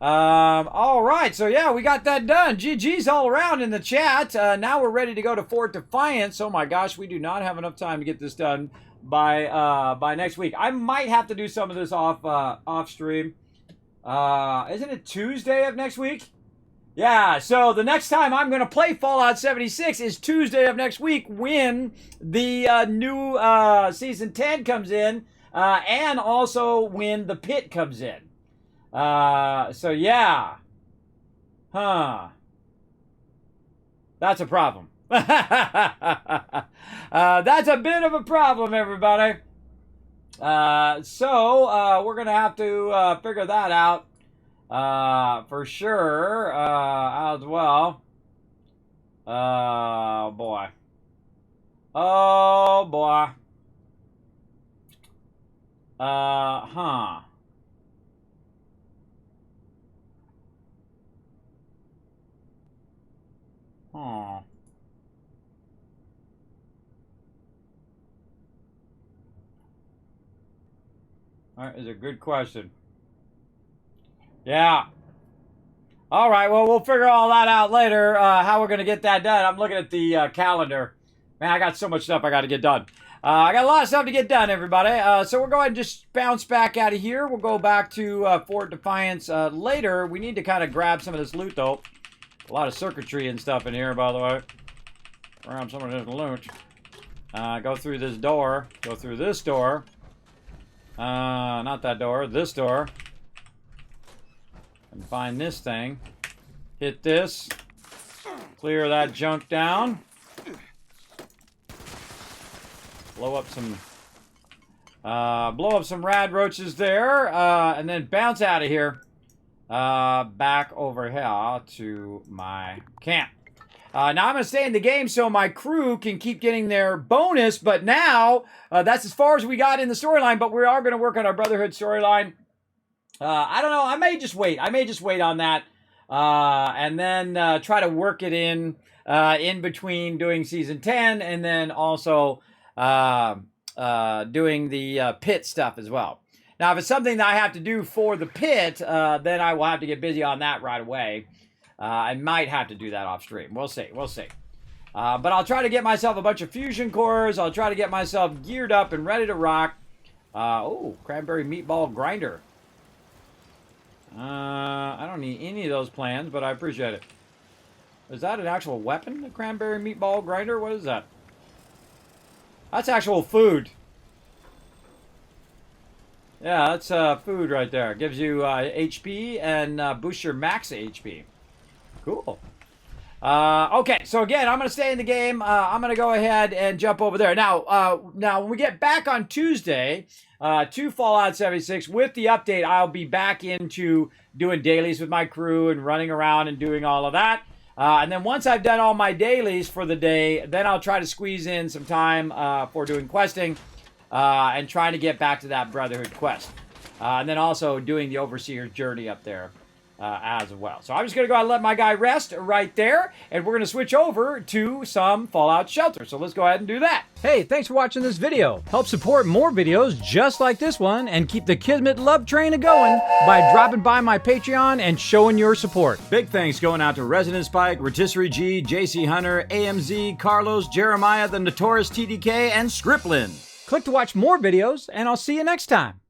All right. So, yeah, we got that done. GG's all around in the chat. Now we're ready to go to Fort Defiance. Oh, my gosh. We do not have enough time to get this done by next week. I might have to do some of this off stream. Isn't it Tuesday of next week? Yeah, so the next time I'm going to play Fallout 76 is Tuesday of next week when the new Season 10 comes in and also when the pit comes in. So yeah. Huh. That's a problem. That's a bit of a problem, everybody. So we're going to have to figure that out. For sure, as well. Oh, boy. Oh, boy. Huh. Huh. That is a good question. Yeah. All right, well, we'll figure all that out later, how we're going to get that done. I'm looking at the calendar. Man, I got so much stuff I got to get done. I got a lot of stuff to get done, everybody. So we'll go ahead and just bounce back out of here. We'll go back to Fort Defiance later. We need to kind of grab some of this loot, though. A lot of circuitry and stuff in here, by the way. Grab some of this loot. Go through this door. Go through this door. Not that door. This door. And find this thing. Hit this. Clear that junk down. Blow up some rad roaches there. And then bounce out of here. Back over here to my camp. Now I'm going to stay in the game so my crew can keep getting their bonus. But now, that's as far as we got in the storyline. But we are going to work on our Brotherhood storyline. I don't know. I may just wait. On that. And then try to work it in between doing Season 10 and then also doing the pit stuff as well. Now, if it's something that I have to do for the pit, then I will have to get busy on that right away. I might have to do that off stream. We'll see. But I'll try to get myself a bunch of fusion cores. I'll try to get myself geared up and ready to rock. Oh, cranberry meatball grinder. I don't need any of those plans, but I appreciate it. Is that an actual weapon? A cranberry meatball grinder? What is that? That's actual food. Yeah, that's food right there. It gives you HP and boosts your max HP. Cool. Okay, so again, I'm going to stay in the game. I'm going to go ahead and jump over there. Now, when we get back on Tuesday to Fallout 76 with the update, I'll be back into doing dailies with my crew and running around and doing all of that. And then once I've done all my dailies for the day, then I'll try to squeeze in some time for doing questing and trying to get back to that Brotherhood quest. And then also doing the Overseer's journey up there. As well. So I'm just going to go ahead and let my guy rest right there, and we're going to switch over to some Fallout Shelter. So let's go ahead and do that. Hey, thanks for watching this video. Help support more videos just like this one and keep the Kismet love train a-going by dropping by my Patreon and showing your support. Big thanks going out to Resident Spike, Rotisserie G, JC Hunter, AMZ, Carlos, Jeremiah, the Notorious TDK, and Scriplin. Click to watch more videos, and I'll see you next time.